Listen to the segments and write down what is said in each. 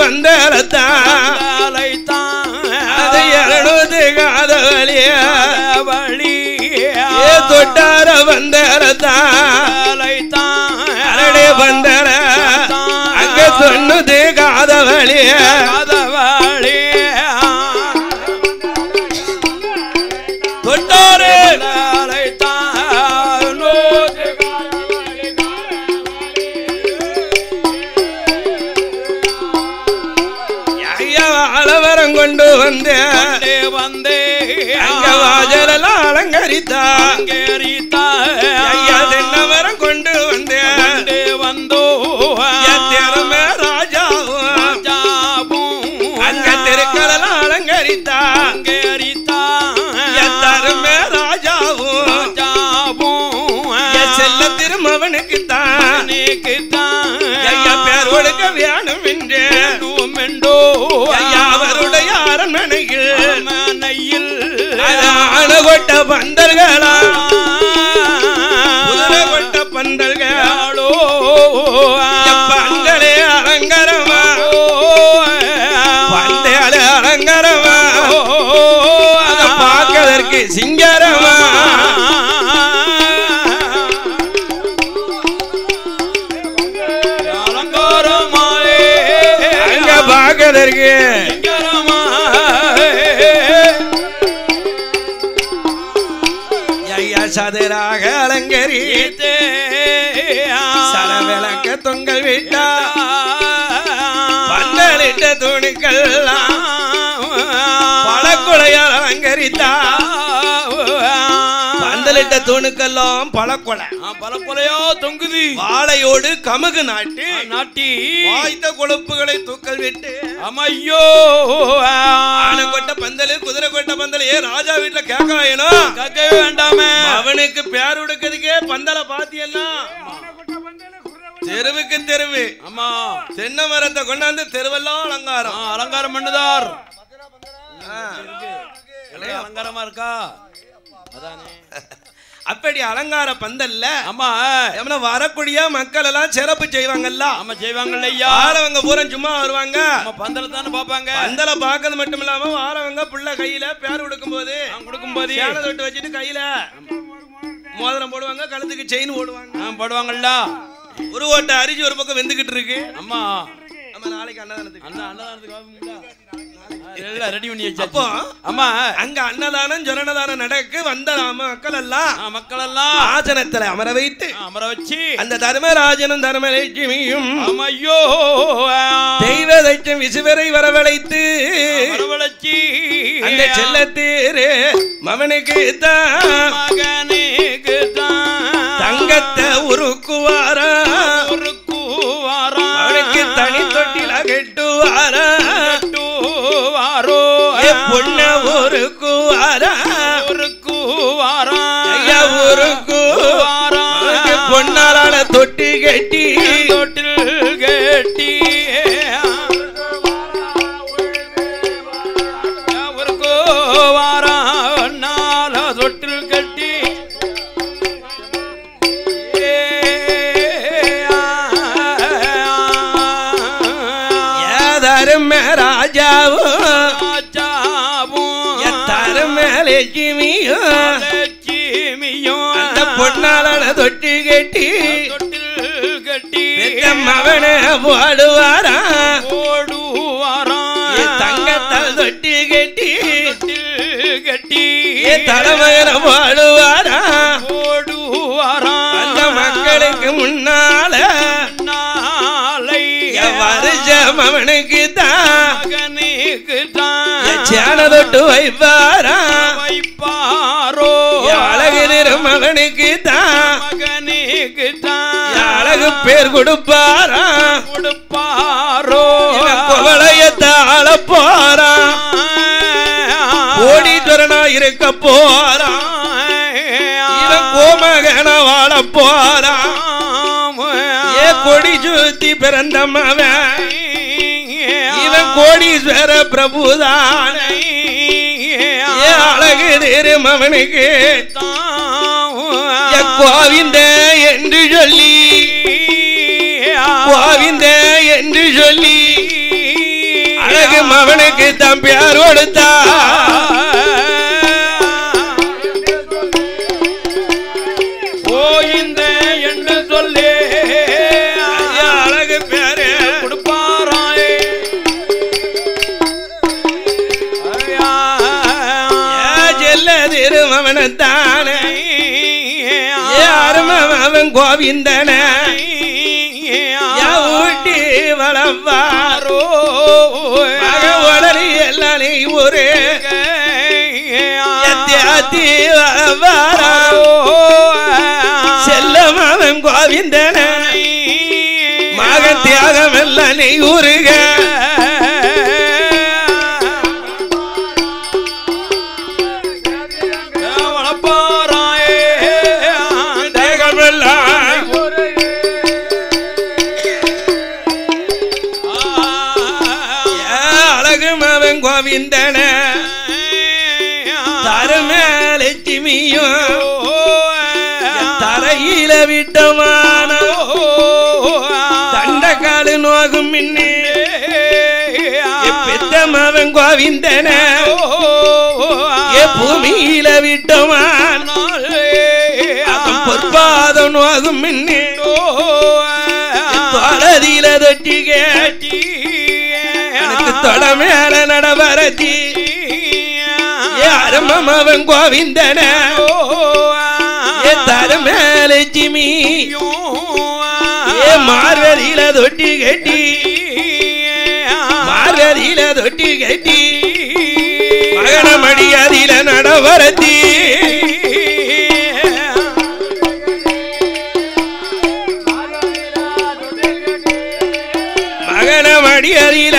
வந்தாலத்தான் அது 200 காத வழிய தொட்டார வந்தாலத்தான் அரடே வந்தால அங்க 90 காத வழிய தொட்டாரு அளவரம் கொண்டு வந்தே அங்க வாஜலெல்லாம் அலங்கரித்தா ஐயா தென்னவரம் கொண்டு வந்தோ திறமை ராஜாவும் அங்க தெருக்களெல்லாம் அலங்கரித்தா தருமை ராஜாவும் செல்ல திருமவனுக்கு தான் ஐயா பேர் ஒழுக்க வேணும் என்றோ ஐயா அவருடைய அரண்மனையில் அணுகொட்ட பந்தல்களா குதிரை கொட்ட பந்தல்களோ பந்தலே அலங்கரமா பந்தலே அலங்கரமா அதை பார்க்கதற்கு சிங்கரமா அங்க பார்க்கதற்கு சதுராக அலங்கரித்தே சரவிளக்க தொங்கல் விட்டா பந்தலிட்ட துணிகள் பழக்குலையால் அலங்கரித்தா பந்தலிட்ட துணுக்கெல்லாம் பழக்கொலையோ தொங்குது வாழையோடு கமுகு நாட்டி வாய்த்த கொழுப்புகளை தூக்கல் விட்டு அம்மையோ ஆனை கொட்ட பந்தல் குதிரை கொட்ட பந்தல் ராஜா வீட்டுல கேட்க வேண்டாமே அவனுக்கு பேர் உடுக்கிறதுக்கே பந்தல பாத்தியெல்லாம் தெருவுக்கு தெருவு ஆமா தென்னை மரத்தை கொண்டாந்து தெருவெல்லாம் அலங்காரம் பண்ணுதார் அலங்காரமா இருக்கா அதானே அப்படி அலங்கார பந்தல்ல ஆமா வரக்கூடிய மக்கள் எல்லாம் சிறப்பு செய்வாங்கல்ல ஆமா செய்வாங்கல்ல ஐயா வாரவங்க பூரா சும்மா வருவாங்க பந்தல தானே பாப்பாங்க பந்தல பாக்கிறது மட்டும் இல்லாம வாரவங்க புள்ள கையில பேர் கொடுக்கும்போது சேலை தொட்டு வச்சுட்டு கையில மோதிரம் போடுவாங்க கழுத்துக்கு செயின் போடுவாங்கல்ல ஒரு ஓட்ட அரிசி ஒரு பக்கம் வெந்துகிட்டு இருக்கு அம்மா நம்ம நாளைக்கு அன்னதானத்துக்கு எல்லாம் ரெடி பண்ணி வச்சாச்சு. அப்போ அம்மா அங்க அன்னதானம் ஜனனதானம் நடக்கு வந்த மக்கள் எல்லாம் ஆசனத்துல அமர வச்சு அந்த தர்மராஜனும் தர்மலட்சுமியும் ஐயோ தெய்வ தைச்சம் விசுவரை வரவழைத்து அந்த செல்லத்தீரு மகனுக்கு மகனுக்கு தங்கத்தை உருக்குவாரா அவனுக்கு தனி தொட்டில கெட்டுவாரா பொண்ண உருக்குவாரா பொன்னாலான தொட்டி கட்டி தொட்டில் கட்டி ஏதருமே ராஜாவும் லட்சுமியும் அந்த பொன்னாலான தொட்டி கட்டி மகனை போடுவாரா தங்கத்தால் தொட்டி கட்டி தலைமகனை போடுவாரா அந்த மக்களுக்கு முன்னால வருஷம் அவனுக்கு தான் சேன தொட்டு வைப்பாரா அழகு நிறம் மகனுக்கு தான் அழகு பேர் கொடுப்பாரா கோவளையத்தாள போறா கோடீஸ்வரனா இருக்க போறா இவன் கோமகன வாழ போறா ஏ கொடி சுத்தி பிறந்த மவன் இவன் கோடீஸ்வர பிரபுதான அழகு நேரும் அவனுக்கு கோவிந்த என்று சொல்லி அவனுக்கு தான் பேர் கொடுத்தா கோவிந்த என்று சொல்லி அழகு பேரு கொடுப்பாராய் செல்ல திருமவனத்தானே அவன் கோவிந்தன ஊட்டி வளவாரோ வளரி எல்லாம் நீ ஒரு அத்தி வளவாரோ செல்லம் அவன் கோவிந்தன மகன் தியாகம் எல்லாம் நீ ஊருக கோவிந்தன தருமேலட்சுமியும் தரையில விட்டமான தண்டக்காடு நோகும் மின்னே பெத்தமவன் கோவிந்தன பூமியில விட்டமான பொற்பாதம் நோகும் மின்னே தொலைதில தொட்டி கேட்டி தொட மேல நடவரத்தி அருமம் அவன் கோவிந்தன தருமேலட்சுமி மார்வதியில தொட்டி கட்டி மார்வதியில தொட்டி கட்டி மகனமடி அதில நடவரத்தி மகனமடி அதில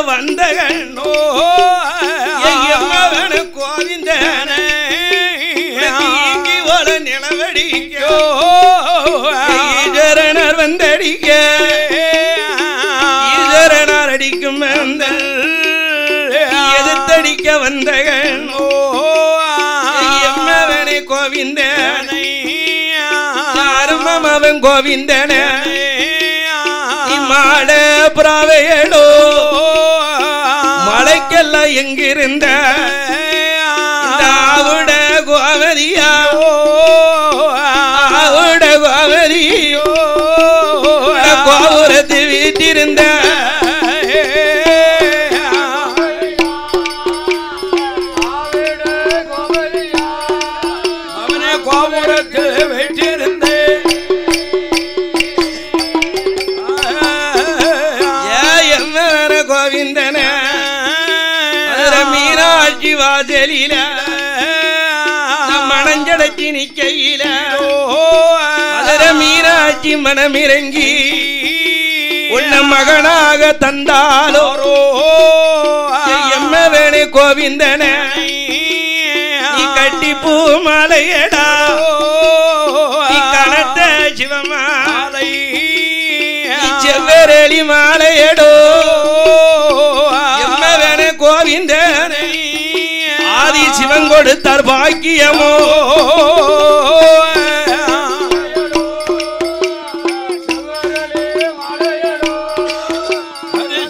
வந்தகனோ கோவிந்தன நிலவடிக்கோ ஈஸ்வரனர் வந்தடிக்க ஈஸ்வரனார் அடிக்கும் எதிர்த்தடிக்க வந்தகனோ எம்மவனை கோவிந்தனை அருமம் அவன் கோவிந்தன மாட பிராவையடோ மலைக்கெல்லாம் எங்கிருந்த ஆவுட கோவதியா ஆவுட கோவதியோ கோபுரத்து வீட்டிருந்த அவனை கோபுரத்து வீட்டிருந்த கோவிந்தன மீனாட்சி வாசலில மணஞ்சடச்சி நிக்கையில மீனாட்சி மனமிறங்கி உன்ன மகனாக தந்தாலோ எம்மவேணி கோவிந்தன நீ கட்டி பூ மாலையடா கனத்த சிவமாலை செவ்வரளி மாலையடோ எம்மவேணி கோவிந்தன ஆதி சிவன் கொடுத்தார் பாக்கியமோ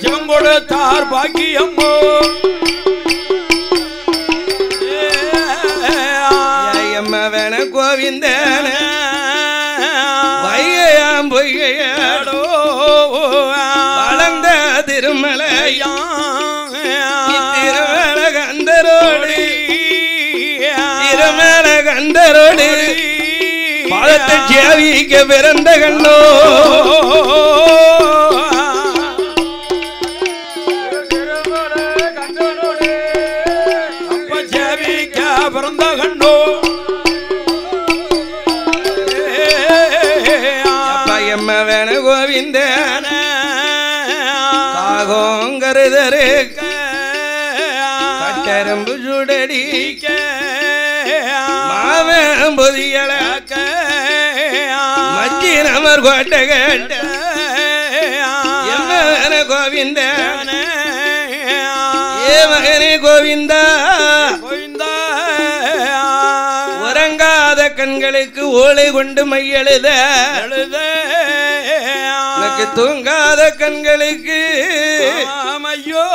சிவன் கொடுத்தார் பாக்கியமோ எம்மவேண கோவிந்தன வையாம் பொய்கையாடோ கண்டரோடு பாதத்தை சேவிக்க பிறந்த கண்ணோ சேவிக்க பிறந்த கண்ணோ எம்ம வேண கோவிந்தன காகோங்கருதரு கட்டெரும்பு சுடடிக்க மாவம்பொதியளக்க மச்சினமர் கோட்டை கேட்ட எம்ம வேண கோவிந்தன ஏ மகனே கோவிந்தா உறங்காத கண்களுக்கு ஓலை கொண்டு மையெழுத உனக்கு தூங்காத கண்களுக்கு ஐயோ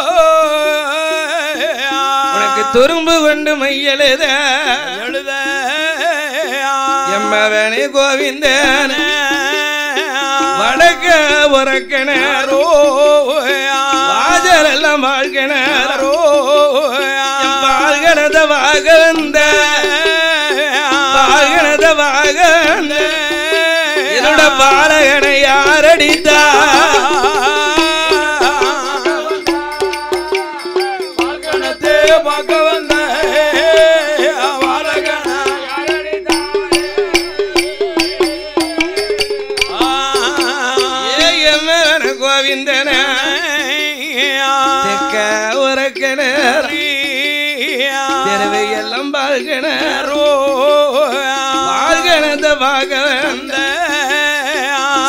உனக்கு துரும்பு கொண்டு மையெழுத எம்மவனே கோவிந்தன வடக்க உறக்கினாரோ வாஜரெல்லாம் வாழ்கினாரோ வாழ்கனத வாக வந்த வாழ்கனதவாக என்னோட பாலகனை யாரடித்தா வாழ்கனத்தே பார்க்க வந்த கோவிந்தன தெக்க உறக்கினார் தெருவை எல்லாம் வாழ்கினாரோ வாழ்கனத வாக வந்த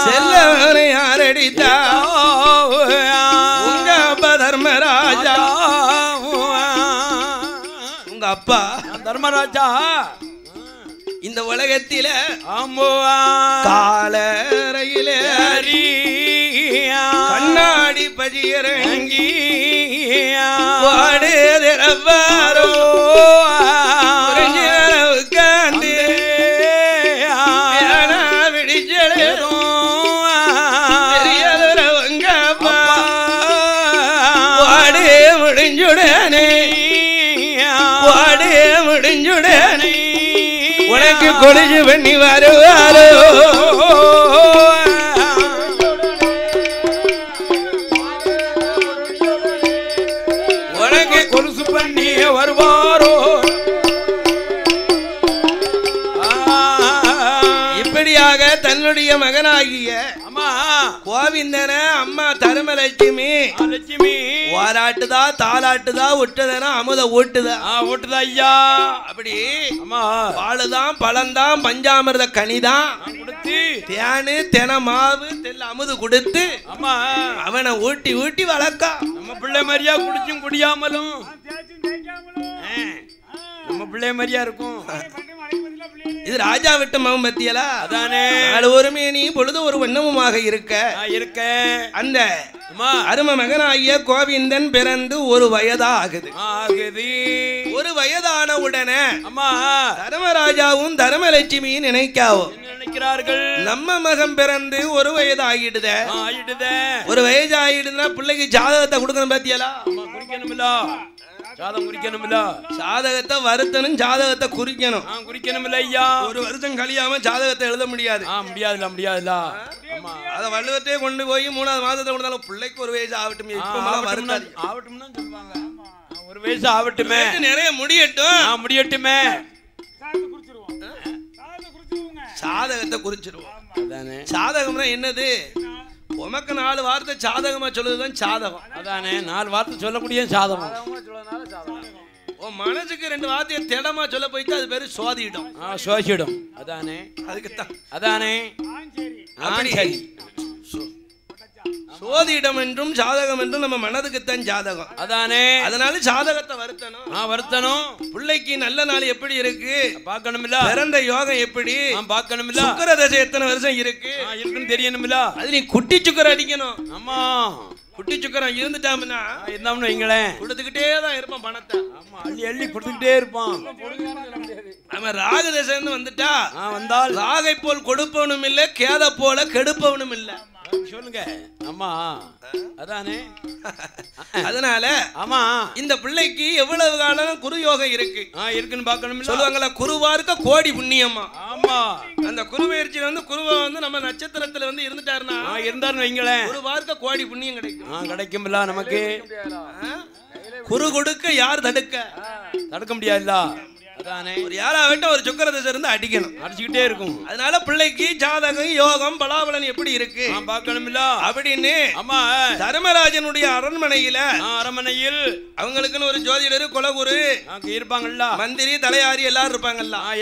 செல்லவனை யாரடித்தா உங்க அப்பா தர்மராஜா உங்க அப்பா தர்மராஜா இந்த உலகத்தில ஆம்புவா காலறையிலே கண்ணாடி பதியிறங்கி வாடுதிரவாரோ உட்காந்து விடிச்சலும் பெரியவங்க வாடு முடிஞ்சுடனே வாடு முடிஞ்சுடனே உனக்கு கொடிஞ்சு பண்ணி வருவாரோ உனக்கு கொலுசு பண்ணி வருவாரோ இப்படியாக தன்னுடைய மகனாகிய கோவிந்தன அம்மா தருமலட்சுமி லட்சுமி வாராட்டுதா தாலாட்டுதா விட்டுதனா அமுத ஊட்டுதா ஓட்டுதா ஐயா அப்படி அம்மா பாலுதான் பழந்தான் பஞ்சாமிர்த கனிதான் கொடுத்து தேனு தென மாவு தெல்ல அமுது கொடுத்து அம்மா அவனை ஊட்டி ஊட்டி வளர்க்கா நம்ம பிள்ளை மாதிரியா குடிச்சும் குடியாமலும் நம்ம பிள்ளை மாதிரியா இருக்கும் இது ராஜா விட்டு மகம் பத்தியலா அதானே நாலு ஒரு மேனி பொழுது ஒரு வண்ணமுமாக இருக்க அந்த அரும மகனாகிய கோவிந்தன் பிறந்து ஒரு வயதா ஆகுது ஒரு வயதான உடனே அம்மா தர்மராஜாவும் தர்மலட்சுமியும் நினைக்கிறார்கள் நம்ம மகன் பிறந்து ஒரு வயது ஆகிடுத ஒரு வயது ஆகிடுதுன்னா பிள்ளைக்கு ஜாதகத்தை கொடுக்கணும் பாத்தியலா குறிக்கணும்ல ஜாதகம் குறிக்கணும்ல ஜாதகத்தை வருத்தனும் ஜாதகத்தை குறிக்கணும் குறிக்கணும்ல ஐயா ஒரு வருஷம் கழியாம ஜாதகத்தை எழுத முடியாது முடியாதுல அத வள்ளுவத்தையே கொண்டு போய் 3வது மாதத்தை கொடுத்தாலும் பிள்ளைக்கு ஒரு வயசு ஆகட்டும் ஆகட்டும் சொல்லுவாங்க ஒரு வயசு ஆகட்டுமே நிறைய முடியட்டுமே ஜாதகத்தை குறிச்சிருவோம் ஜாதகம்னா என்னது உமக்கு 4 வார்த்தை சாதகமா சொல்லுதுதான் சாதகம் அதானே 4 வார்த்தை சொல்லக்கூடிய சாதகம் உன் மனசுக்கு 2 வார்த்தையை திடமா சொல்ல போயிட்டு அது பேரு சோதிடம் சோதிடம் அதானே அதுக்குத்தான் அதானே சரி சோதிடம் என்றும் ஜாதகம் என்றும் நம்ம மனதுக்குத்தான் ஜாதகம் அதானே அதனால ஜாதகத்தை வருத்தணும் பிள்ளைக்கு நல்ல நாள் எப்படி இருக்கு பார்க்கணும்ல பிறந்த யோகம் எப்படி பார்க்கணும்ல சுக்கிர தசை எத்தனை வருஷம் இருக்குன்னு தெரியணும்ல அது நீ குட்டி சுக்கரம் அடிக்கணும் ஆமா குட்டி சுக்கரம் இருந்துட்டாம்னா இருந்தாம்னு வைங்களேன் கொடுத்துக்கிட்டே தான் இருப்பான் பணத்தை அள்ளி அள்ளி கொடுத்துக்கிட்டே இருப்பான் நம்ம ராகு தசைன்னு வந்துட்டா வந்தால் ராகை போல் கொடுப்பவனும் இல்ல கேத போல கெடுப்பவனும் இல்ல சொல்லுங்க. ஆமா அதானே. அதனால ஆமா இந்த பிள்ளைக்கு எவ்வளவு காலம் குரு யோகம் இருக்கு இருக்குன்னு பார்க்கணும். சொல்லுவாங்கல்ல, குருவார்க்க கோடி புண்ணியமா. ஆமா அந்த குருபெயர்ச்சியில வந்து குருவா வந்து நம்ம நட்சத்திரத்துல வந்து இருந்துட்டாருன்னா இருந்தாருன்னு வைங்களேன், குருவார்க்க கோடி புண்ணியம் கிடைக்கும். கிடைக்கும்ல நமக்கு. குரு கொடுக்க யார் தடுக்க முடியாதுல்ல. அதானே. ஒரு யாராவட்டும் ஒரு சுக்கிரதசை இருந்து அடிக்கணும், அடிச்சுக்கிட்டே இருக்கும். அதனால பிள்ளைக்கு ஜாதகம் யோகம் பலாபலன் எப்படி இருக்கு பார்க்கணும்ல அப்படின்னு. ஆமா தர்மராஜனுடைய அரண்மனையில் அவங்களுக்குன்னு ஒரு ஜோதிடர் குலகுரு இருப்பாங்கல்ல, மந்திரி தலையாரி எல்லாரும்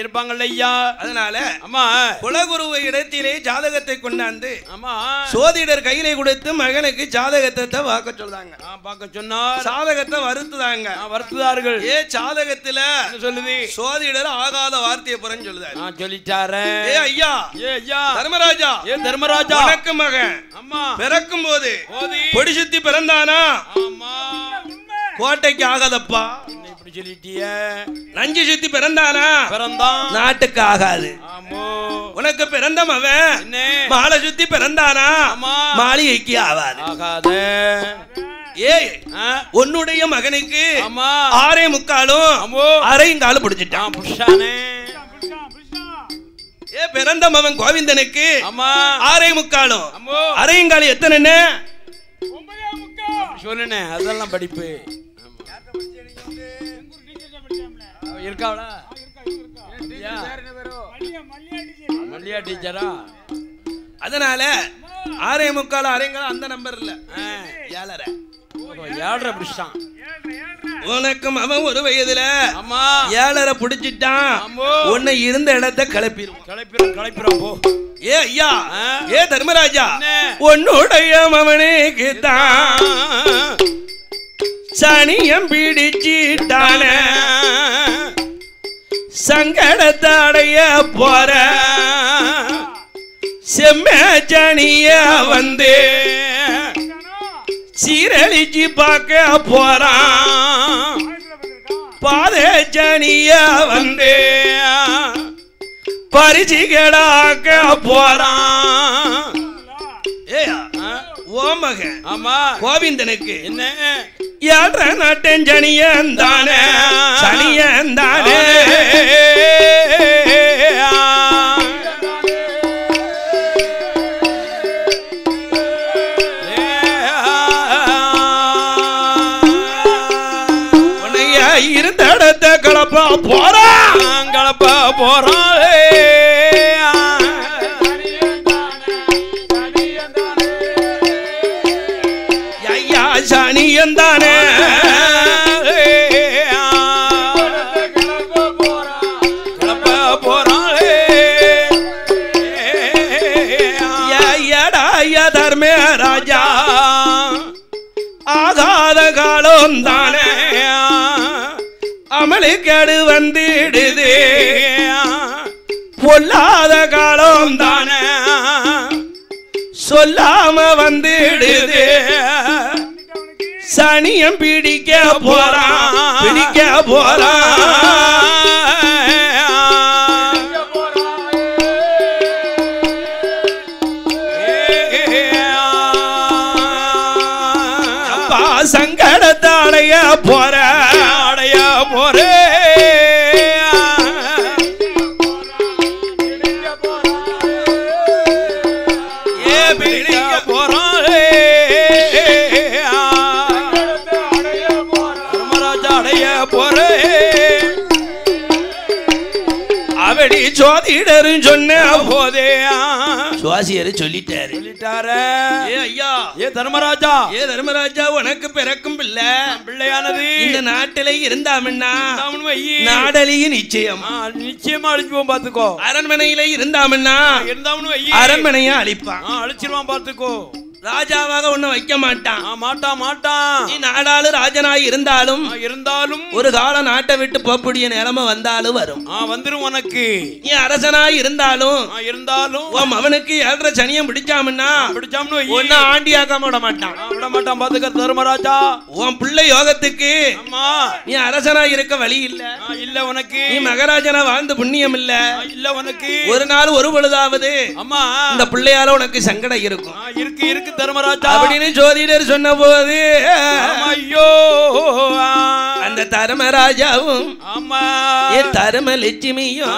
இருப்பாங்கல்ல ஐயா. அதனால ஆமா குலகுருவை இடத்திலே ஜாதகத்தை கொண்டாந்து ஆமா சோதிடர் கையிலே கொடுத்து மகனுக்கு ஜாதகத்தை பார்க்க சொல்றாங்க. பார்க்க சொன்னார். ஜாதகத்தை வருத்துதாங்க, வருத்துதார்கள். ஜாதகத்துல சொல்லுது சோதிடர் ஆகாத வார்த்தையை புறன்னு சொல்லுதாரு. சொல்லிட்டாரு. ஐயா ஐயா தர்மராஜா, தர்மராஜா உனக்கு மகன் அம்மா பிறக்கும் போது கொடி சுத்தி பிறந்தானா? கோட்டைக்கு ஆகாதப்பா. இப்படி சொல்லிட்டிய. நஞ்சு சுத்தி பிறந்தானா? பிறந்தான். நாட்டுக்கு ஆகாது. உனக்கு பிறந்த மவன் மாலை சுத்தி பிறந்தானா? மாளிகைக்கு ஆகாது. ஏய் உன்னுடைய மகனுக்கு 6.75 அரைங்கால் பிடிச்சிட்டான். பிறந்த மகன் கோவிந்தனுக்கு 6.75 அரைங்கால் எத்தனை சொல்லுனே. அதெல்லாம் படிப்பு இருக்காவளா? மல்லியா டீச்சரா? அதனால 6.75 அரைங்கால் அந்த நம்பர் இல்ல, 7.5. உனக்கு அவன் ஒரு வயதுல 7.5 பிடிச்சிட்டான். உன்னை இருந்த இடத்தை கிளப்பிரும். ஏ ஐயா, ஏ தர்மராஜா, உன்னுடைய மகனுக்கு தான் சனியம் பிடிச்சிட்டான, சங்கடத்தை அடைய போற செம்மச்சனிய வந்து சீரழிச்சு பார்க்க போறான். பாதச்சனிய வந்து பரிசுகளாக்க போறான். ஓ மகன் கோவிந்தனுக்கு என்ன 7 நாட்டன் சனியந்தானே, சனியந்தானே. இருந்த இடத்தை கிளப்ப போறான். ஐயா சனியந்தானே. தர்மே ராஜா ஆகாத காலம் தானே, அமளிக்கடு வந்திடுது. பொல்லாத காலம் தானே, சொல்லாம வந்துடுது. சனியம் பிடிக்க போறான். சங்கடத்தை அடைய போற அவடி ஜோதிடர் சொன்ன போதே சுவாசியர் சொல்லிட்டாரு. ஐயா, தர்மராஜா, தர்மராஜா, உனக்கு பிறக்கும் பிள்ளையானது இந்த நாட்டில இருந்தாமன்னா நாடலியும் நிச்சயமா அழிச்சுவோம். பாத்துக்கோ. அரண்மனையில இருந்தாமன்னா அரண்மனைய அழிப்பான், அழிச்சிருவான். பாத்துக்கோ. ராஜாவாக உன்னை வைக்க மாட்டான். மாட்டான். நீ நாடாளு ராஜனாய் இருந்தாலும் ஒரு கால நாட்டை விட்டு போகக்கூடிய நிலைமை வந்தாலும் வரும். வந்துரும் உனக்கு. நீ அரசனாய் இருந்தாலும் உன் அவனுக்கு 7.5 சனியம் பிடிச்சாமுன்னா ஒன்னும் ஆண்டியாக்காம விட மாட்டான். பாத்துக்க தர்மராஜா. உன் பிள்ளை யோகத்துக்கு நீ அரசனாய் இருக்க வழி இல்ல. இல்ல உனக்கு. நீ மகாராஜனா வாழ்ந்து புண்ணியம் இல்ல. இல்ல உனக்கு. ஒரு நாள் ஒரு பொழுதாவது இந்த பிள்ளையால உனக்கு சங்கடம் இருக்கும். இருக்கு தர்மராஜா அப்படின்னு ஜோதிடர் சொன்ன போது ஐயோ அந்த தர்மராஜாவும் தர்ம லட்சுமியும்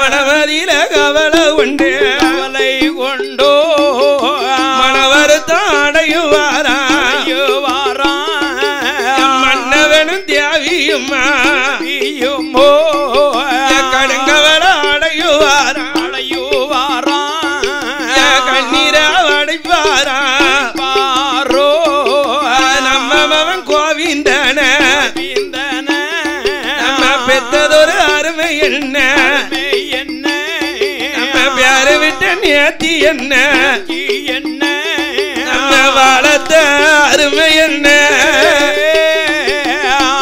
மனமதியில கவலை உண்டு. கவலை கொண்டோ மனவருத்தம் அடையுவாரா மன்னவனும் தியாவியுமா கடுங்கவலை அடையுவாரா கண்ணீரா அடைப்பாரா நம்மவன் கோவிந்தன நம்ம பெத்ததொரு அருமை என்ன நம்ம பேரு விட்ட நேத்தி என்ன நம்ம வளர்த்த அருமை என்ன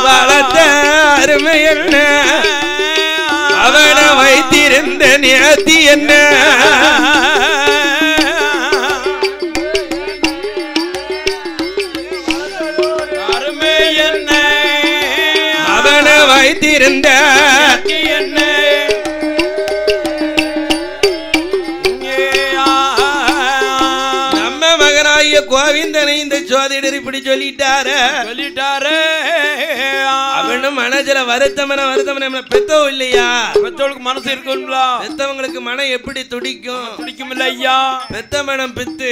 வளர்த்த அருமை என்ன அவனை வைத்திருந்த நேத்தி என்ன வைத்திருந்த நம்ம மகனாகிய கோவிந்தனை இந்த ஜோதிடர் இப்படி சொல்லிட்டாரு. அவனும் மனசுல வருத்தமன பெத்தோ இல்லையா? பெத்தவங்களுக்கு மனசு இருக்குங்களா? பெத்தவங்களுக்கு மனம் எப்படி துடிக்கும் இல்ல ஐயா. பெத்த மனம் பித்து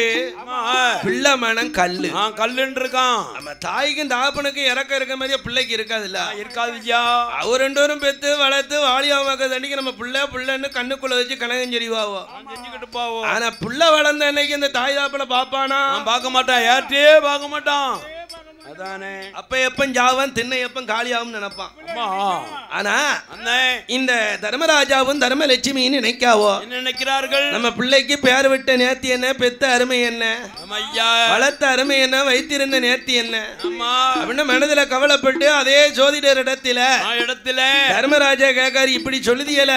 பிள்ளை மனம் கல்லு. கல்லுன்னு இருக்கான். நம்ம தாய்க்கும் தாப்பனுக்கும் இறக்க இருக்க மாதிரியே பிள்ளைக்கு இருக்காதுல்ல? இருக்காது ஐயா. அவர் 2 பேரும் பெத்து வளர்த்து வாலியாவாக்க தண்ணிக்கு நம்ம பிள்ளைன்னு கண்ணுக்குள்ள வச்சு கனகஞ்செறிவாவோ செஞ்சுக்கிட்டு போவோம். ஆனா புள்ள வளர்ந்த அன்னைக்கு இந்த தாய் தாப்பனை பாப்பானா? பார்க்க மாட்டான். யார்ட்டே பார்க்க மாட்டான். அதானே அப்ப எப்பன் ஜாவன் திண்ணை எப்பன் காலியாவும் நினைப்பான். ஆனா இந்த தர்மராஜாவும் தர்மலட்சுமின்னு நினைக்காவோ? என்ன நினைக்கிறார்கள்? நம்ம பிள்ளைக்கு பேர் விட்ட நேர்த்தி என்ன, பெத்த அருமை என்ன, வளர்த்த அருமை என்ன, வைத்திருந்த நேர்த்தி என்ன அப்படின்னு மனதுல கவலைப்பட்டு அதே ஜோதிடர் இடத்துல தர்மராஜா கேட்காரு, இப்படி சொல்லுதியல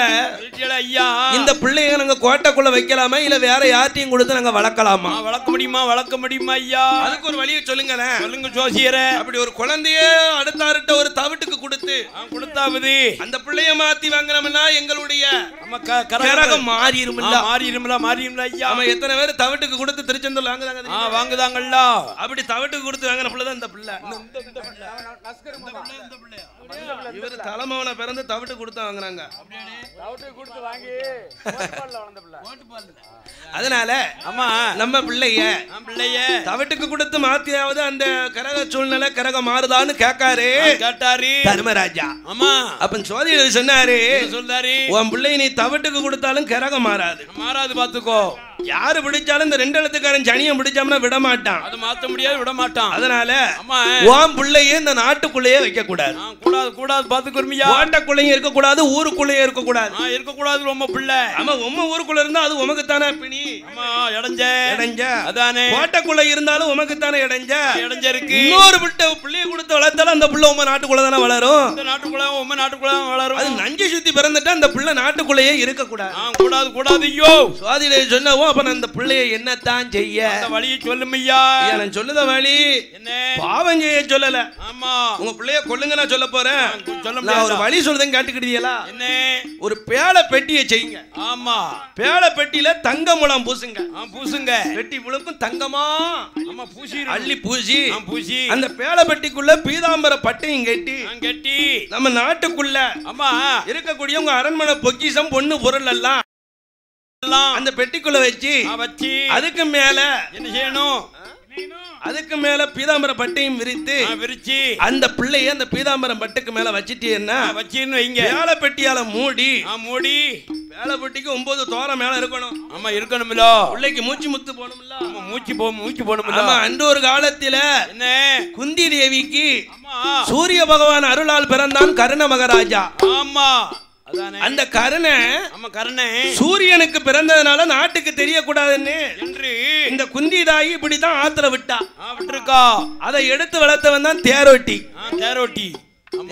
ஐயா, இந்த பிள்ளைங்க நாங்க கோட்டைக்குள்ள வைக்கலாமா இல்ல வேற யார்ட்டையும் கொடுத்து நாங்க வளர்க்கலாமா? வளர்க்க முடியுமா ஐயா? அதுக்கு ஒரு வழியை சொல்லுங்களேன். சொல்லுங்க ஜோசி. அப்படி ஒரு குழந்தையே அடுத்தாருட்ட ஒரு தவிட்டுக்கு கொடுத்தாவது அந்த பிள்ளைய மாத்தி வாங்கினோம்னா எங்களுடைய கரகம் மாறிடும்ல ஐயா. அவன் எத்தனை பேர் தவிட்டுக்கு கொடுத்து திருச்செந்தூர் வாங்குதாங்கல்ல. அப்படி தவிட்டுக்கு கொடுத்து வாங்கின பிள்ளைதான் இந்த பிள்ளை. இவர் தலைமவனை பிறந்து தவிட்டு கொடுத்து வாங்குறாங்க. அதனால நம்ம பிள்ளைய தவிட்டுக்கு கொடுத்து மாத்தியாவது அந்த கரக சூழ்நிலை கரகம் மாறுதான்னு கேட்டாரு தர்மராஜா. அப்ப ஜோதிடர் சொன்னாரு, உன் பிள்ளை நீ தவிட்டுக்கு கொடுத்தாலும் கரகம் மாறாது. பாத்துக்கோ. யாரு பிடிச்சாலும் இந்த 2 எழுத்துக்காரன் சனியம் பிடிச்சாமனா விட மாட்டான். அது மாத்த முடியாது, விட மாட்டான். அதனால உன் பிள்ளையே இந்த நாட்டுக்குள்ளேயே வைக்க கூடாது. கூடாது பாத்துக்குறமியா. கோட்டைக்குள்ளேயும் இருக்க கூடாது, ஊருக்குள்ளேயே இருக்க கூடாது. ரொம்ப பிள்ளை. ஆமா, உம்ம ஊருக்குள்ள இருந்தா அது உமக்கு தானே பிணி. இடைஞ்ச அதானே. கோட்டைக்குள்ள இருந்தாலும் உமக்கு தானே இடைஞ்ச இருக்கு. இன்னொரு பிள்ளைய கொடுத்து வளர்த்தாலும் அந்த பிள்ளை உம நாட்டுக்குள்ள தானே வளரும். நாட்டுக்குள்ள வளரும். அது நஞ்சு சுத்தி பிறந்துட்டா அந்த பிள்ளை நாட்டுக்குள்ளேயே இருக்க கூடாது. கூடாது ஐயோ. சுவாதியில சொன்னவோ அப்ப அந்த பிள்ளைய என்னத்தான் செய்ய? வழியை சொல்லுமையா. நான் சொல்லுத வழி என்ன? பாவம் செய்ய சொல்லல. ஆமா, உங்க பிள்ளைய கொல்லுங்க நான் சொல்ல போறேன். நான் ஒரு வழி சொல்றேன் கேட்டுக்கிட்டீங்களா? என்ன? ஒரு பேளை பெட்டியை செய்யுங்க. ஆமா, பேளை பெட்டியில தங்க முலாம் பூசுங்க. பூசுங்க. பெட்டி முழுக்கும் தங்கமா பூசி அள்ளி பூசி அந்த பேளை பெட்டிக்குள்ள பீதாம்பர பட்டையும் கட்டி நம்ம நாட்டுக்குள்ள இருக்கக்கூடிய உங்க அரண்மனை பொக்கிஷம் பொண்ணு பொருள் எல்லாம் அந்த பெட்டிக்குள்ள வச்சு அதுக்கு மேல என்ன செய்யணும்? அதுக்கு மேல பீதாம்பர பட்டையும் விரிச்சு அந்த பிள்ளைய அந்த பீதாம்பரம் பட்டுக்கு மேல வச்சிட்டீங்கன்னா வேலை பெட்டியால மூடி வேலை பெட்டிக்கு 9 தோரம் மேல இருக்கணும். ஆமா, இருக்கணும்ல. பிள்ளைக்கு மூச்சு முத்து போகணும்ல. மூச்சு போகணும்ல. ஆமா, அன்று ஒரு காலத்துல என்ன குந்தி தேவிக்கு சூரிய பகவான் அருளால் பிறந்தான் கர்ண மகாராஜா. ஆமா, அந்த கருணை நம்ம கருணை சூரியனுக்கு பிறந்ததுனால நாட்டுக்கு தெரியக்கூடாதுன்னு என்று இந்த குந்தி தாயி இப்படிதான் ஆத்துல விட்டா விட்டுருக்கா. அதை எடுத்து வளர்த்தவன் தான் தேரோட்டி. தேரோட்டி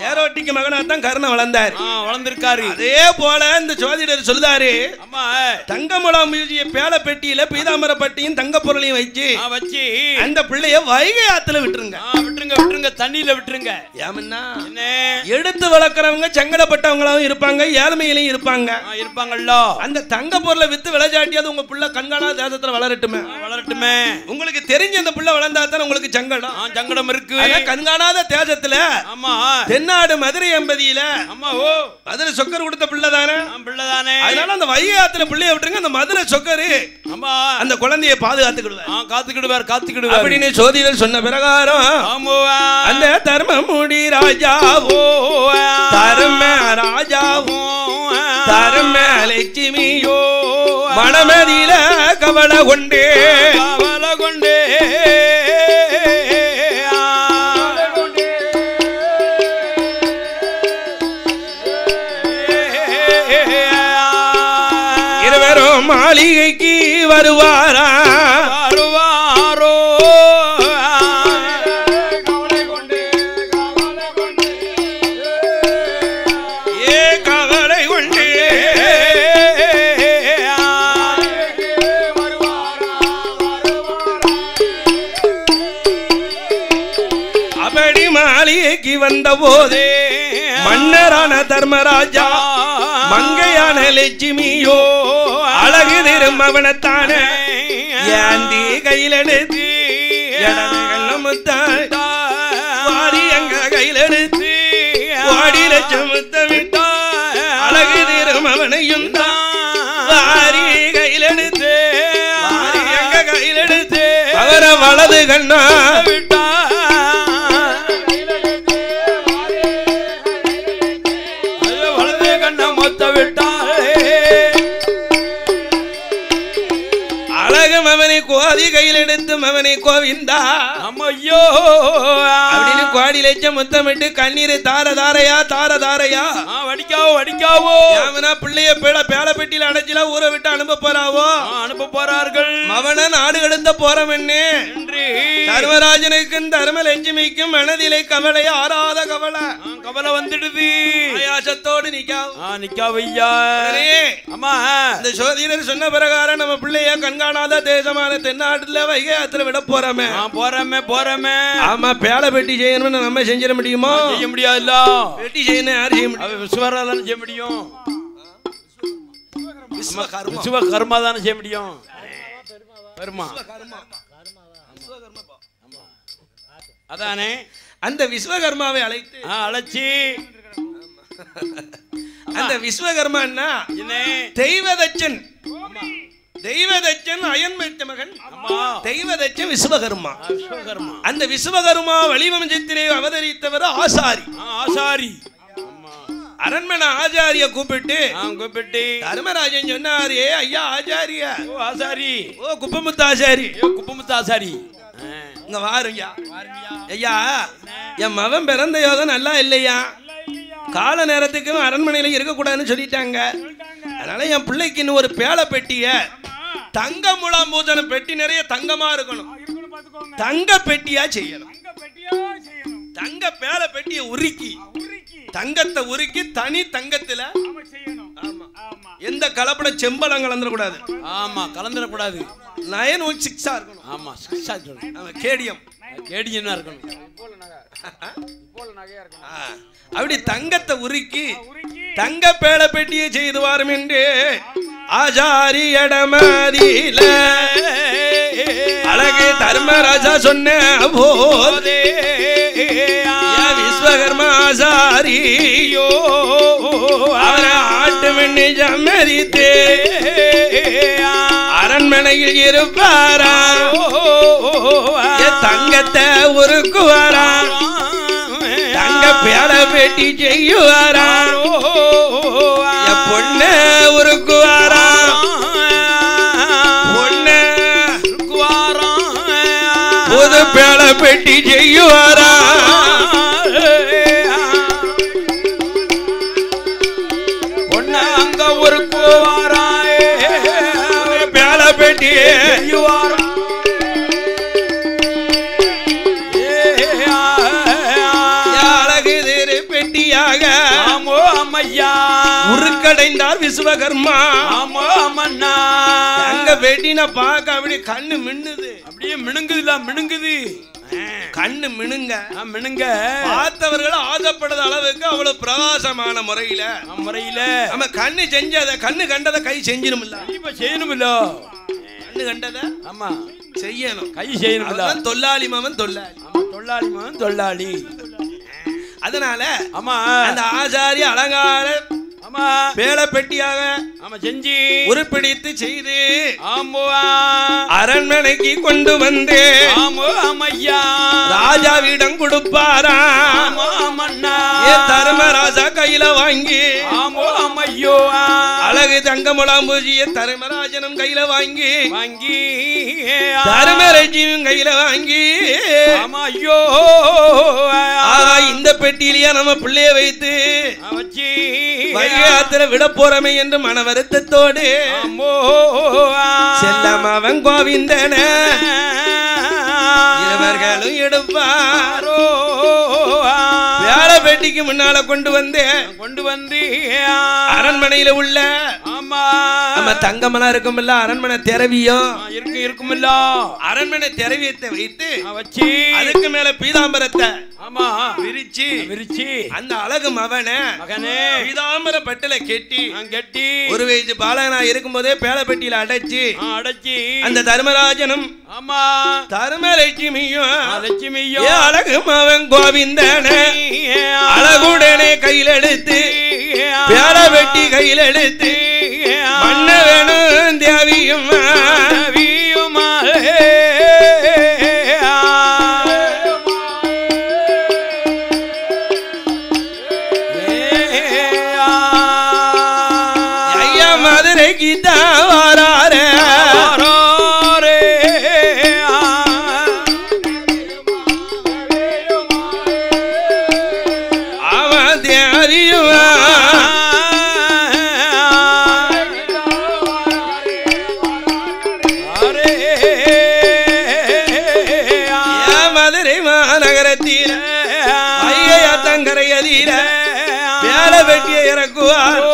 தேரோட்டிக்கு மகனாத்தான் கருணை வளர்ந்தாரு, வளர்ந்திருக்காரு. அதே போல இந்த ஜோதிடர் சொல்லுதாரு, தங்கமுலாம் பேல பெட்டியில பீதாம்பரப்பட்டியும் தங்க பொருளையும் வச்சு அந்த பிள்ளைய வைகை ஆத்துல விட்டுருங்க. விட்டுருங்க விட்டுருங்க, தண்ணியில விட்டுருங்க. ஏமன்னா எடுத்து வளர்க்கறவங்க சங்கடப்பட்டவங்களாவும் இருப்பாங்க, ஏழ்மையிலையும் இருப்பாங்க இருப்பாங்கல்ல. அந்த தங்க பொருளை வித்து விளையாட்டியாவது உங்க பிள்ளை கண்காணாத தேசத்துல வளரட்டுமே வளரட்டுமே. உங்களுக்கு தெரிஞ்ச அந்த பிள்ளை வளர்ந்தா தான் உங்களுக்கு சங்கடம். சங்கடம் இருக்கு. கண்காணாத தேசத்துல ஆமா தென்னாடு மதுரை எம்பதியில மதுரை சொக்கர் கொடுத்த பிள்ளை தானே பிள்ளைதானே. அதனால அந்த வைகை ஆத்துல பிள்ளைய விட்டுருங்க. அந்த மதுரை சொக்கரு அந்த குழந்தையை காத்துக்கிடுவார் அப்படின்னு ஜோதிடர் சொன்ன பிரகாரம் அந்த தர்மமுடி ராஜாவோ தர்ம ராஜாவோ தர்ம லட்சுமியோ மனமதியில கவலை கொண்டே மாளிகைக்கு வருவாரோ கவலை கொண்டே அப்படி மாளிகைக்கு வந்த போதே மன்னரான தர்மராஜா மங்கையான லட்சுமியோ அழகு திரும்பவனத்தான ஏந்தி கையில் எடுத்து வாரி எங்க கையில் எடுத்து வாடி லட்சமுத்த விட்டா அழகு திரும்பவனையும் வாரி கையில் எடுத்து வாரி எங்க கையில் எடுத்து அவரை வலது கண்ணா விட்டா வலது கண்ணா மொத்த விட்டா அவனை கோதி கையில் எடுத்து அவனை கோவிந்தா ஐயோ அப்படின்னு கோடி லட்சம் முத்தமிட்டு கண்ணீர் தார தாரையா வடிக்காவோ அவனா பிள்ளைய பேல பெட்டியில அடைச்சில ஊரை விட்டு அனுப்ப போறார்கள். அவன நாடு கடந்த போறோம் என்ன தர்மராஜனுக்கும் தர்ம லட்சுமிக்கும் மனதிலே கவலை ஆறாத கவலை வந்துடுது. ஆயாசத்தோடு நிக்காவையா. அம்மா இந்த ஜோதிடர் சொன்ன பிரகாரம் நம்ம பிள்ளைய கண்காணாத தேசமான தென்னாட்டுல வைகை ஆத்துல விட போறமே. ஆமா பேல பெட்டி செய்யணும்னு நம்ம செஞ்சிட முடியுமா? செய்ய முடியாதுல்ல. பெட்டி செய்யணும் யாரு செய்ய முடியும்? விஸ்வகர்மா செய்ய முடியும். விஸ்வகர்மா தானே செய்ய முடியும். அதானே அந்த விஸ்வகர்மாவை அழைச்சி அந்த விஸ்வகர்மா தெய்வதச்சன் அயன் வைத்த மகன் தெய்வதச்சன் விஸ்வகர்மா. அந்த விஸ்வகர்மா வழிவம்சத்திலே அவதரித்தவர் ஆசாரி. அரண்மனை ஆச்சாரிய கூப்பிட்டு தர்மராஜன் சொன்னாரு, ஐயா ஆச்சாரி குப்பமுத்து ஆசாரி இங்க வாருங்க ஐயா, என் மகன் பிறந்த யோகம் நல்லா இல்லையா, கால நேரத்துக்கு அரண்மனையில இருக்கக்கூடாதுன்னு சொல்லிட்டாங்க. அதனால என் பிள்ளைக்கு இன்னும் ஒரு பேல பெட்டிய தங்க முலாம் பூஜனம் பெட்டி நிறைய தங்கமா இருக்கணும், தங்க பெட்டியா செய்யணும். தங்க பேல பெட்டிய உருக்கி தங்கத்தை உருக்கி தனி தங்கத்துல எந்த கலப்பட செம்பளம் கலந்துடக்கூடாது. ஆமா கலந்துடக்கூடாது. 916 இருக்கணும். ஆமா 6 கேடியம் இருக்கணும். அப்படி தங்கத்தை உருக்கி தங்க பேல பெட்டியை செய்து வாரும் என்று ஆச்சாரி இடமதியில அழகு தர்மராஜா சொன்ன போதே விஸ்வகர்மா ஆசாரியோ அவரை ஆட்டு வெண்ணி சம்மதித்தே அரண்மனையில் இருப்பாரா, தங்கத்தை உருக்குவாரா, தங்க பேல பெட்டி செய்யுவாரா, பொண்ணு உருக்குவாரா, பொண்ணு புது பேல பெட்டி செய்யுவாரா. விளக்கடைந்தார் விஸ்வகர்மா. ஆமா மன்னா அங்க வெட்டின பாக்க அப்படி கண்ணு மின்னுது, அப்படியே மினுங்குதுல மினுங்குது, கண்ணு மினுங்க மினுங்க. பார்த்தவர்கள் ஆசைப்படுற அளவுக்கு அவ்வளவு பிரகாசமான முறையில நம்ம கண்ணு செஞ்சத கண்ணு கண்டத கை செஞ்சிருமில்ல, இப்ப செய்யணுமில்ல, கண்ணு கண்டத ஆமா செய்யணும், கை செய்யணுமில்ல. தொல்லாளி மாமன் தொல்லாளி, தொல்லாளி மாமன் தொல்லாளி. அதனால ஆமா அந்த ஆசாரிய அலங்கார ஆமா பேலை பெட்டியாக ஆமா செஞ்சு உருப்பிடித்து செய்து ஆமா அரண்மனைக்கு கொண்டு வந்து ஆமா ஆமையா ராஜாவிடம் கொடுப்பாரா. ஆமா மன்னா தர்மராஜா கையில வாங்கி ஆமா ஆமையோ அழகு தங்கமுலாம் பூஜிய தர்மராஜனும் கையில வாங்கி வாங்கி தர்மராஜியும் கையில வாங்கி ஆமா ஐயோ இந்த பெட்டியிலேயே நம்ம பிள்ளைய வைத்து வச்சு வைகாத்திர விட போறமே என்று மன வருத்தத்தோடு செல்லம் அவன் கோவிந்தன இவர்களும் எடுப்பாரோ வேலை பெட்டிக்கு முன்னால கொண்டு வந்து அரண்மனையில உள்ள நம்ம தங்கமெல்லாம் இருக்கும்ல, அரண்மனை திரவியம் இருக்குமில்ல, அரண்மனை திரவியத்தை வைத்து வச்சு அதுக்கு மேல பீதாம்பரத்தை ஆமா விரிச்சு விரிச்சு அந்த அழகு மகனே பீதாம்பர பட்டல கெட்டி ஒரு வயசு பாலகனா இருக்கும் போதே பேலை பெட்டியில அடைச்சு அந்த தர்மராஜனும் ஆமா தர்மலட்சுமியும் லட்சுமியும் அழகு மகன் கோவிந்தன அழகுடனே கையில் எடுத்து பேலை பெட்டி கையில் எடுத்து மன்ன வேணும் தேவியும் ஐயா மதுரைக்கு தான் வராரே அவன் தேவியும் மதுரை மாநகரத்தில் ஐயத்தங்கரை அதிர பேலை வெட்டிய இறக்குவார்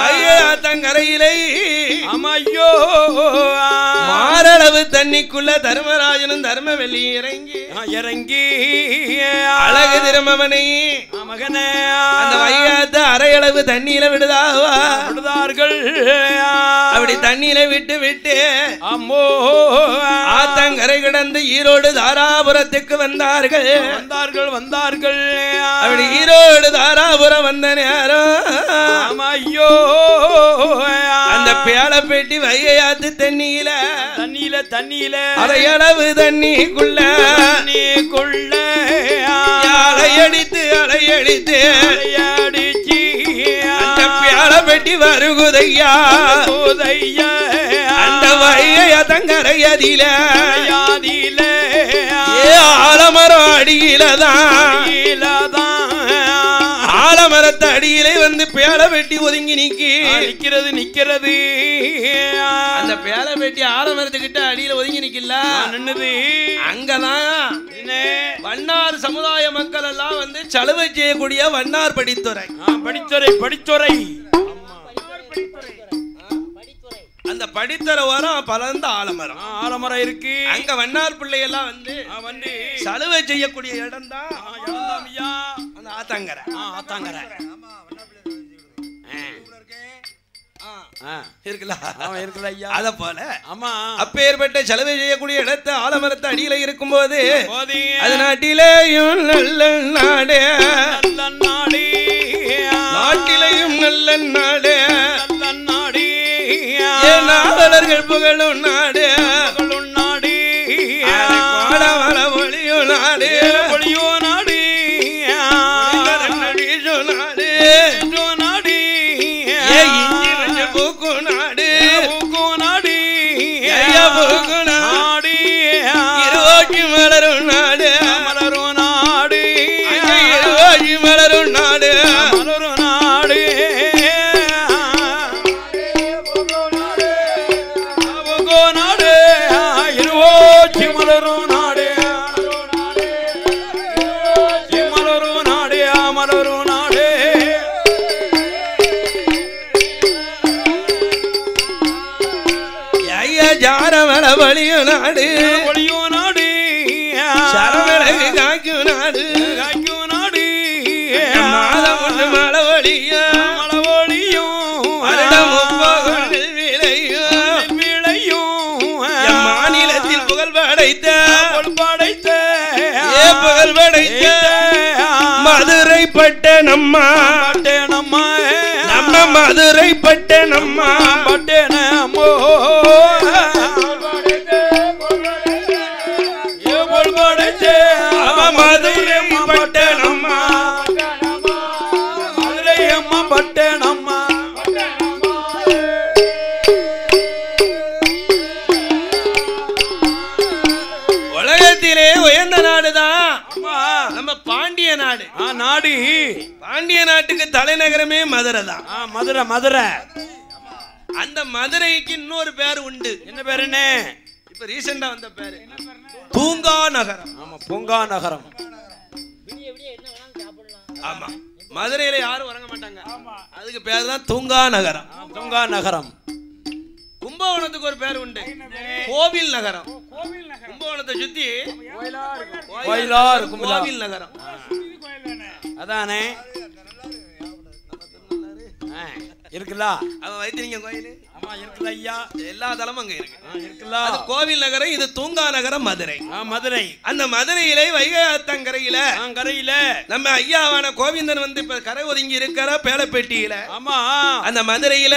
ஐயத்தங்கரையிலே அம்மையோ மாரளவு தண்ணிக்குள்ள தர்மராஜனும் தர்மவெளி இறங்கி அழகு திருமவனை மகனே அந்த வையாத்த அரையளவு தண்ணியில விடுதார்கள். அப்படி தண்ணியில விட்டு விட்டு அம்மோ ஆத்தங்கரை கிடந்து ஈரோடு தாராபுரத்துக்கு வந்தார்கள். அப்படி ஈரோடு தாராபுரம் வந்த நேரம் ஐயோ அந்த பேலை பெட்டி வைகையாத்து தண்ணியில அரையளவு தண்ணிக்குள்ள அலையடித்து அந்த பேலை பெட்டி வருகுதையா அந்த வைகையாத்தங்கரை அதில ஆலமரம் அடியிலதான் ஆலமரத்து அடியிலே வந்து பேலை வெட்டி ஒதுங்கி நிக்கிறது. அந்த பேலை வெட்டி ஆலமரத்துக்கிட்ட அடியில ஒதுங்கி நிக்கல நின்னது. அங்கதான் வண்ணார் சமுதாய மக்கள் எல்லாம் வந்து சலுகை செய்யக்கூடிய வண்ணார் படித்துறை. அந்த படித்தர வரம் பலர்ந்த ஆலமரம் இருக்கு. அங்க வண்ணார் பிள்ளை எல்லாம் வந்து சலுகை செய்யக்கூடிய இடம் தான் அந்த ஆத்தாங்கரை இருக்குல்ல ஐயா. அத போல அப்பேற்பட்ட சலுகை செய்யக்கூடிய இடத்தை ஆலமரத்து அடியில இருக்கும் போது அது நாட்டிலேயும் நல்ல நாடு, நாட்டிலேயும் நல்ல நாடு, நாவலர்கள் புகழும் நாடு, பாடவர ஒளியும் நாடு, இருவாட்சி மலரும் நாடு, இருவாட்சி மலரும் நாடு, அழகு காக்கும் நாடு மாதம் ஒன்று மழை ஒளியும் வருடம் முப்பகங்கள் விளையும் மாநிலத்தில் புகழ் படைத்த மதுரை பட்டணம்மா நம்ம மதுரை பட்டணம்மா மதுரை பட்டணம்மா மதுரை அம்மா பட்டணம்மா உலகத்திலே உயர்ந்த நாடுதான் நம்ம பாண்டிய நாடு. பாண்டிய நாட்டுக்கு தலைநகரமே மதுரை தான். மதுரை அந்த மதுரைக்கு இன்னொரு பேர் உண்டு. என்ன பேருன்னு இப்ப ரீசெண்டா வந்த பேரு தூங்கா நகரம். ஆமா, பூங்கா நகரம். ஆமா, மதுரையில யாரும் வரங்க மாட்டாங்க. அதுக்கு பேர் தான் தூங்கா நகரம். தூங்கா நகரம். கும்பகோணத்துக்கு ஒரு பேர் உண்டு, கோவில் நகரம். கும்பகோணத்தை சுத்தி கோவில் நகரம். அதானே இருக்குல்ல, அவன் வைத்திருங்க கோயில். ஆமா இருக்குல்ல ஐயா, எல்லா தலமும் அங்க இருக்கு. இருக்குல்ல, அது கோவில் நகரம். இது தூங்கா நகரம் மதுரை. மதுரை. அந்த மதுரையிலே வைகை ஆத்தங்கரையில நம்ம ஐயாவான கோவிந்தன் வந்து இப்ப கரை ஒதுங்கி இருக்கிற பேலப்பேட்டியில. ஆமா, அந்த மதுரையில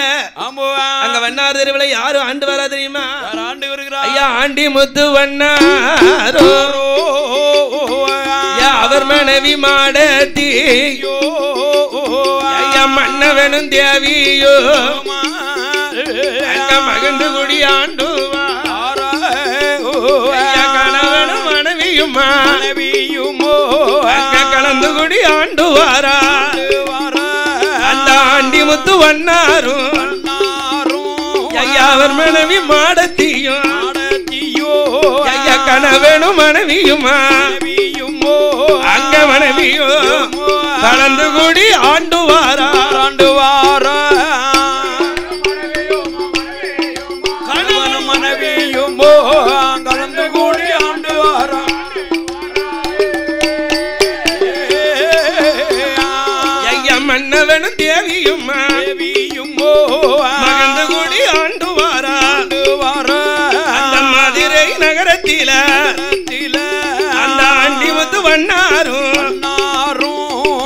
அங்க வண்ணார் தெருவில யாரும் ஆண்டு வரா தெரியுமா? ஆண்டு வருகிறா ஐயா ஆண்டி முத்து வண்ணாரோ. அவர் மனைவி மாடத்தியோ ஐயா மன்னவனும் தேவியோ மகண்டு குடி ஆண்டுவா கணவனும் மனைவியுமோ அங்க கலந்து குடி ஆண்டுவாரா. அந்த ஆண்டி முத்து வண்ணாரும் ஐயா அவர் மனைவி மாடத்தியும் ஐயா கணவனும் மனைவியுமா அங்க மனைவியோ கலந்து கூடி ஆண்டுவாரா. கணவனும் மனைவியுமோ கலந்து கூடி ஆண்டுவாரா. ஐயா மன்னவனும் தேவியுமா மகந்து கூடி ஆண்டுவாரா. அந்த மதுரை நகரத்தில அந்த ஆண்டி முத்து வண்ணாரும்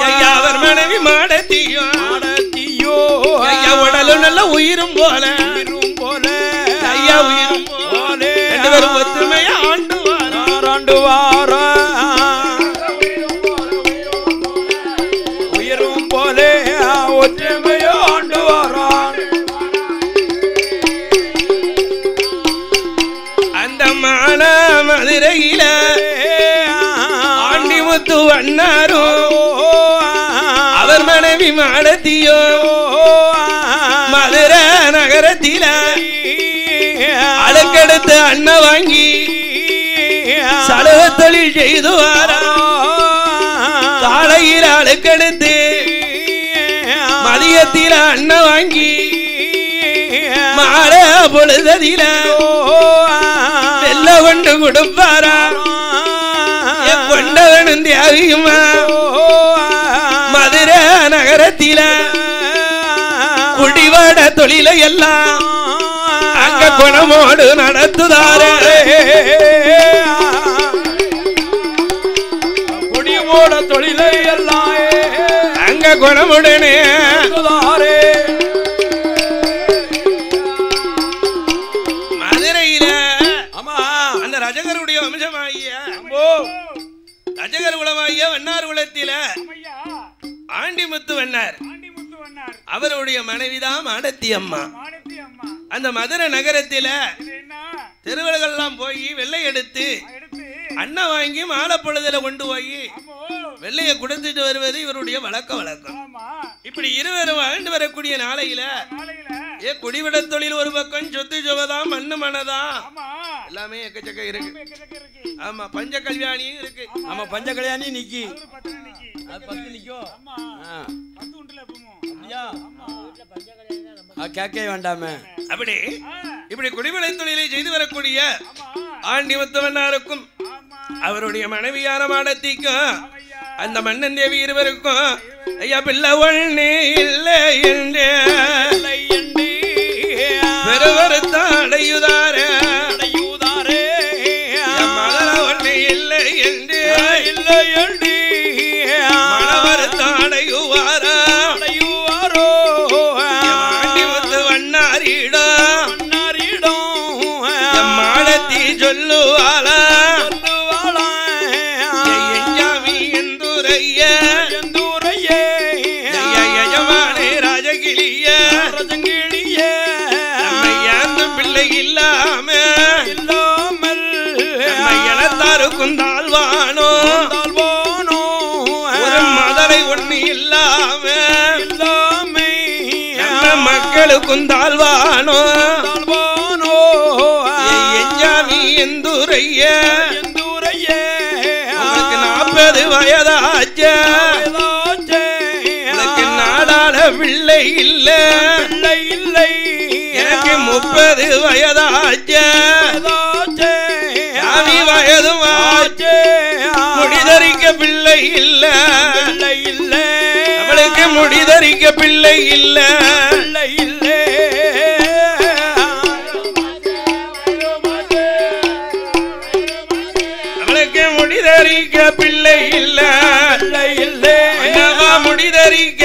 ஐயா அவர் மனைவி மாடத்தியும் ஐயா உடலும் நல்ல உயிரும் போல ஐயா உயிரும் போல ரெண்டு பேரும் ஒத்துமையா ஆண்டுவாரா. உயிரும் போல ஒற்றுமையா ஆண்டுவாரா. அந்த மான மதுரையில ஆண்டி முத்து வண்ணாரும் அவர் மனைவி மாடத்தியோ மதுரை நகரத்தில அழுக்கெடுத்து அண்ணன் வாங்கி சலுக தொழில் செய்து வாரா. காலையில் அழுக்கெடுத்து மதியத்தில அண்ணன் வாங்கி மாலை பொழுதில வெள்ள கொண்டு கொடுப்பாரா. கொண்டவனும் தேவியுமா மதுரை நகரத்தில குடிவாட தொழிலை எல்லாம் அங்க குணமோடு நடத்துதாரே. குடிமோட தொழிலை எல்லாம் அங்க குணமுடனே மதுரையில. ஆமா, அந்த ரஜகருடைய வம்சமாகிய ரஜகர் குலமாகிய வண்ணார் குலத்தில ஆண்டிமுத்து வண்ணார் அவருடைய மனைவிதான் மாடத்தி அம்மா. அந்த மதுரை நகரத்தில தெருவிலெல்லாம் போய் வெள்ளை எடுத்து அண்ணன் வாங்கி மாலை பொழுதுல கொண்டு போய் வெள்ளையை கொடுத்துட்டு வருவது இவருடைய வழக்கம். இப்படி இருவரும் வாழ்ந்து வரக்கூடிய நாளையில குடிவிட தொழில் ஒரு பக்கம், சொத்து சுகதான், மண்ணு மனதான் எல்லாமே எக்கச்சக்க இருக்கு. ஆமா, பஞ்ச கல்யாணியும் இருக்கு. ஆமா, பஞ்ச கல்யாணி நிக்கி கேட்க வேண்டாமே. அப்படி இப்படி குடிவிடை தொழிலை செய்து வரக்கூடிய ஆண்டி முத்துவண்ணாருக்கும் அவருடைய மனைவியான மாடத்திக்கும் அந்த மன்னன் தேவி இருவருக்கும் ஐயா பிள்ளை ஒண்ணு இல்லை என்று பெருவருத்தான் அடையுதாரே மகள ஒண்ணு இல்லை என்று மணவருத்தான் அடையுவாரோ ஆண்டி முத்து வண்ணாரிடம் மாடத்தி சொல்லுவாளா தாழ்வானோ ஒரு மதரை ஒண்ணு இல்லாம மக்களுக்கும் தாழ்வானோ எஞ்சாமி எந்தூரைய உனக்கு 40 வயதாச்ச உனக்கு நாடாள பிள்ளை இல்ல எனக்கு 30 வயதாச்ச வயதும் முடிதறிக்க பிள்ளை இல்ல அவளுக்கு முடிதறிக்க பிள்ளை இல்ல அவளுக்கு முடிதறிக்க பிள்ளை இல்ல முடிதறிக்க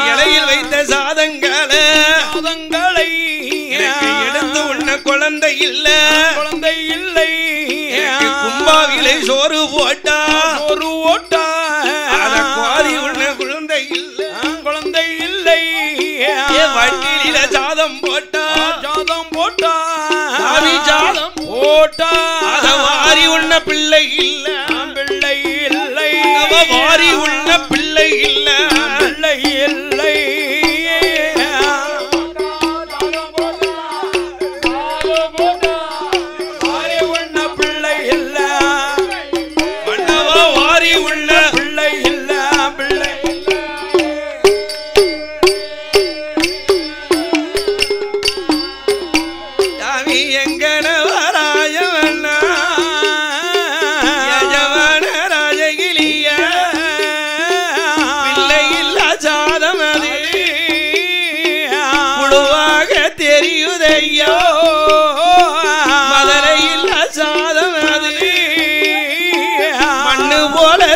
இலையில் வைத்த சாதங்களை எடுத்து உண்ண குழந்தை இல்லை கும்பாவிலை சோறு போட்டா கோரி உண்ண குழந்தை இல்லை வண்டியில சாதம் போட்டா வாரி உண்ண பிள்ளை இல்ல வாரி உண்ண பிள்ளை இல்ல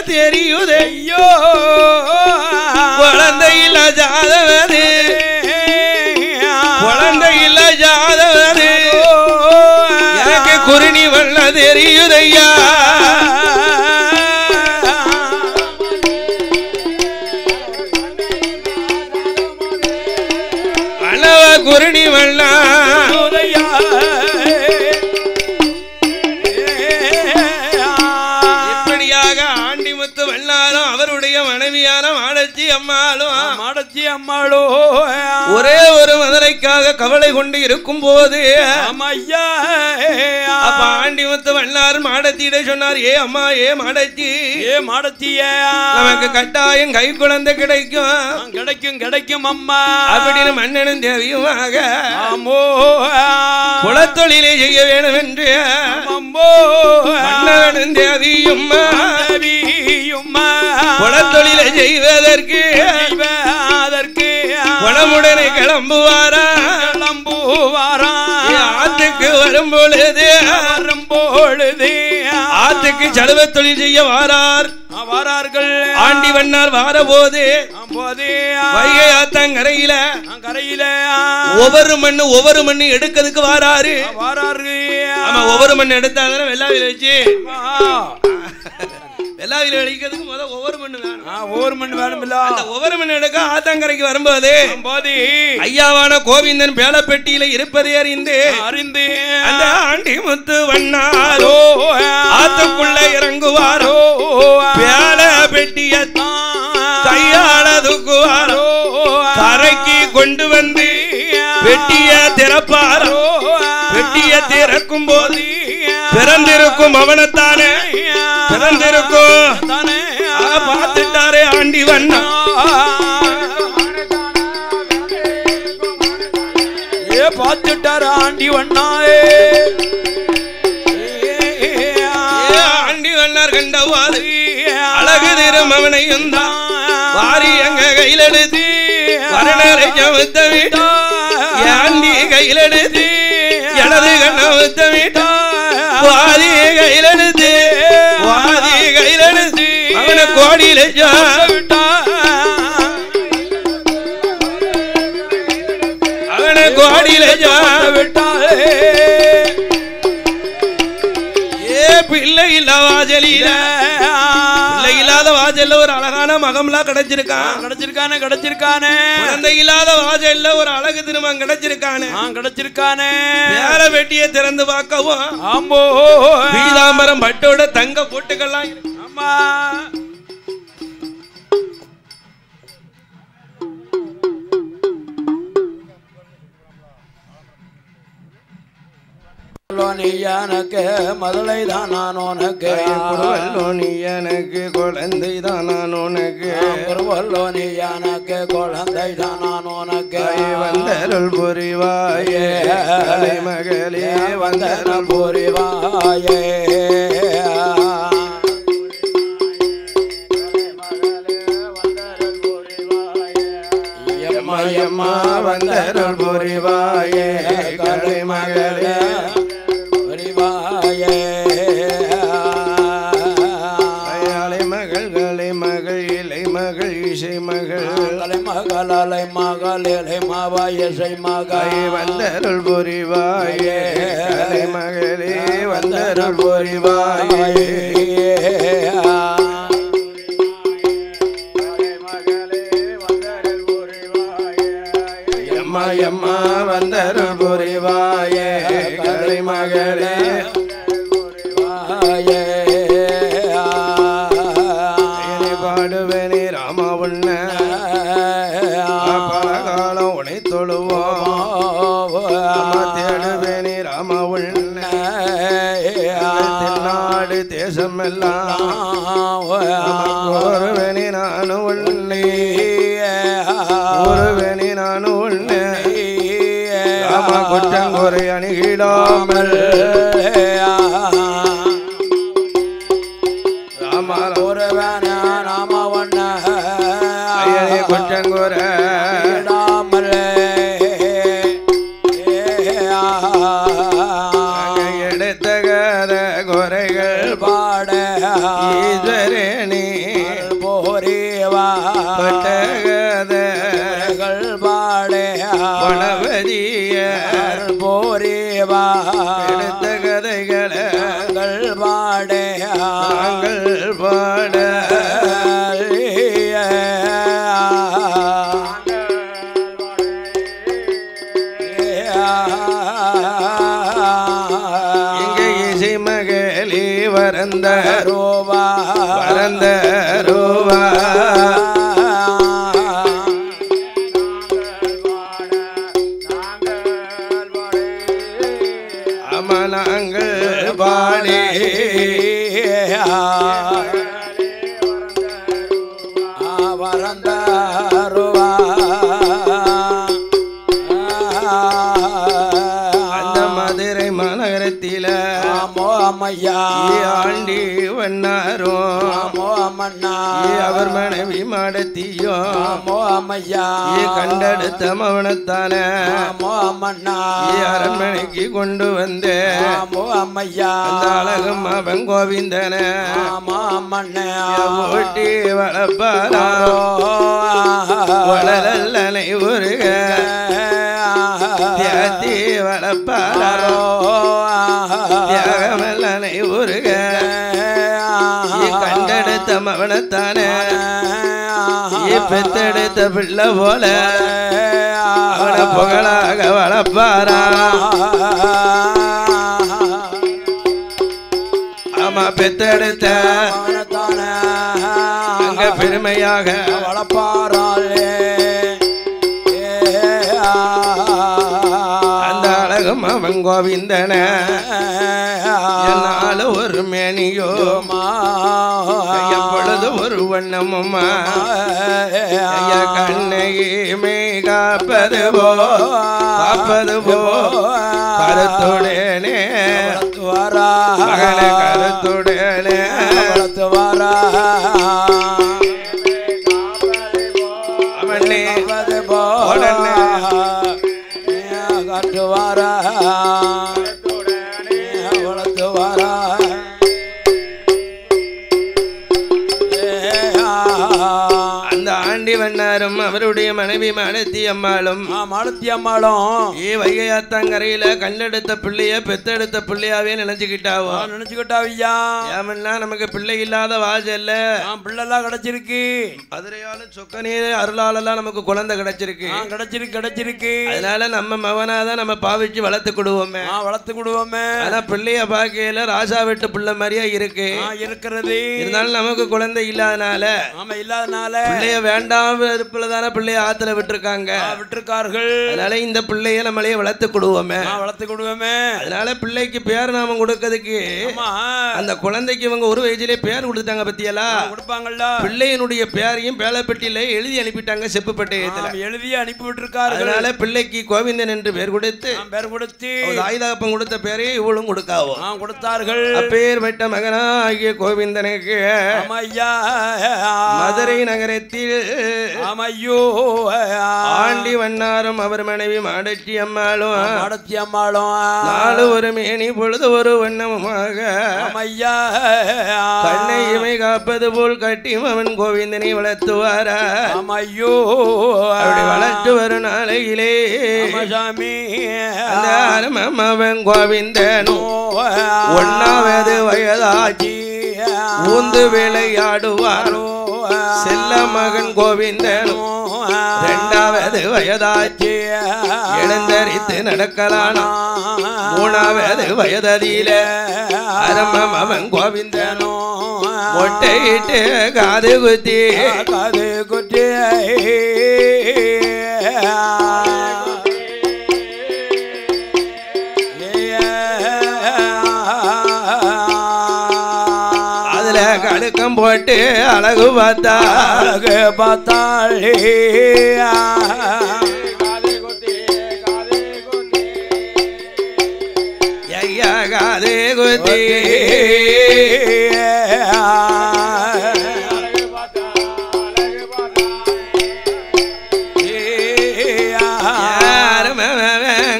தெரியுதையோ குழந்தையில ஜாதவது எனக்கு குருணி வல்ல தெரியுதையா வல்லவ குருணி வல்ல அவருடைய மனைவியான மாடச்சி அம்மாளும் ஒரே ஒரு மதுரைக்காக கவலை கொண்டு இருக்கும் போது ஆண்டிமுத்து வண்ணார் மாடத்தியிட சொன்னார் ஏ அம்மா ஏ மாடத்திய நமக்கு கட்டாயம் கை குழந்தை கிடைக்கும் அம்மா அப்படின்னு மன்னனும் தேவியுமாக குலத்தொழிலை செய்ய வேண்டும் என்று மன்னனும் தேவியும் குலத்தொழிலை செய்வதற்கு குளமுடனே கிளம்புவாரா ஆத்துக்கு வரும் பொழுது ஆத்துக்கு சலுவ தொழில் செய்ய வாரார்கள் ஆண்டி வண்ணார் வார போது வைகை ஆத்தங்கரையில ஒவ்வொரு மண்ணு எடுக்கிறதுக்கு வாராரு ஆமா ஒவ்வொரு மண்ணு எடுத்தாதானே வெள்ளாவில வச்சு வெள்ளாவில அடிக்கிறதுக்கு முதல்ல ஒவ்வொரு மண்ணு வேணும் இல்ல அந்த ஒவ்வொரு மண்ணு எடுக்க ஆத்தங்கரைக்கு வரும்போது ஐயாவான கோவிந்தன் பேலப்பெட்டியில இருப்பதை அறிந்து அந்த ஆண்டிமுத்து வண்ணாரோ ஆத்துக்குள்ள இறங்குவாரோ பேல பெட்டிய கையாள தூக்குவாரோ கரைக்கு கொண்டு வந்து பெட்டிய திறப்பாரோ பெட்டிய திறக்கும் போது பிறந்திருக்கும் அவனத்தானே பிறந்திருக்கும் அழகு திருமவனையும் தான் வாரி எங்க கையில் எடுத்து வரநரை சமுத்த வீட்டா ஆண்டி கையில் எடுத்து எனது கண்ணமுத்த வீட்டா வாதி கையில் எடுத்து வாதி கையில் எடுத்து அவனை கோடியில விட்டா அவனை கோடியில விட்டாலே பிள்ளை இல்ல வாசலில பிள்ளை இல்லாத வாசல்ல ஒரு அழகான மகம்லாம் கிடைச்சிருக்கானே குழந்தை இல்லாத வாசல்ல ஒரு அழகு திருமணம் கிடைச்சிருக்கானே வேற வெட்டியை திறந்து பார்க்கவும் ஆம்போ பீதாம்பரம் பட்டோட தங்க போட்டுக்கலாம் ஆமா எனக்கு மதுளை தான் நான் உனக்கு நீ எனக்கு குழந்தை தான் நான் உனக்கு நீ எனக்கு குழந்தை தான் நான் உனக்கு வந்தருள் புரிவாயே மகளே வந்தருள் புரிவாயே அம்மா வந்தருள் புரிவாயே கலை மகளே மகளை மகள் இலை மாவாயசை மகை வந்தருள் புரிவாயே கலை மகளே வந்தருள் புரிவாயே அம்மா வந்தருள் புரிவாயே கலை மகளே பாடுவேனே ராமா உன்ன பலகாலம் உனை தொழுவோம் தேடுவேனே ராமா உன்ன நாடு தேசம் எல்லாம் ஒருவேனே நானும் உன்னை ஒருவேனே நானும் உன்னை ராமா குற்றங்குறை அணுகிடாமல் ராமா ஒருவேனே ராமா உன்ன குற்றங்குறை எடுத்தகர குறைகள் பாட ஈஸ்வரனி போரேவா பட்டகதகள் பாட கணபதிய போரேவா எடுத்த கதைகள் பாட நாங்கள் பாட வரந்த ரோவா வரந்த ரோவா அமனாங்கள் பாடே வரந்த ரோவா அந்த மதுரை மாநகரத்தில அம்மையா ஆண்டி வண்ணாரோ அம்மண்ணா அவர் மனைவி மாடத்தியோ அம்மையா கண்டெடுத்த மவனத்தான அம்மண்ணா அரண்மனைக்கு கொண்டு வந்தே அம்மையா அந்த அழகும் அவன் கோவிந்தன அம்மண்ண ஓட்டி வளர்ப்பாரோ வளரல்லனை உருக தியாத்தி வளர்ப்பாரோ தியாகமல்லனை உருக கண்டெடுத்த மவனத்தானே பெத்தெடுத்த பிள்ளை போல அவனை புகழாக வளர்ப்பாரா ஆமா பெத்தெடுத்த அங்க பெருமையாக வளர்ப்பாராளே அந்த அழகும் அவன் கோவிந்தன என்னால ஒரு மேனியோ எப்பொழுது ஒரு வண்ணமுமா கண்ணையுமே காப்பது போ கருத்துடனே மகன கருத்துடனே ஆண்டி வண்ணாரும் அவருடைய மனைவி மாலத்தி அம்மாளும் மாலத்தி அம்மாளும் வைகையாத்தாங்கரையில கண்ணெடுத்த பிள்ளைய பெத்தெடுத்த பிள்ளையாவே நினைச்சுக்கிட்டாவியா. ஏமன்னா நமக்கு பிள்ளை இல்லாத வாசல்ல பிள்ளைலாம் கிடைச்சிருக்கு. மதுரையால சொக்கனே அருளாலெல்லாம் நமக்கு குழந்தை கிடைச்சிருக்கு. அதனால நம்ம மவனாதான் நம்ம பாவிச்சு வளர்த்துக்கிடுவோமே. ஆனா பிள்ளைய பாக்கையில ராசா வீட்டு பிள்ளை மாதிரியா இருக்கிறது. இருந்தாலும் நமக்கு குழந்தை இல்லாதனால பிள்ளைய வேண்டாம் வெறுப்புலதான பிள்ளைய ஆத்துல விட்டுருக்கார்கள். அதனால இந்த பிள்ளைய நம்மளே வளர்த்துக்கிடுவோமே. அதனால பிள்ளைக்கு பேர் நாம கொடுக்கிறதுக்கு அந்த குழந்தைக்கு இவங்க ஒரு வயசுலயே பேர் கொடுத்தாங்க பத்தியலா. பிள்ளையினுடைய பேரையும் பேலப்பட்டியில எழுதி அனுப்பிட்டாங்க. செப்பு பட்டயத்துல எழுதி அனுப்பி விட்டுருக்காரு. அதனால பிள்ளைக்கு கோவிந்தன் என்று பேர் கொடுத்து ஆயுதப்பம் கொடுத்த பேரையே இவளும் கொடுத்தார்கள். அப்பேற்பட்ட மகனாகிய கோவிந்தனுக்கு மதுரை நகரத்தில் ஆண்டி வண்ணாரும் அவர் மனைவி மாடச்சி அம்மாளும் நாலு ஒரு மேனி பொழுது ஒரு வண்ணமுமாக கண்ணை இமை காப்பது போல் கட்டி அவன் கோவிந்தனை வளர்த்துவாரா. அப்படி வளர்த்து வரும் நாளையிலே அவன் கோவிந்தனோ ஒன்னாவது வயதாச்சி ஊந்து விளையாடுவாரோ. செல்ல மகன் கோவிந்தனோ இரண்டாவது வயதாச்சி எழுந்தரித்து நடக்கலானா. மூணாவது வயதில அரமம் அவன் கோவிந்தனோ மொட்டையிட்டு காது குத்தி அதுல கடுக்கம் போட்டு அழகு பார்த்தாளே. ஐயா காது குத்தி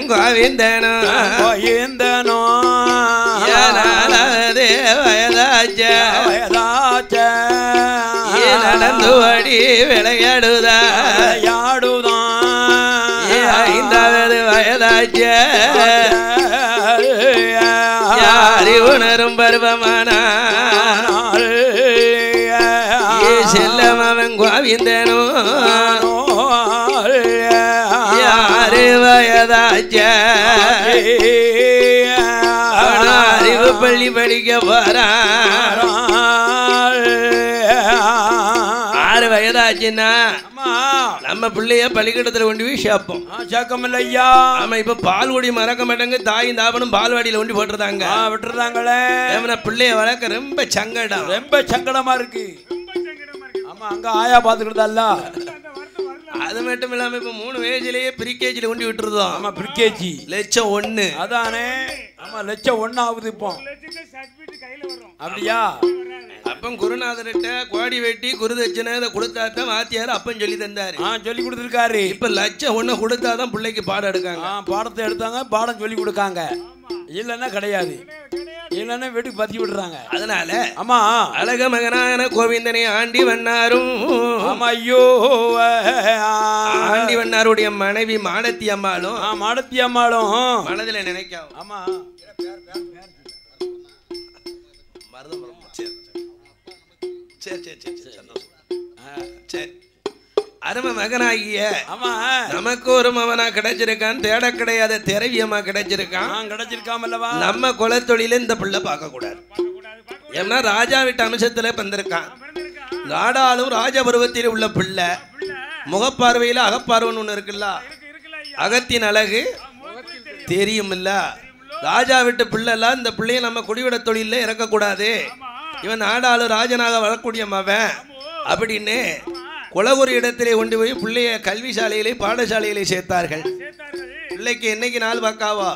கோவிந்தனோ வயதாச்ச நடந்து வடி விளையாடுதான். ஐந்தாவது வயதாச்ச அறிவுணரும் பருவமான செல்லம் அவன் கோவிந்தனோ யாரு வயதாச்ச அறிவு பள்ளி படிக்க போறான். 6 வயதாச்சுன்னா நம்ம பிள்ளைய பள்ளிக்கூடத்துல கொண்டு போய் சேர்ப்போம். சேர்க்கமில்லையா. ஆமா, இப்ப பால்குடி மறக்க மாட்டாங்க. தாயும் தாபனும் பால்வாடியில கொண்டு விட்டுறாங்களே. பிள்ளைய வளர்க்க ரொம்ப சங்கடமா இருக்கு. ஆமா, அங்க ஆயா பாத்துக்கிட்டதல்ல. அது மட்டும் இல்லாம இப்ப 3 வயசுலயே ப்ரீகேஜில கொண்டு விட்டுருதோம். ஆமா, ப்ரீகேஜி லட்சம் 1. அதானே. ஆமா, லட்சம் 1 ஆகுது இப்போ. அப்படியா? அப்ப குருநாதர்கிட்ட கோடி வெட்டி குருதட்சணை இதை கொடுத்தாதான் வாத்தியார் அப்பன் சொல்லி தந்தாரு. சொல்லி கொடுத்துருக்காரு. இப்ப லட்சம் 1 கொடுத்தாதான் பிள்ளைக்கு பாடம் எடுக்காங்க. பாடத்தை எடுத்தாங்க, பாடம் சொல்லி கொடுக்காங்க. இல்லன்னா கிடையாது. இல்லன்னா வீட்டுக்கு பத்தி விடுறாங்க. அதனால ஆமா, அழக மகனான கோவிந்தனை ஆண்டி வண்ணாரும் ஆண்டி வண்ணாருடைய மனைவி மாடத்தி அம்மாளும் மனதில நினைக்காம. ஆமா, அருமை மகனாகிய நமக்கு ஒரு மகனா கிடைச்சிருக்கான். தேட கிடையாத திரவியமா கிடைச்சிருக்கான். நம்ம குலத்தொழில இந்த பிள்ளை பார்க்க கூடாது. ஏன்னா ராஜா வீட்டு அம்சத்துல வந்திருக்கான். நாடாளும் ராஜபருவத்தில் உள்ள பிள்ளை. முகப்பார்வையில அகப்பார்வன் ஒண்ணு இருக்குல்ல. அகத்தின் அழகு தெரியும் இல்ல. ராஜா வீட்டு பிள்ளை எல்லாம் இந்த பிள்ளைய நம்ம குடிவிட தொழில இறக்கக்கூடாது. இவன் நாடாளு ராஜனாக வரக்கூடிய மவன் அப்படின்னு குலகுரு இடத்திலே கொண்டு போய் பிள்ளைய கல்வி சாலையிலே பாடசாலையிலே சேர்த்தார்கள். பிள்ளைக்கு என்னைக்கு 4 வாக்காவா?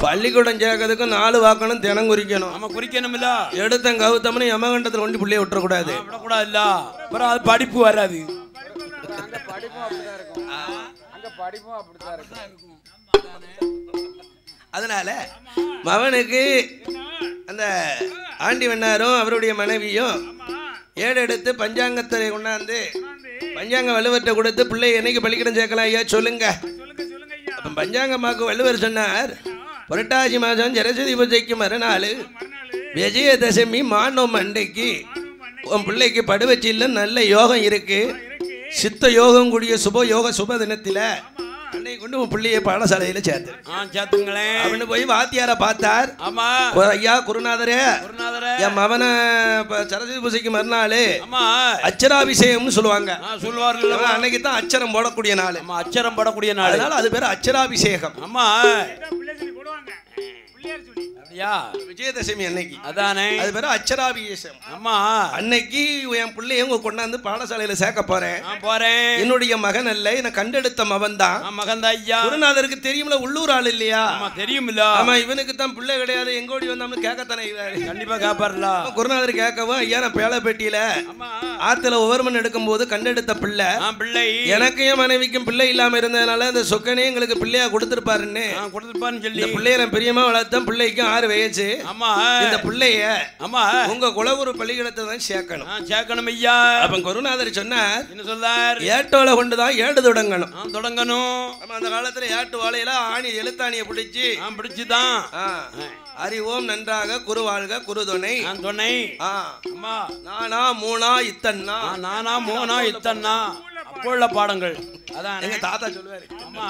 பள்ளிக்கூடம் சேர்க்கறதுக்கு 4 வாக்கணும், தினம் குறிக்கணும். நம்ம குறிக்கணும் இல்ல. எடுத்தம் கவுத்தம்னு யமகண்டத்தில் கொண்டு பிள்ளைய விட்டுறக்கூடாது. இல்ல, அப்புறம் அது படிப்பு வராது. அதனால மவனுக்கு அந்த ஆண்டி வண்ணாரும் அவருடைய மனைவியும் 7 எடுத்து பஞ்சாங்கத்தை கொண்டாந்து பஞ்சாங்க வள்ளுவர்கிட்ட கொடுத்து பிள்ளை என்னைக்கு பள்ளிக்கூடம் சேர்க்கலாம் ஐயா சொல்லுங்க. அப்ப பஞ்சாங்கம்மாக்கு வள்ளுவர் சொன்னார், புரட்டாசி மாதம் சரஸ்வதி பூஜைக்கு மறுநாள் விஜயதசமி மானோம் அன்றைக்கு உன் பிள்ளைக்கு படுவச்சில்ல நல்ல யோகம் இருக்கு, சித்த யோகம் கூடிய சுப யோக சுப தினத்துல அன்னைக்கு கொண்டு உன் பிள்ளைய பாடசாலையில சேர்த்துங்களேன் அப்படின்னு போய் வாத்தியார பார்த்தார். ஆமா ஐயா குருநாதரே, என் மவனை சரஸ்வதி பூஜைக்கு மறுநாள் அச்சராபிஷேகம்னு சொல்லுவாங்க. அன்னைக்கு தான் அச்சரம் போடக்கூடிய நாள், அச்சரம் போடக்கூடிய நாள், அதனால அது பேர் அச்சராபிஷேகம். ஆமா விஜயதசமி அன்னைக்கு அதானே அது பேரு அச்சராபிஷேகம். ஆமா அன்னைக்கு என் பிள்ளைய கொண்டாந்து பாடசாலையில சேர்க்க போறேன். என்னுடைய மகன் அல்ல, என்ன கண்டெடுத்த மகன் தான். மகன் தான் ஐயா. குருநாதருக்கு தெரியும்ல, உள்ளூர் ஆள் இல்லையா? தெரியும் இல்ல. ஆமா இவனுக்கு தான் பிள்ளை கிடையாது, எங்கோடி வந்தாலும் கேட்கத்தானே கண்டிப்பா கேப்பாருல. குருநாதர் கேட்கவும், ஐயா நான் பேலப்பேட்டியில ஆத்துல ஒவ்வொருமன் எடுக்கும் போது கண்டெடுத்த பிள்ளை எனக்கு என் மனைவிக்கும் பிள்ளை இல்லாம இருந்ததுனால அந்த சொக்கனே எங்களுக்கு பிள்ளையா கொடுத்திருப்பாருன்னு சொல்லி பிள்ளைய நான் பிரியமா வளர்த்தேன். பிள்ளைக்கும் 6 வயசு. ஆமா இந்த பிள்ளைய ஆமா உங்க குலகுரு பள்ளிக்கூடத்தை தான் சேர்க்கணும் ஐயா. அப்ப குருநாதர் சொன்னார், என்ன சொன்னார், ஏட்டோல கொண்டுதான் ஏடு தொடங்கணும். அந்த காலத்துல ஏட்டு வாழையில ஆணி எழுத்தாணியை பிடிச்சுதான் அறிவோம் நன்றாக குருவாழ்க குருதுணை துணை. நானா மூணா இத்தன்னா, நானா மூணா இத்தன்னா அப்போ உள்ள பாடங்கள் அதான் எங்க தாத்தா சொல்லுவாரு. ஆமா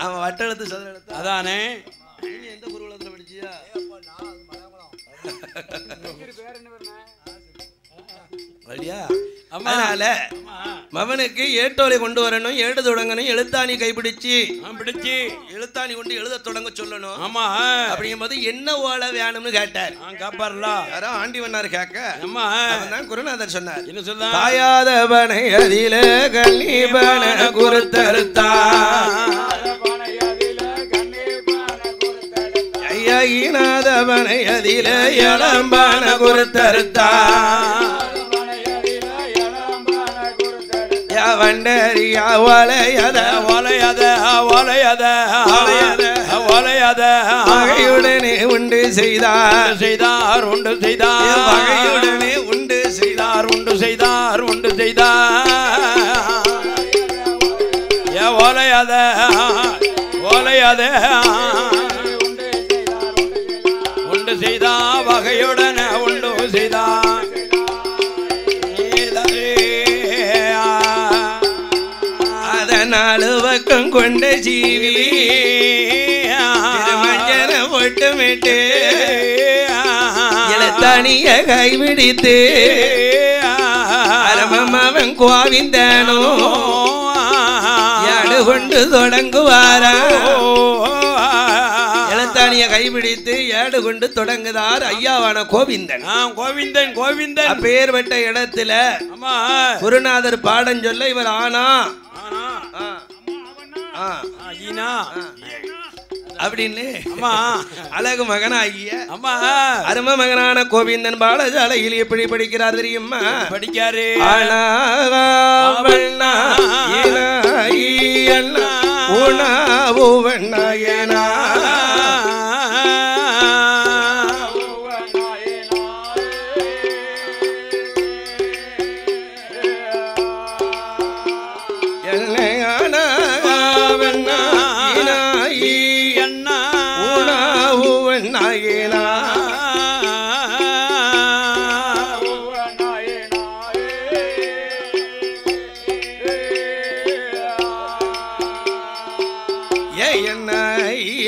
அவன் வட்டெழுத்து சதுரெழுத்து அதானே. எந்த குருகுலத்துல படிச்சியா? அதனால மவனுக்கு ஏட்டோலை கொண்டு வரணும், ஏடு தொடங்கணும், எழுத்தாணி கைப்பிடிச்சு எழுத்தாணி கொண்டு எழுத தொடங்க சொல்லணும். ஆமா அப்படிங்கும் போது என்ன ஓலை வேணும்னு கேட்டார். யாரோ ஆண்டிவண்ணார் கேட்க தான் குருநாதர் சொன்னார், என்ன சொல்ல, தாயாதவனை அதில கண்ணீபன குருத்தருத்தா ஈனாதவனை அதில இளம்பான குருத்தருத்தா வண்டரியா வளையத வளையத வளையத வளையத வகையுடனே உண்டு செய்தார் உண்டு செய்தார் வகையுடனே உண்டு செய்தார் வளையத வளையத உண்டு செய்தா வகையுடனே உண்டு செய்தா நாலு பக்கம் கொண்ட ஜீவி மஞ்சன ஒட்டுமிட்டு எழுத்தாணிய கைவிடித்து அரமன் கோவிந்தனோ யாடு கொண்டு தொடங்குவாரா. எழுத்தாணிய கைபிடித்து ஏடு கொண்டு தொடங்குதார் ஐயாவான கோவிந்தன். கோவிந்தன் பேர் பெற்ற இடத்துல குருநாதர் பாடம் சொல்ல இவர் ஆனா அப்படின்னு அழகு மகனாகிய அரும மகனான கோவிந்தன் பாடசாலையில் எப்படி படிக்கிறார் தெரியுமா? படிக்காரு உணவுவண்ணாயனா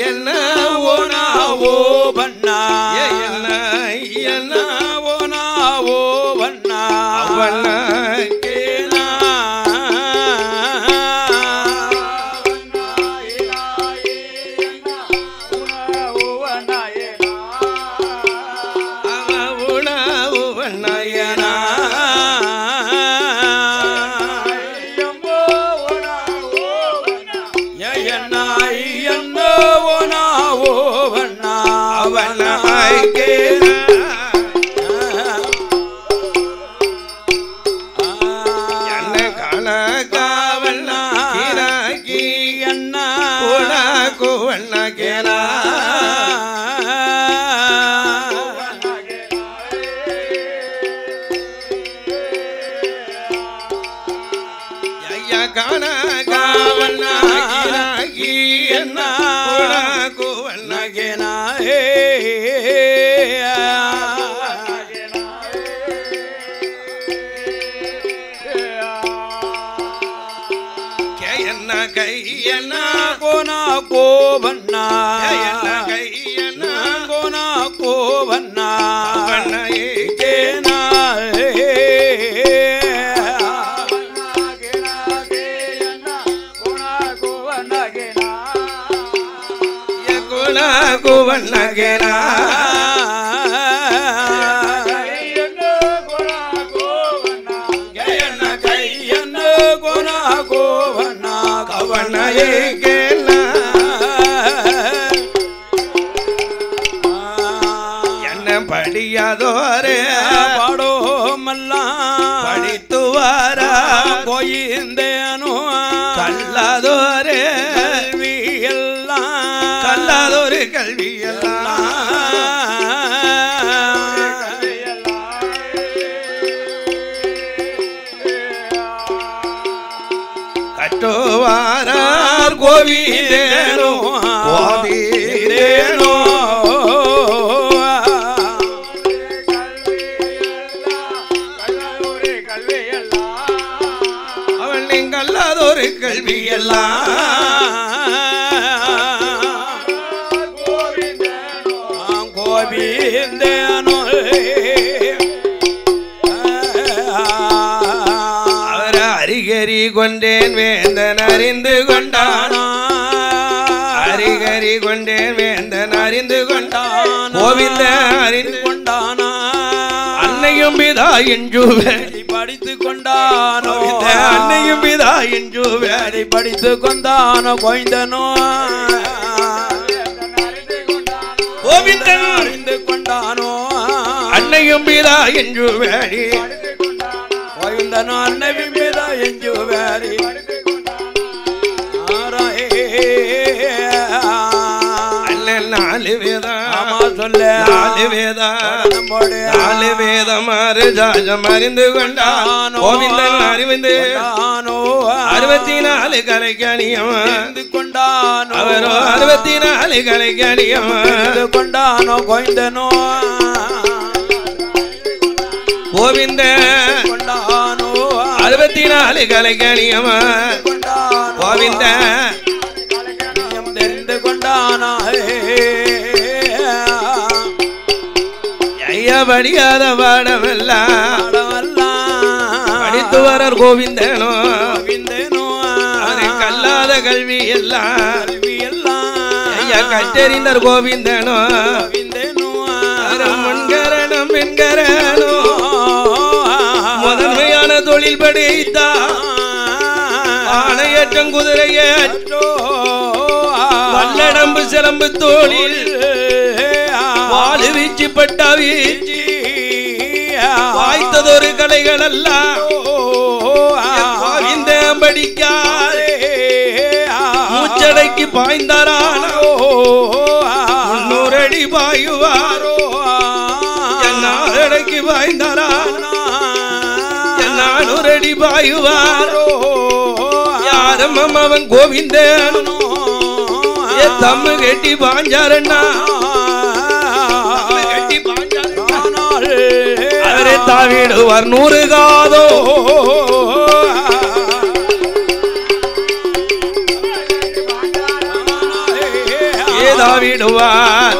என்ன காவண்ணாகி என்ன கூவண்ணகேனா என்ன கையண்ணா கோனா கோவண்ணா கையண்ணா கோனா கோவண்ணா கண்ணே கேனா குவண்ணகேனா என்ன படியாதோரே பாடோமெல்லாம் படித்து வாரா போயிருந்தேனோ கல்லாதோரே கல்வி எல்லாம் கல்லாதோரு கல்வி எல்லாம் கட்டுவாரார் கோவிலேனோ கோவிலேனோ அவன் நீங்கல்லாதொரு கல்வி எல்லாம் கோவிந்தேனோ அவர் அரிகரி கொண்டேன் வேந்தன் அறிந்து கொண்டானா அரிகரி கொண்டேன் வேந்தன் அறிந்து கொண்டான் கோவிந்த அறிந்து கொண்டானா அன்னையும் பிதா என்றுவேடி படித்து கொண்டானோ அன்னையும் பிதா என்றுவேடி படித்து கொண்டானோ கோவிந்தனோ கோவிந்தன் அறிந்து கொண்டானோ அன்னையும் பிதா என்றுவேடி கோவிந்தனோ அன்னையும் பிதா என்றுவேடி அண்ணன் நாலு வேதம் சொல்ல நாலு வேதம் நாலு வேதம் ஜாஜம் அறிந்து கொண்டான் கோவிந்தன் அறிந்து 64 கலைக்கணியம் கொண்டானோ அவரோ 64 கலைக்கணியம் கொண்டானோ கோவிந்தனோ கோவிந்த கொண்டானோ 64 கலைக்கணியம் கோவிந்த தெரிந்து கொண்டானா ஐயா படியாத பாடமெல்லாம் படித்து வரர் கோவிந்தனோ கல்லாத கல்வி எல்லாம் ஐயா கற்றறிந்தார் கோவிந்தனோ முன்கரணம் பெண்கரணோ முதன்மையான தொழில் படைத்தா ஆணையற்றம் குதிரையற்றோ வல்லடம்பு சிலம்பு தோளில் வாழு வீச்சு பட்டா வீச்சு வாய்த்ததொரு கலைகள் எல்லாம் இந்த படிக்காரே மூச்சடைக்கு பாய்ந்தாரானோ 300 அடி பாயுவாரோ என்னாரடைக்கு பாய்ந்தாரானோ 400 அடி பாயுவாரோ யாரும் அவன் கோவிந்தனோ தம்மு கட்டி பாஞ்சாரண்ணா கட்டி பாஞ்சாரண்ணா அவரே தாவிடுவார் 100 காதோ ஏதாவிடுவார்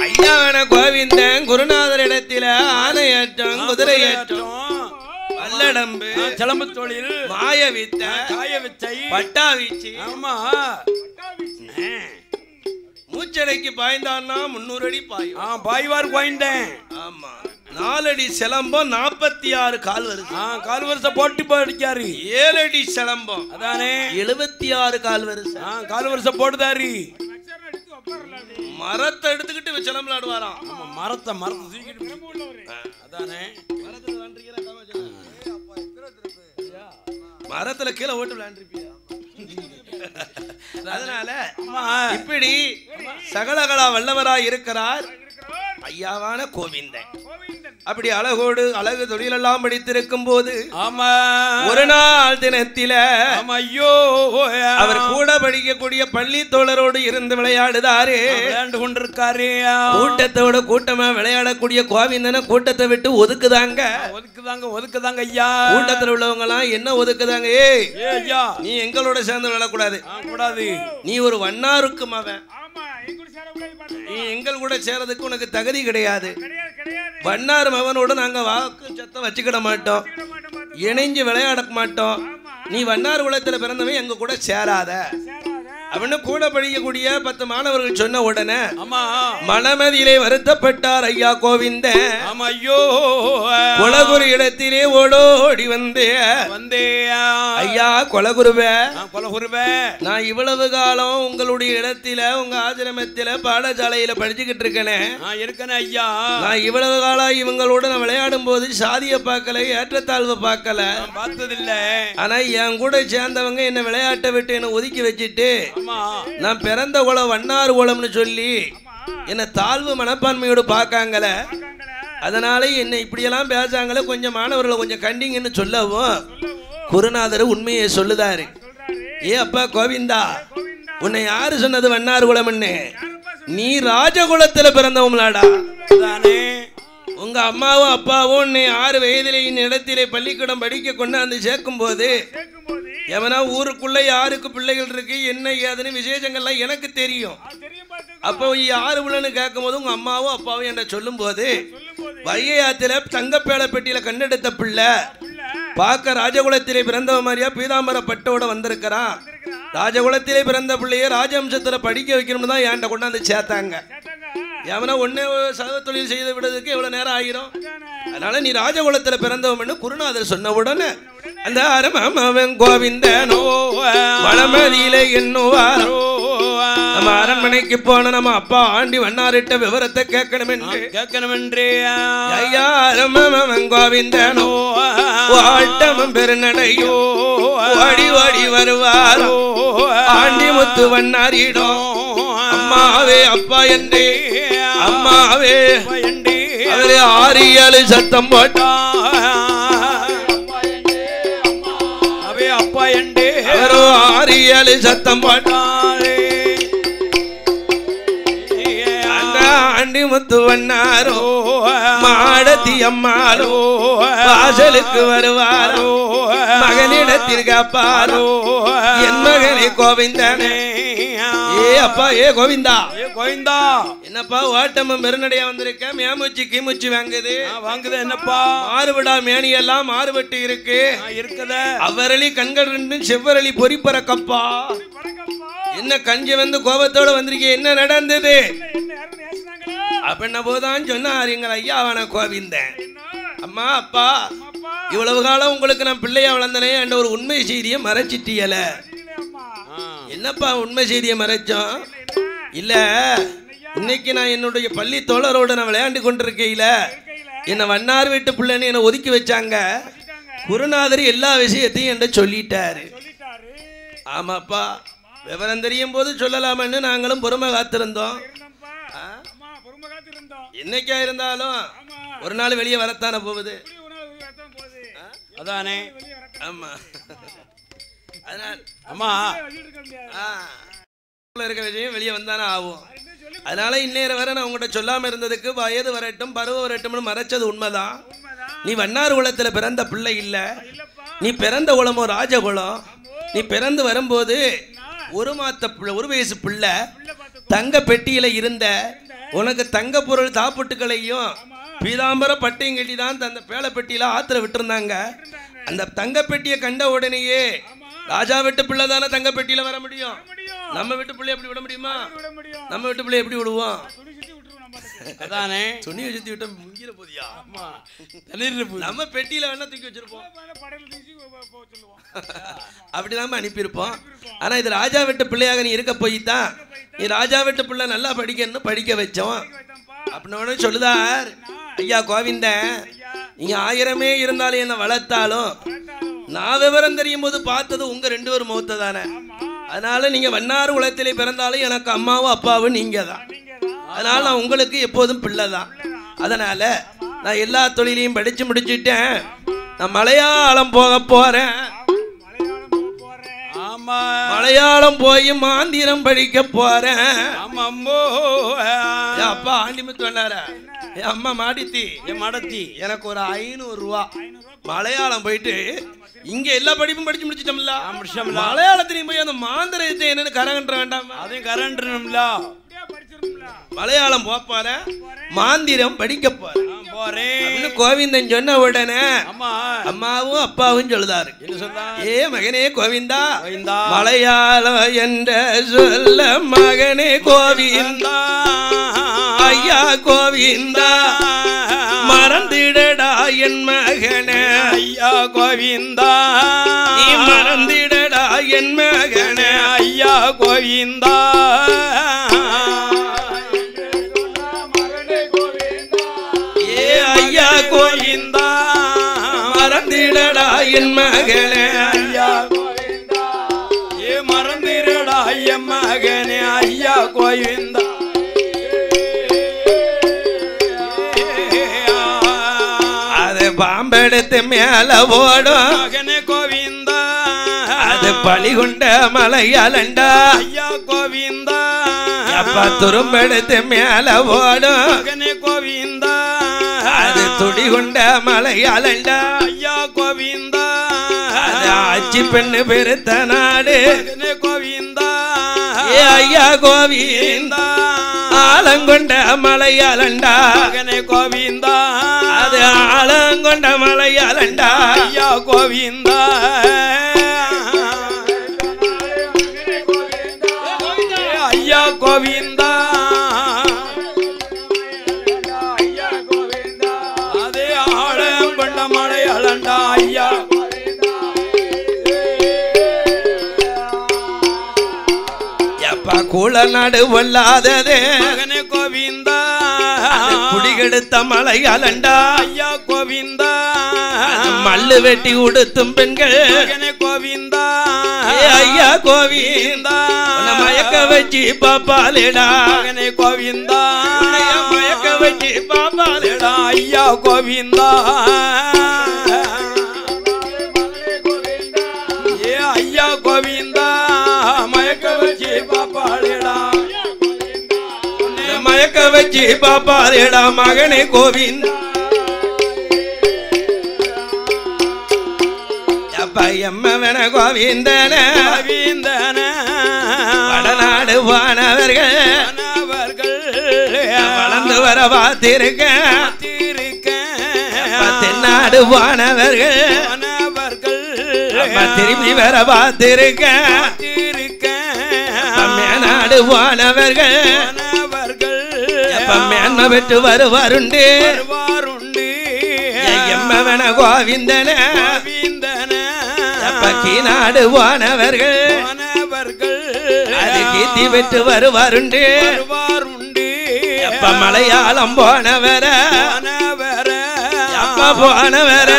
ஐயாவன கோவிந்தன் குருநாதர் இடத்தில ஆணையற்றம் குதிரையற்றம் வல்லடம்பு சிலம்பு தொழில் மாய வித்த காய விச்சை பட்டா வீச்சு ஆமா மூச்சடைக்கு பாய்ந்தான்னா 300 அடி பாயும் பாய்வார் பாய்ந்தேன் ஆமா 4 அடி சிலம்பம் 46 கால் வருது கால் வருஷம் போட்டு படிக்காரு 7 அடி சிலம்பம் அதானே 76 கால் வருது கால் வருஷம் போட்டுதாரு மரத்தை எடுத்துக்கிட்டு சிலம்பு ஆடுவாராம் மரத்தை தூக்கிட்டு அதானே மரத்துல கீழே ஓட்டு விளையாண்டுருப்பியா அதனால இப்படி சகலகலா வல்லவராய் இருக்கிறார் ஐயாவான கோவிந்தன். அப்படி அழகோடு அழகு தொழிலெல்லாம் படித்திருக்கும் போது ஆமா ஒரு நாள் தினத்தில ஐயோ அவர் கூட படிக்கக்கூடிய பள்ளி தோழரோடு இருந்து விளையாடுதாரு, விளையாண்டு கொண்டிருக்காரு. கூட்டத்தோட கூட்டமா விளையாடக்கூடிய கோவிந்தனை கூட்டத்தை விட்டு ஒதுக்குதாங்க. ஒதுக்குதாங்க ஐயா. கூட்டத்தில் உள்ளவங்க எல்லாம் என்ன ஒதுக்குதாங்க, ஏய் ஐயா நீ எங்களோட சேர்ந்து விளையாடக்கூடாது, கூடாது, நீ ஒரு வண்ணாருக்கு மவன், நீ எங்கள் கூட சேரதுக்கு உனக்கு தகுதி கிடையாது, வண்ணார் மகனோட நாங்க வாக்கு சத்தம் வச்சுக்கிட மாட்டோம், இணைஞ்சு விளையாட மாட்டோம், நீ வண்ணார் குலத்துல பிறந்தவன் எங்க கூட சேராத அப்படின்னு கூட படிக்கக்கூடிய 10 மாணவர்கள் சொன்ன உடனே மனமதியிலே வருத்தப்பட்டார் ஐயா கோவிந்தன். ஐயோ குலகுரு இடத்திலே ஓடோடி வந்தே ஐயா குலகுருவே, நான் இவ்வளவு காலம் உங்களுடைய இடத்தில உங்க ஆசிரமத்தில பாடசாலையில படிச்சுக்கிட்டு இருக்கேனே ஐயா. நான் இவ்வளவு காலம் இவங்களோட நான் விளையாடும் போது சாதிய பார்க்கல, ஏற்றத்தாழ்வை பார்க்கல, பார்த்ததில்ல. ஆனா என் கூட சேர்ந்தவங்க என்ன விளையாட்டை விட்டு என்ன ஒதுக்கி வச்சுட்டு நான் பிறந்த குலம் வண்ணார் குலம்னு சொல்லி என்ன தாழ்வு மனப்பான்மையோடு பார்க்காங்கள, அதனால என்ன இப்படியெல்லாம் பேசாங்களே, கொஞ்சம் மாணவர்களை கொஞ்சம் கண்டிங்கன்னு சொல்லவும் குருநாதர் உண்மையை சொல்லுதாரு. ஏ அப்பா கோவிந்தா, உன்னை யாரு சொன்னது வண்ணார் குலம்னு? நீ ராஜகுலத்துல பிறந்தவங்களாடா. உங்க அம்மாவும் அப்பாவும் உன்னை 6 வயதிலே இடத்திலே பள்ளிக்கூடம் படிக்க கொண்டாந்து சேர்க்கும் போது எவனா ஊருக்குள்ள யாருக்கு பிள்ளைகள் இருக்கு என்ன ஏதுன்னு விசேஷங்கள்லாம் எனக்கு தெரியும். அப்போ யாரு உள்ளன்னு கேட்கும் போது உங்க அம்மாவும் அப்பாவும் என்ற சொல்லும் போது வைகையாத்தில தங்கப்பேளை பெட்டியில கண்டெடுத்த பிள்ளை பார்க்க ராஜகுலத்திலே பிறந்தவ மாதிரியா பீதாம்பர பட்டோட வந்திருக்கிறான். ராஜகுலத்திலே பிறந்த பிள்ளைய ராஜவம்சத்துல படிக்க வைக்கணும்னு தான் என்கிட்ட கொண்டாந்து சேர்த்தாங்க. எவனா ஒன்னே சக தொழில் செய்து விடுறதுக்கு எவ்வளவு நேரம் ஆகிரும், அதனால நீ ராஜகுலத்துல பிறந்தவன்னு குருநாதர் சொன்ன உடனே அந்த அரமன் கோவிந்தனோ வனமதியில எண்ணுவாரோ நம்ம அரண்மனைக்கு போன நம்ம அப்பா ஆண்டி வண்ணாரிட்ட விவரத்தை கேட்கணும் என்று ஐயா அரமன் கோவிந்தனோ ஆட்டமும் பெருநடையோ ஓடி ஓடி வருவாரோ ஆண்டி முத்து வண்ணாரிடம் அம்மாவே அப்பா என்றே அம்மாவே அவரே 6 சத்தம் போட்டா அப்பா என்றே 6 சத்தம் போட்டாரே. ஆண்டி முத்து வண்ணாரோ மாடத்தி அம்மாரோ வாசலுக்கு வருவாரோ மகனிடத்தில் காப்பாரோ என் மகனே கோவிந்தனே. ஏ அப்பா ஏ கோவிந்தா, கோவிந்தா என்னப்பா ஓட்டமும் பெருநடையா வந்திருக்க, மேமுச்சி கிமுச்சி வாங்குது என்னப்பா? மாறுபடா மேனி எல்லாம் மாறுபட்டு இருக்கு இருக்குத, அவரளி கண்கள் 2 செவ்வரளி பொறி பறக்கப்பா. என்ன கஞ்சி வந்து கோபத்தோட வந்திருக்கே, என்ன நடந்தது அப்படின்ன போதான் சொன்னார் எங்கள் ஐயாவான கோவிந்தன். அம்மா அப்பா இவ்வளவு காலம் உங்களுக்கு நான் பிள்ளையா வளர்ந்தனே என்ற ஒரு உண்மை செய்தியை மறைச்சிட்டியல. என்னப்பா உண்மை செய்தியை மறைச்சோம்? இல்ல இன்னைக்கு நான் என்னுடைய பள்ளி தோழரோட நான் விளையாண்டு கொண்டிருக்கையில என்ன வண்ணார் வீட்டு பிள்ளைன்னு என்ன ஒதுக்கி வச்சாங்க. குருநாதர் எல்லா விஷயத்தையும் என்ற சொல்லிட்டாரு. ஆமாப்பா, விவரம் தெரியும் போது சொல்லலாமன்னு நாங்களும் பொறுமை காத்திருந்தோம். என்னைக்கா இருந்தாலும் ஒரு நாள் வெளியே வரத்தானே போகுது. அதானே. ஆமா, அதனால அம்மா இருக்க விஷயம் வெளியே வந்தானே ஆகும். அதனால இந்நேரம் வரை நான் உங்கள்கிட்ட சொல்லாம இருந்ததுக்கு வயது வரட்டும் பருவம் வரட்டும்னு மறைச்சது உண்மைதான். நீ வண்ணார் குலத்துல பிறந்த பிள்ளை இல்ல, நீ பிறந்த குலமோ ராஜகுலம். நீ பிறந்து வரும்போது 1 வயசு பிள்ளை தங்க பெட்டியில இருந்த உனக்கு தங்க பொருள் தாப்புட்டுகளையும் பீதாம்பர பட்டையும் கட்டி தான் அந்த பேளை பெட்டியில ஆத்துல விட்டுருந்தாங்க. அந்த தங்க பெட்டியை கண்ட உடனேயே ராஜா வீட்டு பிள்ளை தானே தங்க பெட்டியில வர முடியும். நம்ம வீட்டு பிள்ளை எப்படி விட முடியுமா? நம்ம வீட்டு பிள்ளை எப்படி விடுவோம்? அதானே, துணியை சுத்தி விட்ட முங்கிற போதியா? நம்ம பெட்டியில வேணா தூக்கி வச்சிருப்போம், அப்படிதான் அனுப்பியிருப்போம். ஆனா இது ராஜா வீட்டு பிள்ளையாக நீ இருக்க போய்தான் நீ ராஜா வீட்டு பிள்ளை நல்லா படிக்கணும்னு படிக்க வச்சோம் அப்படின்னு சொல்லுதார் ஐயா கோவிந்தன். நீங்க 1000 இருந்தாலும் என்ன வளர்த்தாலும் நான் விவரம் தெரியும் போது பார்த்தது உங்க 2 பேரும் முகத்தை தானே. அதனால நீங்க வண்ணார் குலத்திலே பிறந்தாலும் எனக்கு அம்மாவும் அப்பாவும் நீங்க தான். அதனால நான் உங்களுக்கு எப்போதும் பிள்ளை தான். அதனால நான் எல்லா தொழிலையும் படிச்சு முடிச்சுட்டேன். நான் மலையாளம் போக போறேன். ஆமா மலையாளம் போய் மாந்திரம் படிக்க போறேன். ஆமாம்போ அப்பா ஆண்டிமுத்து சொன்னார என் அம்மா மாடித்தி என் மடத்தி எனக்கு ஒரு 500 ரூபா மலையாளம் போயிட்டு இங்க எல்லா படிப்பும் படிச்சு முடிச்சிட்டோம்ல. மலையாளத்திலையும் போய் அந்த மாந்திரத்தை என்னன்னு கரகன்ற வேண்டாம். அதையும் கரண்டணும்ல. மலையாளம் போற மாந்திரம் படிக்க போறேன். கோவிந்தன் சொன்ன உடனே அம்மாவும் அப்பாவும் சொல்லுதாரு. ஏ மகனே கோவிந்தா, மலையாளம் என்ற சொல்ல மகனே கோவிந்தா, ஐயா கோவிந்தா மறந்திடடா என் மகனே, ஐயா கோவிந்தா நீ மறந்திடடா என் மகனே, ஐயா கோவிந்தா ஐயா கோவிந்தா மறந்திடடா என் மகனே, ஐயா கோவிந்தா ஏ மறந்திடடா என் மகனே, ஐயா கோவிந்தா. அது பாம்பெடுத்து மேல ஓடும் மகனே கோவிந்தா, அது பழிகுண்ட மலையாளண்டா, ஐயா கோவிந்தா. அப்பா துரும்பெடுத்து மேல ஓடும் மகனே கோவிந்தா, அது துடிகுண்ட மலையாளண்டா, ஐயா கோவிந்தா. அது ஆட்சி பெண்ணு பெருத்த நாடு மகனே கோவிந்தா, ஏ ஐயா கோவிந்தா ஆலங்கொண்ட மலையாளண்டா, மகனே கோவிந்தா. அது ஆலங்கொண்ட மலையாளண்டா, ஐயா கோவிந்தா. ஐயா கோவிந்தா அதே ஆழம் கொண்ட மலையாளண்டா, ஐயா. எப்பா கூழ நாடு கொள்ளாததே மகனே கோவிந்தா, குடிகெடுத்த மலையாளண்டா, ஐயா கோவிந்தா. மல்லு வெட்டி உடுத்தும் பெண்கள் மகனே கோவிந்தா, ஐயா கோவிந்தா மயக்க வச்சு பாப்பாலேடா, மகனே கோவிந்தா மயக்க வச்சு பாப்பாலேடா, ஐயா கோவிந்தா. ஏ ஐயா கோவிந்தா மயக்க வச்சு பாப்பாளேடா, மயக்க வச்சு பாப்பாலேடா மகனே கோவிந்தா. எம்மவன கோவிந்தன கோவிந்தன வடநாடு வானவர்கள் வளர்ந்து வர பார்த்திருக்க, தென்னாடு வானவர்கள் திரும்பி வர பார்த்திருக்க, மேநாடு வானவர்கள் மேன்மை பெற்று வருவாருண்டு. எம்மவன கோவிந்தன கீநாடு வானவர்கள் அது கீர்த்தி பெற்று வருவாருண்டு. எப்ப மலையாளம் போனவர எப்ப போனவர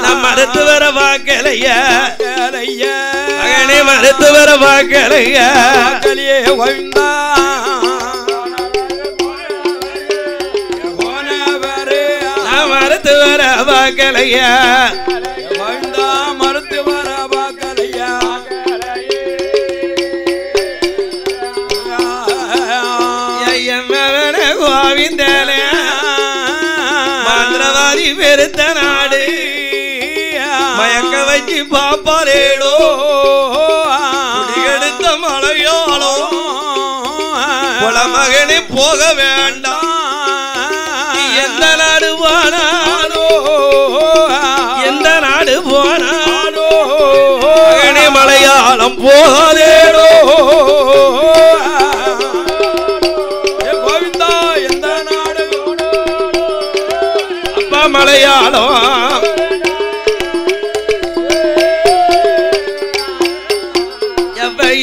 நம் மருத்துவர பார்க்கலைய மகனே, மருத்துவர பார்க்கலைய நான் மருத்துவர பார்க்கலைய மருத்துவர பார்க்கலையா. கோவிந்தன மந்திரவாதி பெருத்த நாடு மயக்க வச்சு பாப்பாரேடோ எடுத்த மலையாளோ குலமகனே போக வேண்டாம். எந்த நாடு போனாலோ எந்த நாடு போனாலோ மகனே மலையாளம் போகாதேடோ. கோவிந்தா எந்த நாடு அப்பா மலையாளம்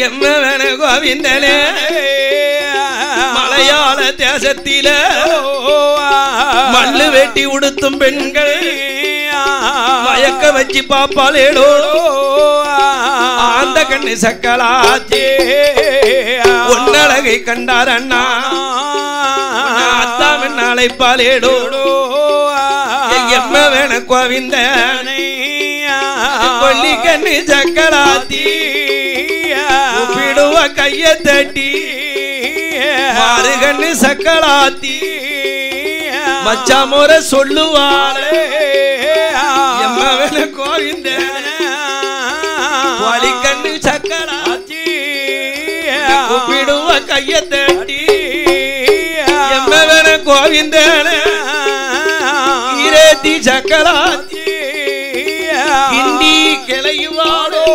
எம்மவன கோவிந்தனே மலையாள தேசத்தில மல்லு வெட்டி உடுத்தும் பெண்கள் மயக்க வச்சு பாப்பாலேடோ அந்த கண்ணு சக்கலாச்சே உன்னழகை கண்டார் அண்ணா அத்தாமண்ணா அழைப்பாலேடோ எம்ம வேண கோவிந்தனை கொல்லி கண்ணு சக்கராத்தி உப்பிடுவ கைய தட்டி மாறு கண்ணு சக்கராத்தி மச்சா முறை சொல்லுவாளே எம்ம வேண கோவிந்தன கொல்லி கண்ணு சக்கராத்தி உப்பிடுவ கைய தட்டி எம்ம வேண கோவிந்தன இரேத்தி சக்கராத்தி கிண்டி கிளையுவாடோ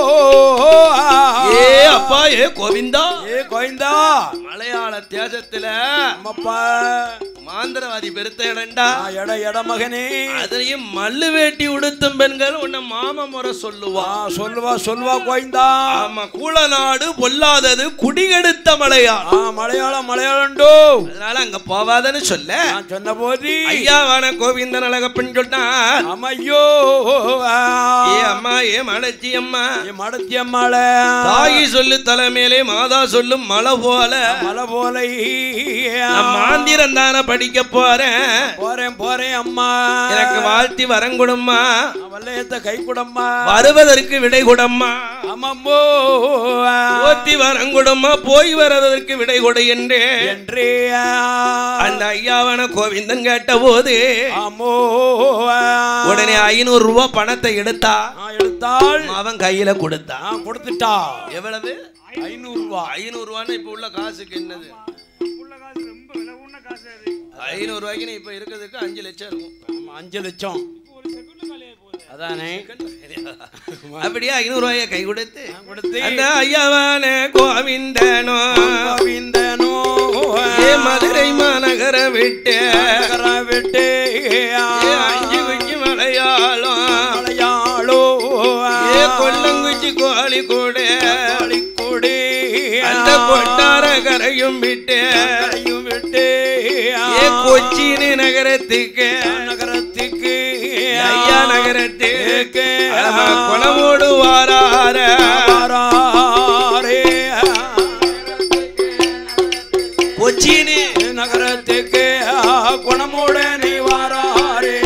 ஏ அப்பா ஏ கோவிந்தா மலையாள தேசத்துல மாந்திரவாதி பெருத்த இடண்டா எட மகனே அதையும் மல்லு வேட்டி உடுத்தும் பெண்கள் உன்னை மாம முறை சொல்லுவா கோவிந்தா. ஆமா கூளநாடு பொல்லாதது குடிகெடுத்த மலையாளண்டோ அதனால அங்க போவாதன்னு சொன்ன போது ஐயாவான கோவிந்தன் அழகப்பன் சொன்னான். அம்மையோ ஏ அம்மா ஏ மடச்சி அம்மாள தாயி சொல்லு தலைமையிலே மாதா சொல்லும் மலை போல மாந்திரம் தானே படிக்க போறேன் அம்மா எனக்கு வாழ்த்தி வரங்குடம்மா வல்லையத்த கை குடம்மா வருவதற்கு விடை குடம்மா அம்மம்மோ ஓத்தி வரங்குடம்மா போய் வருவதற்கு விடை கொடு என்றே அந்த ஐயாவான கோவிந்தன் கேட்ட போது உடனே 500 ரூபாய் பணத்தை எடுத்தாள் அவன் கையில கொடுத்துட்டா. எவ்வளவு? 500 ரூபாய். 500 ரூபான்னு இப்ப உள்ள காசுக்கு என்னது? 500 ரூபாய்க்கு இப்ப இருக்கிறதுக்கு 5 லட்சம் இருக்கும். 5 லட்சம் அதானே. அப்படியே 500 ரூபாயை கை கொடுத்து அந்த ஐயாவான கோவிந்தனோ ஏ மதுரை மாநகர விட்டு 5 குச்சி மலையாளம் ஏ கொல்லங்குச்சி கோழி கூடு அந்த கொட்டார கரையும் விட்டு ஏ கொச்சின் நகரத்துக்கு ஐயா நகரத்துக்கு குணமோடு வாராரே கொச்சின் நகரத்துக்கு குணமோட நீ வாராரே.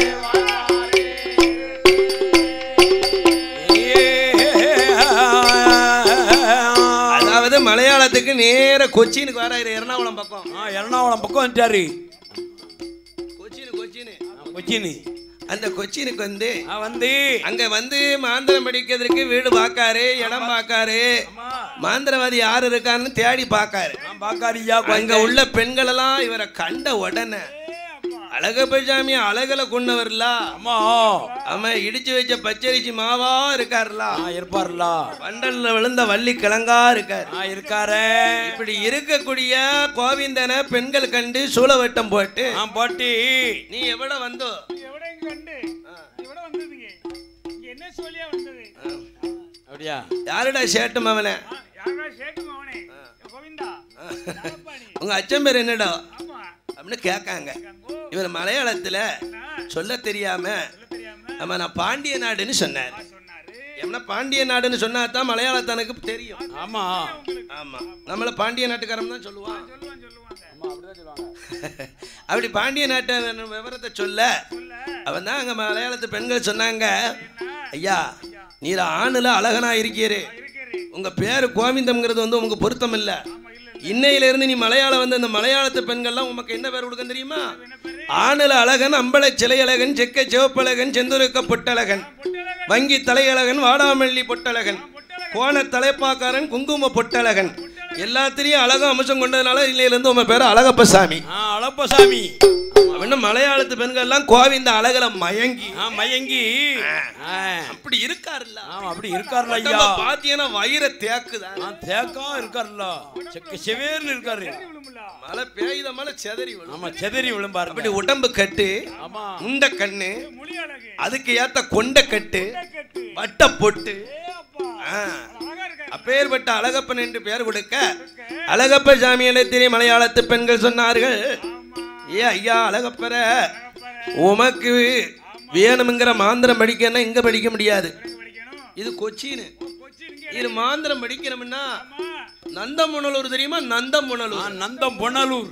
அதாவது மலையாளத்துக்கு நேர கொச்சினுக்கு வராரு. எர்ணாகுளம் பக்கம் வந்துட்டாரு. கொச்சின் அந்த கொச்சினுக்கு வந்து அங்க வந்து மாந்திரம் படிக்கிறதுக்கு வீடு பாக்காரு, இடம் பாக்காரு, மாந்திரவாதி யாரு இருக்கான்னு தேடி பாக்காரு. அங்க உள்ள பெண்கள் எல்லாம் இவரை கண்ட உடனே அழகப்பசாமி அழகல கொண்டவர்ல ஆமா இடிச்சு வச்ச பச்சரிசி மாவா இருப்பாருல பண்டல்ல விழுந்த வள்ளி கிழங்கா இருக்காரு. இப்படி இருக்கக்கூடிய கோவிந்தனை பெண்கள் கண்டு சூழவட்டம் போட்டு நீ எவ்வளவு வந்தோ அப்படியா யாருடா சேட்டும் அவனை உங்க அச்சம் பேர் என்னடா அப்படின்னு கேட்காங்க. இவர் மலையாளத்துல சொல்ல தெரியாம நம்ம நான் பாண்டிய நாடுன்னு சொன்னார். பாண்டிய நாடுன்னு சொன்னா தான் மலையாளத்தனுக்கு தெரியும். ஆமா நம்மள பாண்டிய நாட்டுக்காரன் தான் சொல்லுவான். அப்படி பாண்டிய நாட்டு விவரத்தை சொல்ல அவன் தான் அங்க மலையாளத்து பெண்கள் சொன்னாங்க, ஐயா நீர் ஆணுல அழகனா இருக்கீரு, உங்க பேரு கோவிந்தம்ங்கிறது வந்து உங்க பொருத்தம் இல்ல. இன்னையில இருந்து நீ மலையாளம் வந்து அந்த மலையாளத்து பெண்கள்லாம் உமக்கு என்ன பேர் கொடுக்க தெரியுமா? ஆணுல அழகன், அம்பளை சிலையழகன், செக்க சிவப்பழகன், செந்துருக்க பொட்டழகன், வங்கி தலையழகன், வாடாமல்லி பொட்டழகன், கோண தலைப்பாக்காரன், குங்கும பொட்டழகன், எல்லாத்திலையும் அழகா அம்சம் கொண்டதுனால இன்னையில இருந்து உங்க பேரு அழகப்பசாமி. அழகப்பசாமி அப்படின்னு மலையாளத்து பெண்கள் எல்லாம் கோவிந்த அழகுல மயங்கி அப்படி இருக்காருல்ல. அப்படி இருக்காருல்ல ஐயா. பாத்தீங்கன்னா வயிற தேக்குதான் தேக்கா இருக்காருல்ல, செவேர்னு இருக்காரு. மழை பெய்த மழை செதறி விழும். ஆமா செதறி விழும்பாரு. அப்படி உடம்பு கட்டு, உண்ட கண்ணு, அதுக்கு ஏத்த கொண்ட கட்டு, வட்ட பொட்டு, அப்பேற்பட்ட அழகப்பன் என்று பெயர் கொடுக்க அழகப்ப சாமி இடத்திலே மலையாளத்து பெண்கள் சொன்னார்கள், ஏ ஐயா அழகப்பற, உமக்கு வேணுங்கிற மாந்திரம் படிக்கன்னா இங்க படிக்க முடியாது. இது கொச்சின். இது மாந்திரம் படிக்கணும்னா நந்தமுனலூர் தெரியுமா? நந்தமுனலூர்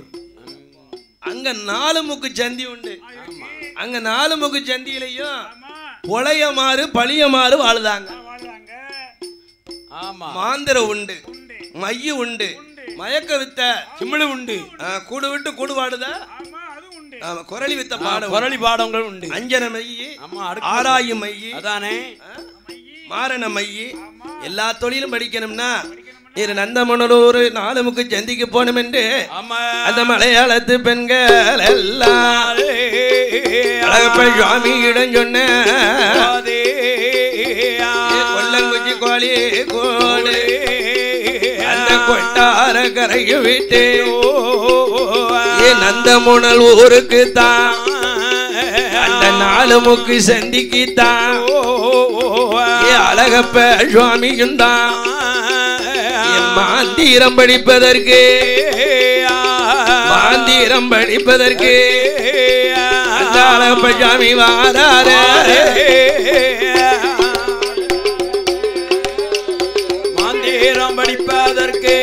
அங்க 4 முக்கு சந்தி உண்டு. அங்க 4 முக்கு சந்தியிலையும் பொழையமாறு பழியமாறு வாழுதாங்க. மாந்திர உண்டு, மைய உண்டு, மயக்க வித்த சிமிழு உண்டு, கூடு விட்டு கூடு பாடுதா, குரலி வித்த பாடம், குரலி பாடங்கள் உண்டு. அஞ்சன மையி, ஆராயு மையி, அதானே மாரண மையி. எல்லா தொழிலும் படிக்கணும்னா நந்தமணலூர் 4 முக்கு சந்திக்கு போனும் என்று அந்த மலையாளத்து பெண்கள் எல்லாம் அழகப்ப சுவாமியிடம் சொன்ன கொல்லங்குச்சி கோழி கோடு அந்த கொட்டார கரையை விட்டு நந்தமுனல் ஊருக்கு தான் அந்த 4 முக்கு சந்திக்கு தான் அழகப்ப சுவாமியும் தான் மாந்திரம் படிப்பதற்கு அந்த அழகப்ப சுவாமி வாராரே. மாந்திரம் படிப்பதற்கு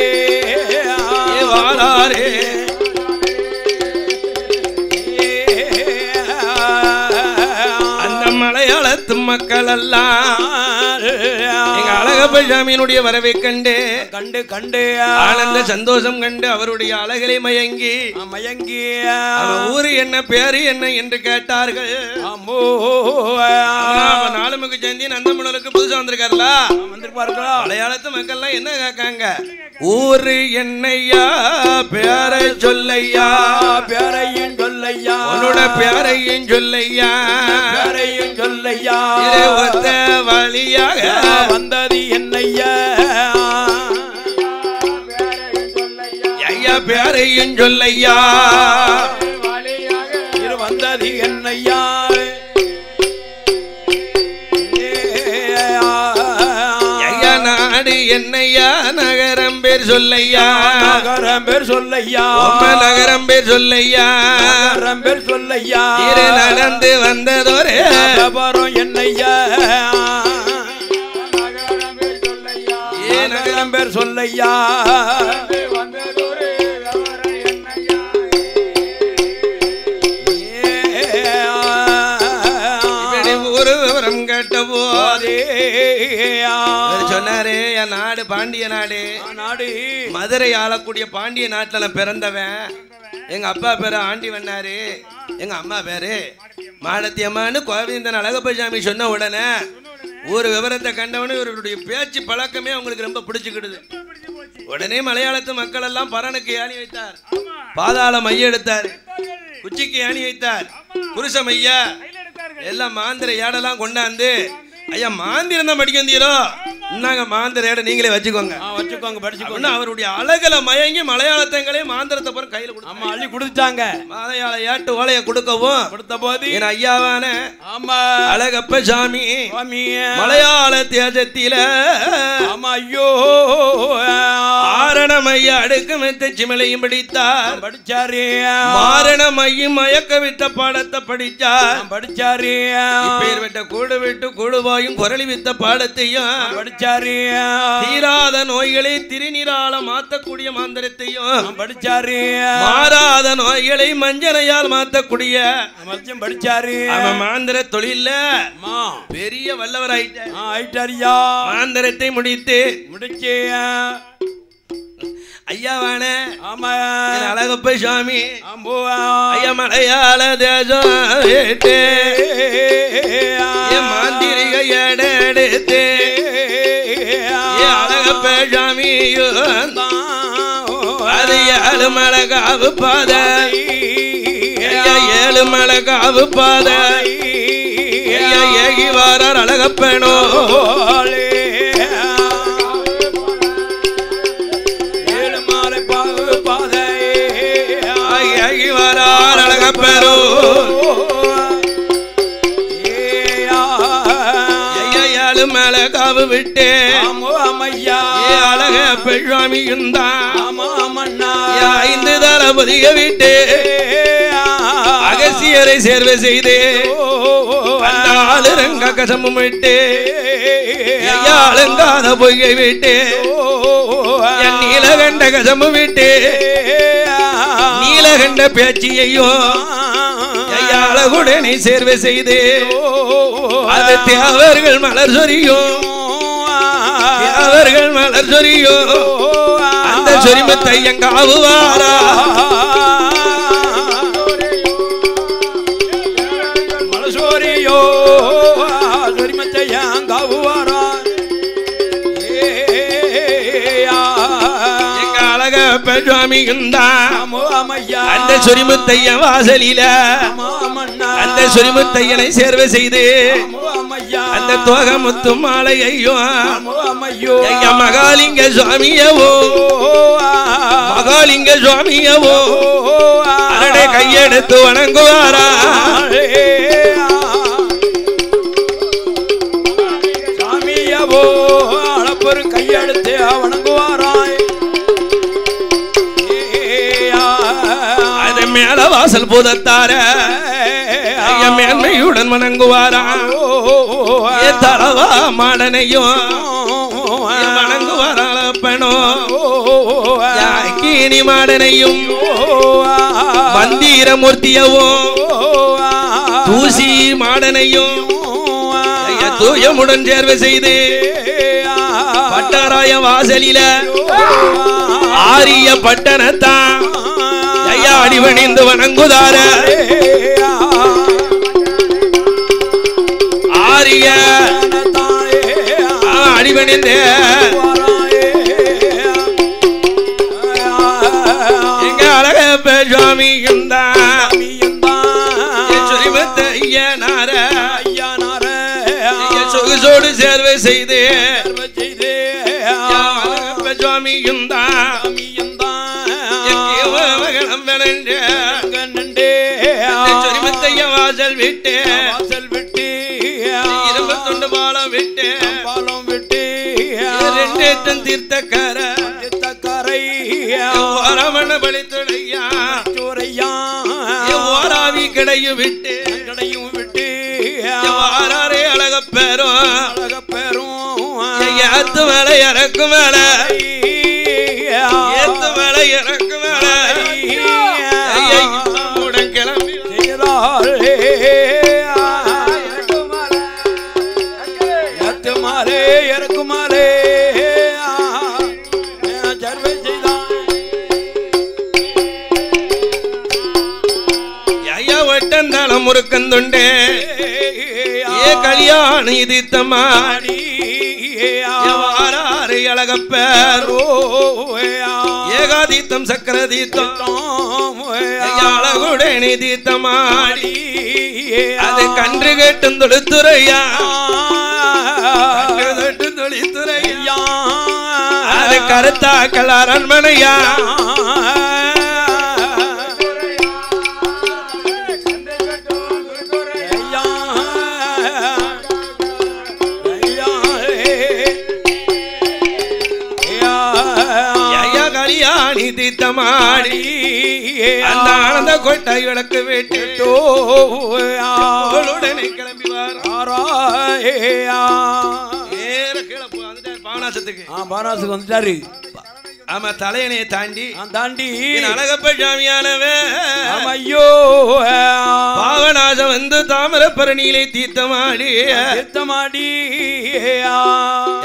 வாராரே. அந்த மலையாளத்து மக்கள் எல்லாம் எங்க அழகப்ப சாமியினுடைய வரவை கண்டு கண்டு கண்டு ஆனந்த சந்தோஷம் கண்டு அவருடைய அழகலை மயங்கி மயங்கி ஊரு என்ன பேரு என்ன என்று கேட்டார்கள். 4 முக்கு சந்தி நந்தமுனலுக்கு புதுசா வந்திருக்காருல, வந்திருப்பார்களா? மலையாளத்து மக்கள் எல்லாம் என்ன கேட்காங்க? ஊரு என்னையா பேரை சொல்லையா, பேரையும் சொல்லையா, உன்னோட பேரையும் சொல்லையா, பேரையும் சொல்லையா, ஒத்த வழியாக வந்தது என்னையா, ஐயா பேரையும் சொல்லையா, வந்தது என்னையா, ஐயா நாடு என்னையா, நகரம் பேர் சொல்லையா, நகரம் பேர் சொல்லையா, நகரம் பேர் சொல்லையா, நகரம் பேர் சொல்லையா, நடந்து வந்ததொரே வியாபாரம் என்னையா, நகரம் பேர் சொல்லையா, ஒரு விவரம் கேட்ட போதே சொன்னாரே, என் நாடு பாண்டிய நாடு, நாடு மதுரை ஆளக்கூடிய பாண்டிய நாட்டுல நான் பிறந்தவன். எங்க அப்பா பேரு ஆண்டி வண்ணாரு, எங்க அம்மா பேரு மாடத்தி அம்மான்னு கோவிந்தன் அழகப்ப சாமி சொன்ன உடனே ஒரு விவரத்தை கண்டவனே இவருடைய பேச்சு பழக்கமே அவங்களுக்கு ரொம்ப பிடிச்சுக்கிடுது. உடனே மலையாளத்து மக்கள் எல்லாம் பரனுக்கு ஏணி வைத்தார், பாதாள மைய எடுத்தார், குச்சிக்கு ஏணி வைத்தார், குருச மையா எல்லாம் மாந்திர ஏடெல்லாம் கொண்டாந்து, ஐயா மாந்திரம் தான் படிக்க வந்தீரோ, இன்னாங்க மாந்திர ஏட நீங்களே வச்சுக்கோங்க, வச்சுக்கோங்க படிச்சுக்கோங்க. அவருடைய அழகல மயங்கி மலையாளத்தங்களே மாந்திரத்தை போற கையில கொடுத்து அள்ளி கொடுத்தாங்க. மலையாள ஏட்டு ஓலைய கொடுக்கவும் கொடுத்த போது என் ஐயாவான ஆமா அழகப்ப சாமி மலையாள தேசத்தில ஆமா ஐயோ ஆரணமைய அடுக்கு மெத்த சிமலையும் படித்தார், படிச்சாரு. மாரணமையும் மயக்க வித்த பாடத்தை படிச்சார், படிச்சாரு. பேர் விட்ட கூடு விட்டு கூடுவாயும் குரலி வித்த பாடத்தையும் படிச்சாரு. தீராத நோய்களை திருநீரால மாத்தக்கூடிய மாந்திரத்தையும் படிச்சாரு. மாறாத நோய்களை மஞ்சனையால் மாத்தக்கூடிய படிச்சாரு. அவன் மாந்திர தொழில பெரிய வல்லவர் ஆயிட்டாரியா. மாந்திரத்தை முடித்து முடிச்சு ஐயாவான ஆமா அழகப்ப சாமி ஐயா மலையாள தேசம் மாந்திரிக எடுத்து அழகப்ப சாமி அது 7 மலை காவு பாதை, 7 மலை காவு பாதை ஏகி வாரார் அழகப்பனோ, அழகப்பெரோ ஏழு மேல காவு விட்டு அழக பெண்சாமி ஐந்து தளபதிக விட்டு அகசியரை சேர்வை செய்து ஆளுரங்க கசமும் விட்டு அலங்காத பொய்கை விட்டு என் நீலகண்ட கசமும் விட்டு நீல கண்ட பேச்சியையோ அழகுடனே சேர்வை செய்து அது தேவர்கள் மலர் சொரியோ தேவர்கள் மலர் சொரியோ அந்த சொரிமத்தை எங்காவுவாரா மலர் சொரியோ சொரிமத்தை எங்காவுவாரா எங்க அழக பெருமாமி அந்த சொரிமுத்தைய வாசலில அந்த சொரிமுத்தையனை சேர்வை செய்து அந்த தோகமுத்து மாலையோ ஐயா மகாலிங்க சுவாமியவோ மகாலிங்க சுவாமியவோ அருடைய கையெடுத்து வணங்குவாரா சாமியவோ அளப்பொரு கையெடுத்து வணங்குவாராய் அது மேல வாசல் பூதத்தார மேன்மையுடன் வணங்குவாரா தளவா மாடனையும் வணங்குவாராளப்பனோ கீனி மாடனையும் மந்திரமூர்த்தியவோ தூசி மாடனையும் தூயமுடன் சேர்வை செய்து பட்டராய வாசலில ஆரிய பட்டணத்தான் ஐயா அடிவணிந்து வணங்குதார ஆரிய அடிவணிந்து எங்க அழக சுவாமியும் தான் ஐயனார சொகுசோடு சேர்வை செய்து சுவாமியும் தான் சொரிமத்தைய வாசல் விட்டு இருபத்தொண்டு பாலம் விட்டு ரெண்டேற்றம் தீர்த்தக்கரை ஓரமண பலித்துடையா ஓராவி கடையும் விட்டு வாராரே அழகப்பேரும் ஏத்து மேல இறக்கு மேல ஏத்து மேல இறக்கு மேல கிளம்பி மாலே இறக்கு மாலே சர்வை செய்தான் ஐயா வட்டந்தாளம் முறுக்கந்துண்டே ஏ கல்யாணி தீத்தமாடி வாராரை அழகப்பேரோ ஏகாதீத்தம் சக்கர தீத்தம் அழகுடனே தீத்தமாடி அது கன்று கேட்டும் தொழுத்துறையா தொழித்துறையா அது கருத்தாக்கள் அரண்மனையா கல்யாணி தீத்தமாடி அந்த ஆனந்த கொட்டை விளக்கு விட்டுட்டோ உடனே கிளம்பி பானாசத்துக்கு பானாசுக்கு வந்துட்டாரு ஆமா தலையணையை தாண்டி அழகப்ப சாமியானவே ஐயோ பாவநாசம் வந்து தாமிரபரணியிலே தீர்த்தமாடி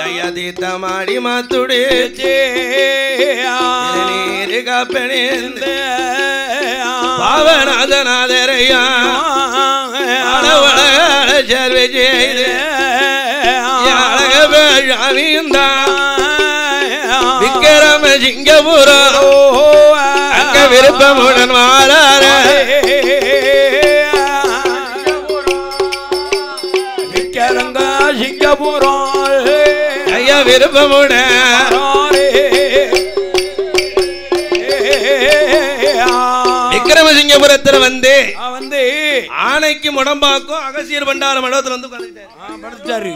ஐயா தீர்த்தமாடி மாத்துடே நீரு காப்பனேந்த பாவநாதநாதரையா சேர்வை செய்து அழகப்ப சாமியும் தான் விக்கிரம சிங்கபுரம் அங்க விருப்பமுடன் வாரார விக்கிரங்க சிங்கபுரம் ஐயா விருப்பமுடன் விக்கிரமசிங்கபுரத்துல வந்து ஆணைக்கு முடம்பாக்கும் அகசியர் பண்டார மண்டபத்துல வந்து படுத்துட்டாரு படுத்துட்டாரு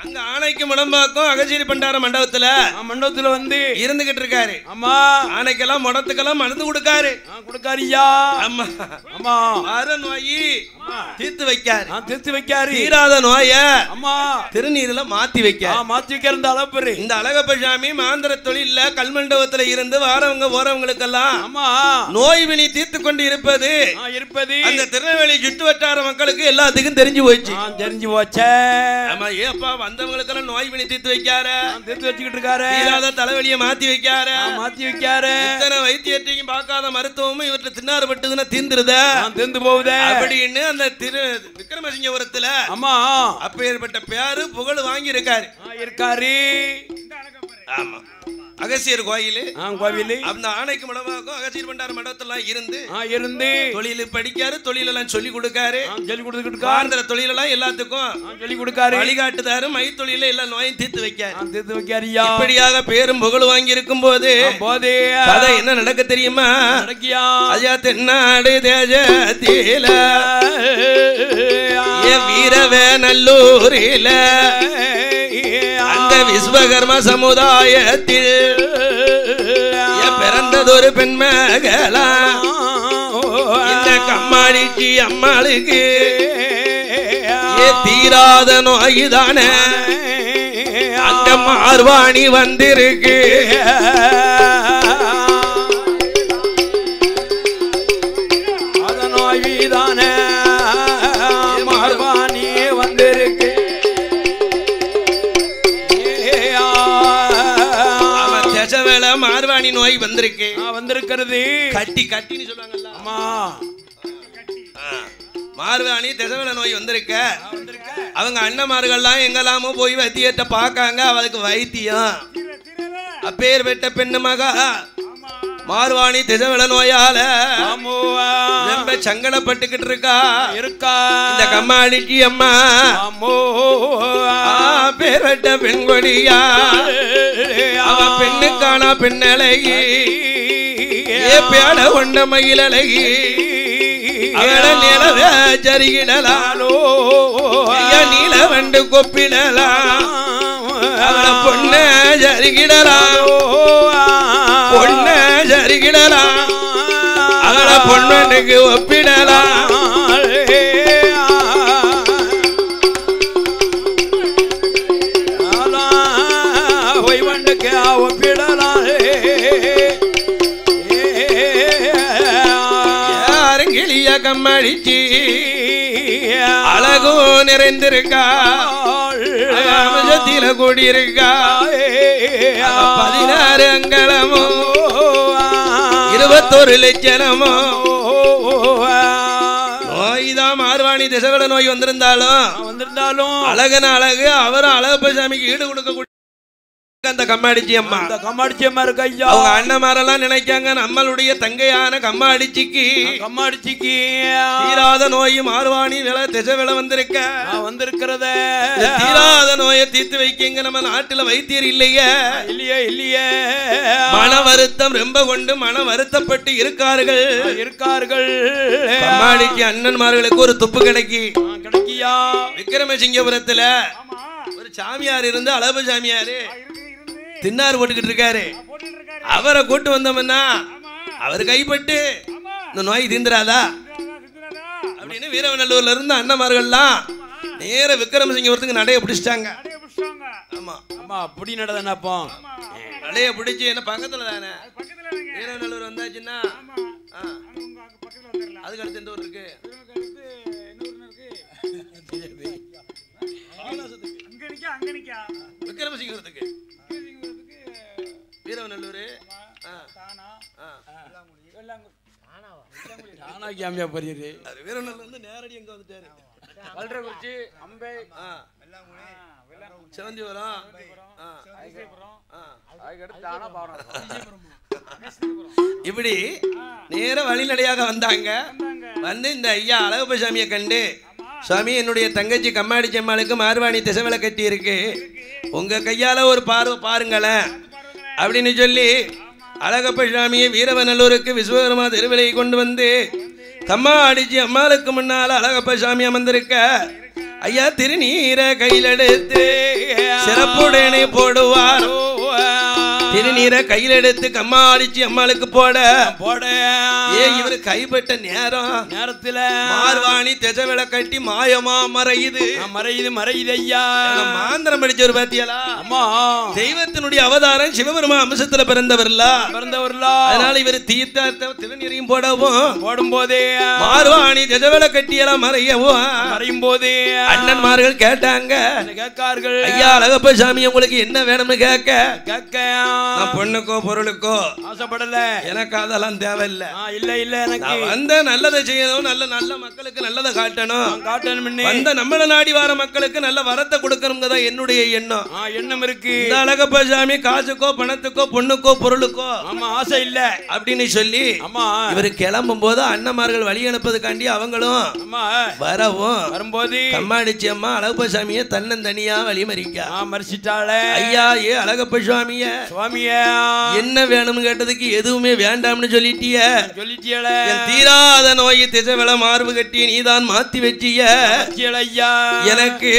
அங்க அங்க ஆனைக்கு முடம்பாக்கும் அகசீரி பண்டார மண்டபத்துல வந்து இருந்துகிட்டு இருக்காரு. ஆமா, ஆனைக்கெல்லாம் முடத்துக்கெல்லாம் மருந்து கொடுக்காரு. கொடுக்காரியா? ஆமா ஆமா. வர நோய் தீர்த்து வைக்காரு. தீர்த்து வைக்காரு. தீராத நோய ஆமா திருநீர்ல மாத்தி வைக்கிற இந்த அழகப்ப சாமி மாந்திர தொழில கல்மண்டபத்துல இருந்து வாரவங்க போறவங்களுக்கெல்லாம் ஆமா நோய் வினி தீர்த்து கொண்டு இருப்பது அந்த திருநெல்வேலி சுற்று வட்டார மக்களுக்கு எல்லாத்துக்கும் தெரிஞ்சு போச்சு. ஆமா, ஏப்பா வந்தவங்களுக்கெல்லாம் நோய் வினி தீர்த்து வைக்காரு. தீர்த்து வச்சுக்கிட்டு இருக்காரு. தீராத தலைவலியை மாத்தி வைக்காரு. இத்தனை வைத்தியத்தையும் பார்க்காத மருத்துவமும் இவற்றை தின்னாறு பட்டுதுன்னா தீர்ந்துருதா? தீர்ந்து போகுது அப்படின்னு அந்த திரு விக்ரமசிங்கபுரத்துல ஆமா அப்பேற்பட்ட பேரு புகழ் வாங்கி இருக்காரு. ஆமா, அகசியர் கோயில் அந்த ஆணைக்கு முடமாக்கும் அகசியர் பண்டார மண்டபத்தெல்லாம் இருந்து தொழில் படிக்காரு. தொழிலெல்லாம் சொல்லி கொடுக்காரு. ஆந்திர தொழிலெல்லாம் எல்லாத்துக்கும் சொல்லி கொடுக்காரு. வழிகாட்டுதாரு. மை தொழில எல்லா நோயும் தீர்த்து வைக்காரு. இப்படியாக பேரும் புகழ் வாங்கி இருக்கும் போது கதை என்ன நடக்க தெரியுமா? அஜா தென்னாடு தேஜத்தில வீரவே நல்லூரில அந்த விஸ்வகர்ம சமுதாயத்தில் பிறந்ததொரு பெண்மகளா இந்த கம்மாடிச்சி அம்மாளுக்கு தீராத நோய்தானே அந்த மார்வாணி வந்திருக்கு. அந்த நோய்தானே மார்வாணி வந்திருக்கு. மார்வாணி நோய் வந்திருக்கிறது. கட்டின்னு சொல்லுவாங்கல்ல. ஆமா, மார்வாணி திசவல நோய் வந்திருக்க. அவங்க அண்ணமார்கள்லாம் எங்கெல்லாமோ போய் வைத்தியத்தை பார்க்காங்க. அவளுக்கு வைத்தியம் அப்பேர் பெற்ற பெண்ணு மகா மார்வாணி திசவல நோயால ரொம்ப சங்கடப்பட்டுக்கிட்டு இருக்கா. இந்த கம்மாடிக்கு அம்மா பேர் பெற்ற பெண்கொடியா அவ பெண்ணுக்கான பெண்ணழகி பேட கொண்ட மயிலழகி அவள நிலவ சரிகிடலாலோ நீல வண்டு கொப்பிடலாம் அவள பொண்ண சரிகிடலாலோ பொண்ண சரிகிடலாம் அவள பொண்ணுக்கு ஒப்பிடலாம். கம்மடிச்சி அழகும் நிறைந்திருக்கா. அமஜத்தில கூடியிருக்கா. 16 அங்கலமோ 21 லட்சணமோ நோய்தான். மார்வாணி திசவல நோய் வந்திருந்தாலும் அழகன அழகு அவரும் அழகப்ப சாமிக்கு ஈடு கொடுக்க அந்த கம்மாடிச்சி அம்மா இருக்கு ஐயா. அவங்க அண்ணமாரெல்லாம் நினைக்காங்க நம்மளுடைய தங்கையான கம்மாடிச்சிக்கு தீராத நோய் மார்வாணி திசைவில வந்திருக்கிறத தீராத நோயை தீர்த்து வைக்கங்க. நம்ம நாட்டுல வைத்தியர் இல்லையே. மன வருத்தம் ரொம்ப கொண்டு மன வருத்தப்பட்டு இருக்கார்கள். கம்மாடிச்சி அண்ணன்மார்களுக்கு ஒரு துப்பு கிடைக்கியா. விக்ரமசிங்கபுரத்துல ஒரு சாமியார் இருந்து அழகு சாமியாரு தின்னார் போட்டுக்கிட்டு இருக்காரு. அவரை கூட்டு வந்தோம்னா அவர் கைப்பட்டு இந்த நோய் தீந்துராதா அப்படின்னு வீரவநல்லூர்ல இருந்து அண்ணமார்கள்லாம் நேர விக்ரமசிங்கபுரத்துக்கு நடைய பிடிச்சிட்டாங்க. ஆமா ஆமா, அப்படி நடந்தப்போ நடைய பிடிச்சி என்ன பக்கத்துல தானே வீரவநல்லூர் வந்தாச்சுன்னா அதுக்கு அடுத்து எந்த ஊர் இருக்கு? விக்ரமசிங்கபுரத்துக்கு வீரவநல்லூர் வீரவநல்லூர் வந்து நேரடி எங்க வந்துட்டாரு. கல்றகுறிச்சி, அம்பை, சிவந்திபுரம், இப்படி நேர வழிநடையாக வந்தாங்க. வந்து இந்த ஐயா அழகப்ப சாமியை கண்டு, சுவாமி என்னுடைய தங்கச்சி கம்மாடிச்சி அம்மாளுக்கு மார்வாணி திசைவில கட்டி இருக்கு, உங்க கையால ஒரு பார்வை பாருங்களேன் அப்படின்னு சொல்லி அழகப்ப சாமியை வீரவநல்லூருக்கு விஸ்வகர்மா திருவிலையை கொண்டு வந்து கம்மாடிச்சி அம்மாளுக்கு முன்னால அழகப்ப சாமி அமர்ந்திருக்க ஐயா திருநீரை கையில் எடுத்து சிறப்புடனே போடுவார். திருநீரை கையில் எடுத்து கம்மாடிச்சு அம்மாளுக்கு போட இவரு கைப்பட்ட நேரத்துல மார்வாணி தெஜவில கட்டி மாயமா மறையுது ஐயா. மாந்திரம் படிச்சவர் பாத்தியலா? அம்மா தெய்வத்தினுடைய அவதாரம் சிவபெருமா அம்சத்துல பிறந்தவர்ல. அதனால இவர் தீர்த்த திருநீரையும் போடும் போதே மார்வாணி தெஜவில கட்டியெல்லாம் மறையும் போதே அண்ணன்மார்கள் கேட்டாங்க, ஐயா அழகப்ப சாமி உங்களுக்கு என்ன வேணும்னு கேட்க பொண்ணுக்கோ பொருளுக்கோ ஆசைப்படல, எனக்கு அதெல்லாம் தேவையில்லை. இல்ல எனக்கு வந்த நல்லதை செய்யணும், நல்ல மக்களுக்கு நல்லதை காட்டணும், வந்த நம்மள நாடி வார மக்களுக்கு நல்ல வரத்தை கொடுக்கணும்ங்கதா என்னுடைய எண்ணம் இருக்கு. இந்த அழகப்ப சாமி காசுக்கோ பணத்துக்கோ பொண்ணுக்கோ பொருளுக்கோ ஆசை இல்ல அப்படின்னு சொல்லி இவரு கிளம்பும் போது அண்ணன்மார்கள் வழி அனுப்பதுக்காண்டி அவங்களும் வரும்போது கம்மாடிச்சி அம்மா அழகப்ப சாமிய தன்னந்தனியா வழி மறிச்சிட்டாளே. ஐயா ஏ அழகப்ப சுவாமிய என்ன வேணும்னு கேட்டதுக்கு எதுவுமே வேண்டாம்னு சொல்லிட்டியல. தீராத நோய் திசைவள மார்பு கட்டி நீதான் மாத்தி வச்சிய. எனக்கு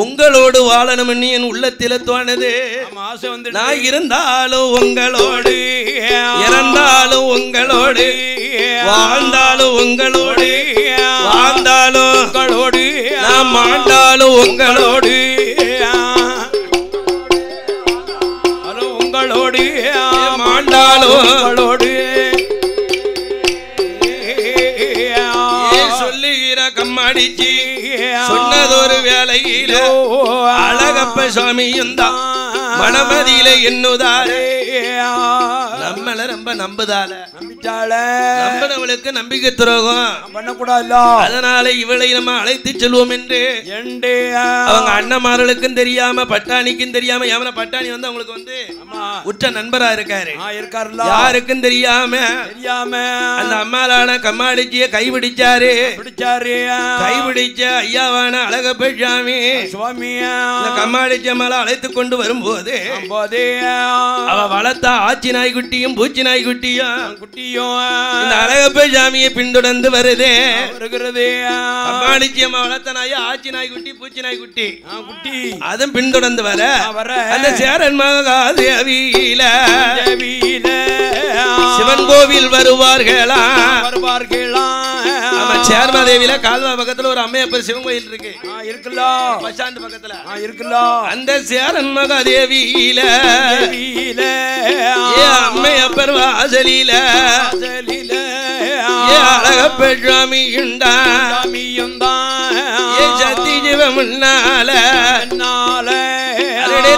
உங்களோடு வாழணும்னு என் உள்ளத்தில தோணுது. நான் இருந்தாலும் உங்களோடு, இறந்தாலும் உங்களோடு, வாழ்ந்தாலும் உங்களோடு, வாழ்ந்தாலும் உங்களோடு, நான் மாண்டாலும் உங்களோடு, மாண்டாலும் சொல்லுகிற கம்மாடிச்சி சொன்னதொரு வேலையில அழகப்ப சுவாமியும் தான் மனமதியில எண்ணுதாரே. நம்மள ரொம்ப நம்பினவளுக்கு நம்பிக்கை துரோகம் பண்ணக்கூடாது. அதனால இவளை நம்ம அழைத்து செல்வோம் என்று அவங்க அண்ணன்மார்களுக்கும் தெரியாம பட்டாணிக்கும் தெரியாம, எவன பட்டாணி வந்து அவங்களுக்கு வந்து உற்ற நண்பரா இருக்காரு, யாருக்கும் தெரியாம அந்த அம்மாளான கம்மாடிச்சிய கைபிடிச்சாரு. கைபிடிச்ச ஐயாவான அழகப்ப சுவாமி கம்மாடிச்ச அம்மாளை அழைத்து கொண்டு வரும்போது அவ வளர்த்த ஆச்சி நாய்க்குட்டியும் பூச்சி நாய்க்குட்டியும் இந்த அழகப்ப சாமியை பின்தொடர்ந்து வருதே. கம்மாடிச்சி அம்மா வளர்த்த நாய் ஆச்சி நாய்க்குட்டி பூச்சி நாய்க்குட்டி அதுவும் பின்தொடர்ந்து வர அந்த சேரன் மகாதேவியில சிவன் கோவில் வருவார்களா. சேர்மாதேவியில கால்வா பக்கத்துல ஒரு அம்மையப்பர் சிவன் கோயில் இருக்கு, பஸ் ஸ்டாண்ட் பக்கத்துல. அந்த சேரன் மகாதேவியில அம்மையப்பர் வாசலில அழகப்ப சுவாமியுண்டா சத்தி ஜீவமுன்னால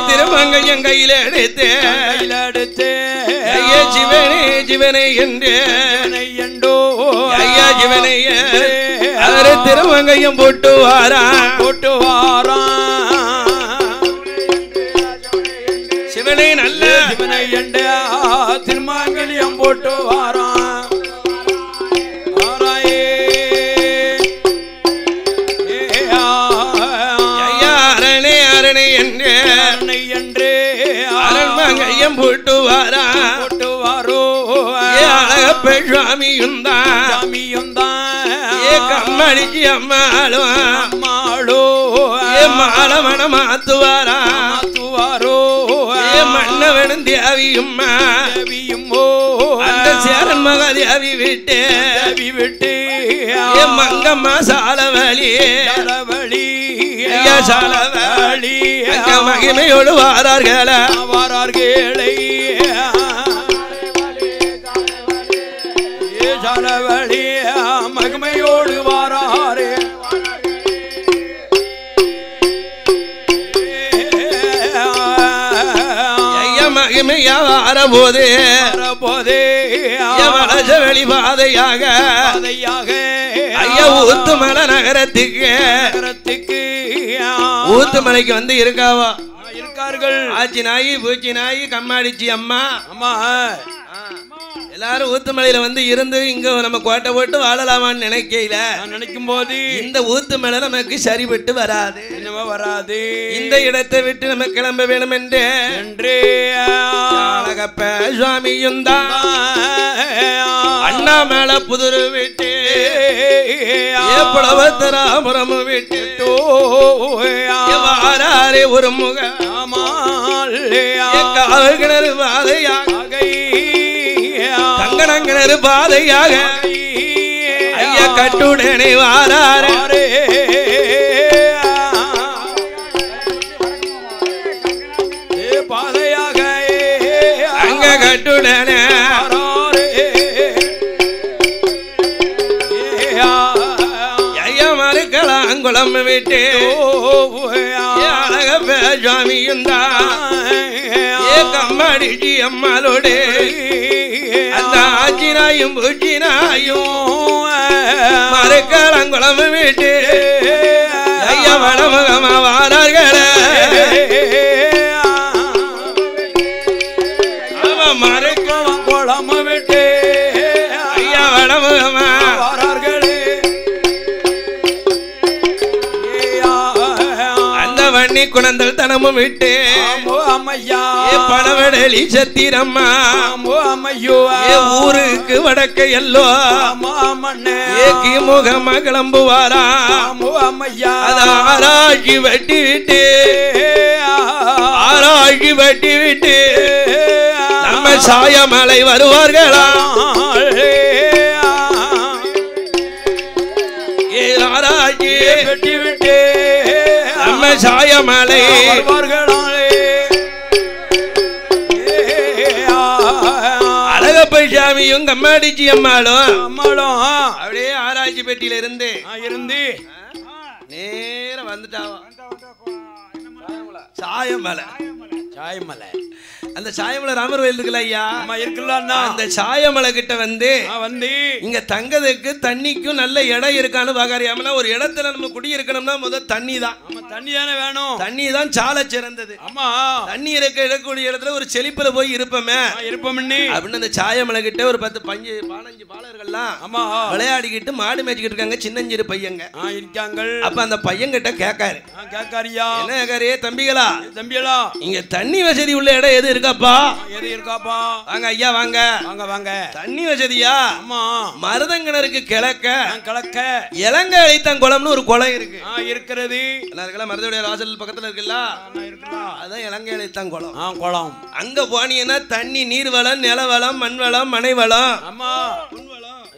திருமங்கையும் கையில எடுத்து ஐயா சிவனே என்று ஐயா சிவனை அவரு திருமங்கையும் போட்டு வாரா சிவனை நல்ல சிவனை என்று திருமங்கலியம் போட்டு வாரா. அரண்மங்கையம் போட்டு வாரா அழகப்ப சுவாமியும் தான் கம்மடிக்கு அம்மாளும் மாலை மனம் மாத்துவாரா மன்னவனும் தேவியும் அந்த சேரன் மகாதேவி விட்டு மங்கம்மா சாலவழி மகிமையோடு வாரார்களே மகிமையோடு வாராரே. மகிமையா வாரபோதே வெளி பாதையாக ஐயா ஊத்துமலை நகரத்துக்கு ஊத்துமலைக்கு வந்து இருக்காவா இருக்கார்கள். ஆச்சி நாயி பூச்சி நாயி கம்மாடிச்சி அம்மா எல்லாரும் ஊத்துமலையில வந்து இருந்து இங்க நம்ம கோட்டை போட்டு வாழலாமான்னு நினைக்கல. நினைக்கும் போது இந்த ஊத்துமலை நமக்கு சரிபட்டு வராது. என்னவோ வராது. இந்த இடத்தை விட்டு நம்ம கிளம்ப வேணும் என்று அழகப்ப சுவாமியும் தான் அண்ணாமலை புதுரு விட்டு புலவத்தராபுரம் விட்டு வாராரே ஒரு முகிணறு பாதையாக கங்கணங்கிணறு பாதையாக ஐயா கட்டுடனே வாராரே பாதையாக அங்க கட்டுடனே ஐயா மறுக்கலாங்குளம் விட்டு அழகப்ப சுவாமியும் கம்மாடிச்சி அம்மாளோடு அந்த ஆச்சினாயும் பூச்சினாயும் மறுக்கலாங்குளம் விட்டு ஐயா வடமுகமா வாரார்களே மறுக்கம் குளம் விட்டு ஐயா வடமுகமா வாரார்களே அந்த வண்ணி குணந்தல் தனமும் விட்டு அம்மையா படவடலி சத்திரம்மா அம்மையோ ஊருக்கு வடக்க எல்லோ முகமா கிளம்புவாரா அம்மையா ஆராய்ச்சி வட்டி விட்டு ஆராய்ச்சி வட்டி விட்டு நம்ம சாயமலை வருவார்களா ஆராய்ச்சி வெட்டி விட்டு நம்ம சாயமலை வருவார்களே அழகப்ப சாமியும் கம்மாடிச்சி அம்மாளும் அப்படியே ஆராய்ச்சி பெட்டியில இருந்து நேரம் வந்துட்டாவா சாயமலை அந்த சாயமலை ராமர் கோயில் இருக்குல்ல ஐயா இருக்குல்ல அந்த சாயமலை கிட்ட வந்து இங்க தங்கதுக்கு தண்ணிக்கும் நல்ல இடம் இருக்கான்னு பாக்காரியாமனா ஒரு இடத்துல நம்ம குடி இருக்கணும்னா முதல் தண்ணி தான். தண்ணி தானே வேணும். தண்ணி தான் சால சிறந்தது. ஆமா தண்ணி இருக்கக்கூடிய இடத்துல ஒரு செழிப்புல போய் இருப்போமே அப்படின்னு அந்த சாயமலை கிட்ட ஒரு 10-15 பாலர்கள்லாம் ஆமா விளையாடிக்கிட்டு மாடு மேய்ச்சிக்கிட்டு இருக்காங்க. சின்னஞ்சிறு பையங்க இருக்காங்க. அப்ப அந்த பையன் கிட்ட கேட்காரு என்ன கேட்காரு தம்பிகளா இங்க தண்ணி வசதி உள்ள இடம் எது இருக்காப்பா வாங்க ஐயா வாங்க தண்ணி வசதியா மருதங்கிணருக்கு கிழக்க இலங்கை அழைத்தங்குளம்னு ஒரு குளம் இருக்கு இருக்கிறது. மருதவுடைய வாசல் பக்கத்துல இருக்குல்ல அதான் இலங்கை அழைத்தங்குளம். அங்க போனீங்கன்னா தண்ணி நீர்வளம் நிலவளம் மண்வளம் மனைவளம்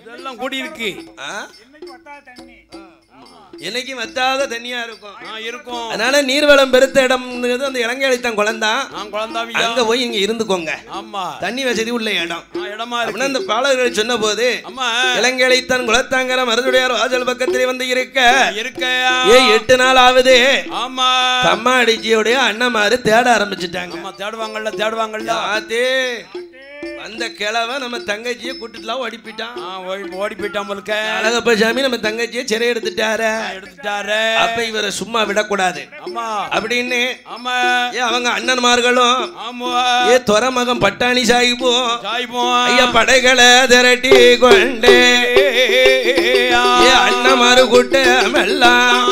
இதெல்லாம் கூடி இருக்கு. என்னைக்கு வத்தாத தண்ணியா இருக்கும். அதனால நீர்வளம் பெருத்த இடம் அந்த இலங்கை அழைத்தான் குழந்தான். அங்க போய் இங்க இருந்துக்கோங்க. தண்ணி வசதி உள்ள இடமா இருக்கு. அந்த பாலர்கள் சொன்ன போது இலங்கை அழைத்தான் குளத்தாங்கிற மருதுடையார் வாசல் பக்கத்திலே வந்து இருக்க 8 நாள் ஆகுது. கம்மாடிச்சியோடைய அண்ணமாரு தேட ஆரம்பிச்சுட்டாங்க. தேடுவாங்கல்ல அந்த கிழவன் நம்ம தங்கச்சியை கூட்டிட்டுலாம் ஓடி போயிட்டான். அழகப்ப சாமி நம்ம தங்கச்சியை சிறை எடுத்துட்டாரு. அப்ப இவரை சும்மா விடக்கூடாது அப்படின்னு அவங்க அண்ணன்மார்களும் துறமகம் பட்டாணி சாயிப்போம் ஐயா படைகளை திரட்டி கொண்டு அண்ணன்மாரு கூட்டமெல்லாம்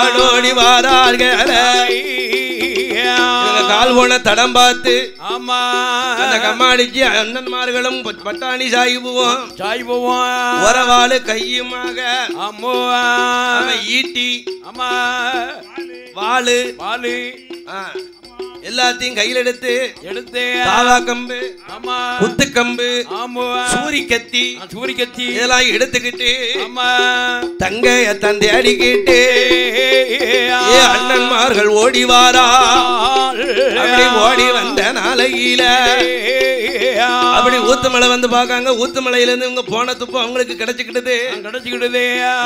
ஓடோடி வாரார்களே. கால் போன தடம் பார்த்து அந்த கம்மாடிச்சு அண்ணன்மார்களும் பட்டாணி சாயிபுவோம் உறவாளு கையுமாக ஈட்டி வாளு எல்லாத்தையும் கையில் எடுத்து காவா கம்பு குத்து கம்பு சூரி கத்தி இதெல்லாம் எடுத்துக்கிட்டு தங்கைய தந்தை அடிக்கிட்டு அண்ணன்மார்கள் ஓடி வாரா. அப்படி ஓடி வந்த நாளையில அப்படி ஊத்துமலை வந்து பாக்காங்க. ஊத்துமலையில இருந்து இவங்க போன துப்பு அவங்களுக்கு கிடைச்சுக்கிட்டது.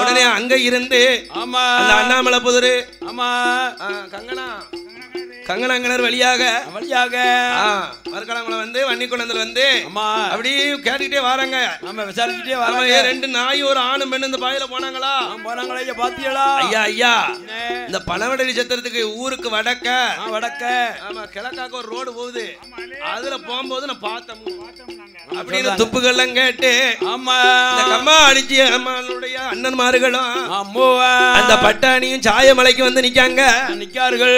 உடனே அங்க இருந்து அந்த அண்ணாமலை புதரு கங்கனா கங்கணங்கனர் வழியாக மறுக்கலங்குளம் வந்து வன்னிக்குளத்துல வந்து அப்படி கேட்டுக்கிட்டே வராங்க. நம்ம விசாரிச்சுட்டே வராங்க. 2 நாய் ஒரு ஆணும் பெண்ணு இந்த பாயில போனாங்களா? போனாங்களா? பாத்தியலா? ஐயா ஐயா, இந்த பனவடலி சத்திரத்துக்கு ஊருக்கு வடக்க ஆமா கிழக்காக்க ஒரு ரோடு போகுது. அதுல போகும்போது நான் பார்த்தேன். அப்படின்னு துப்புகள்லாம் கேட்டு ஆமா இந்த கம்மா அடிச்சு அம்மாளுடைய அண்ணன்மார்களும் அந்த பட்டாணியும் சாயமலைக்கு வந்து நிக்கார்கள்.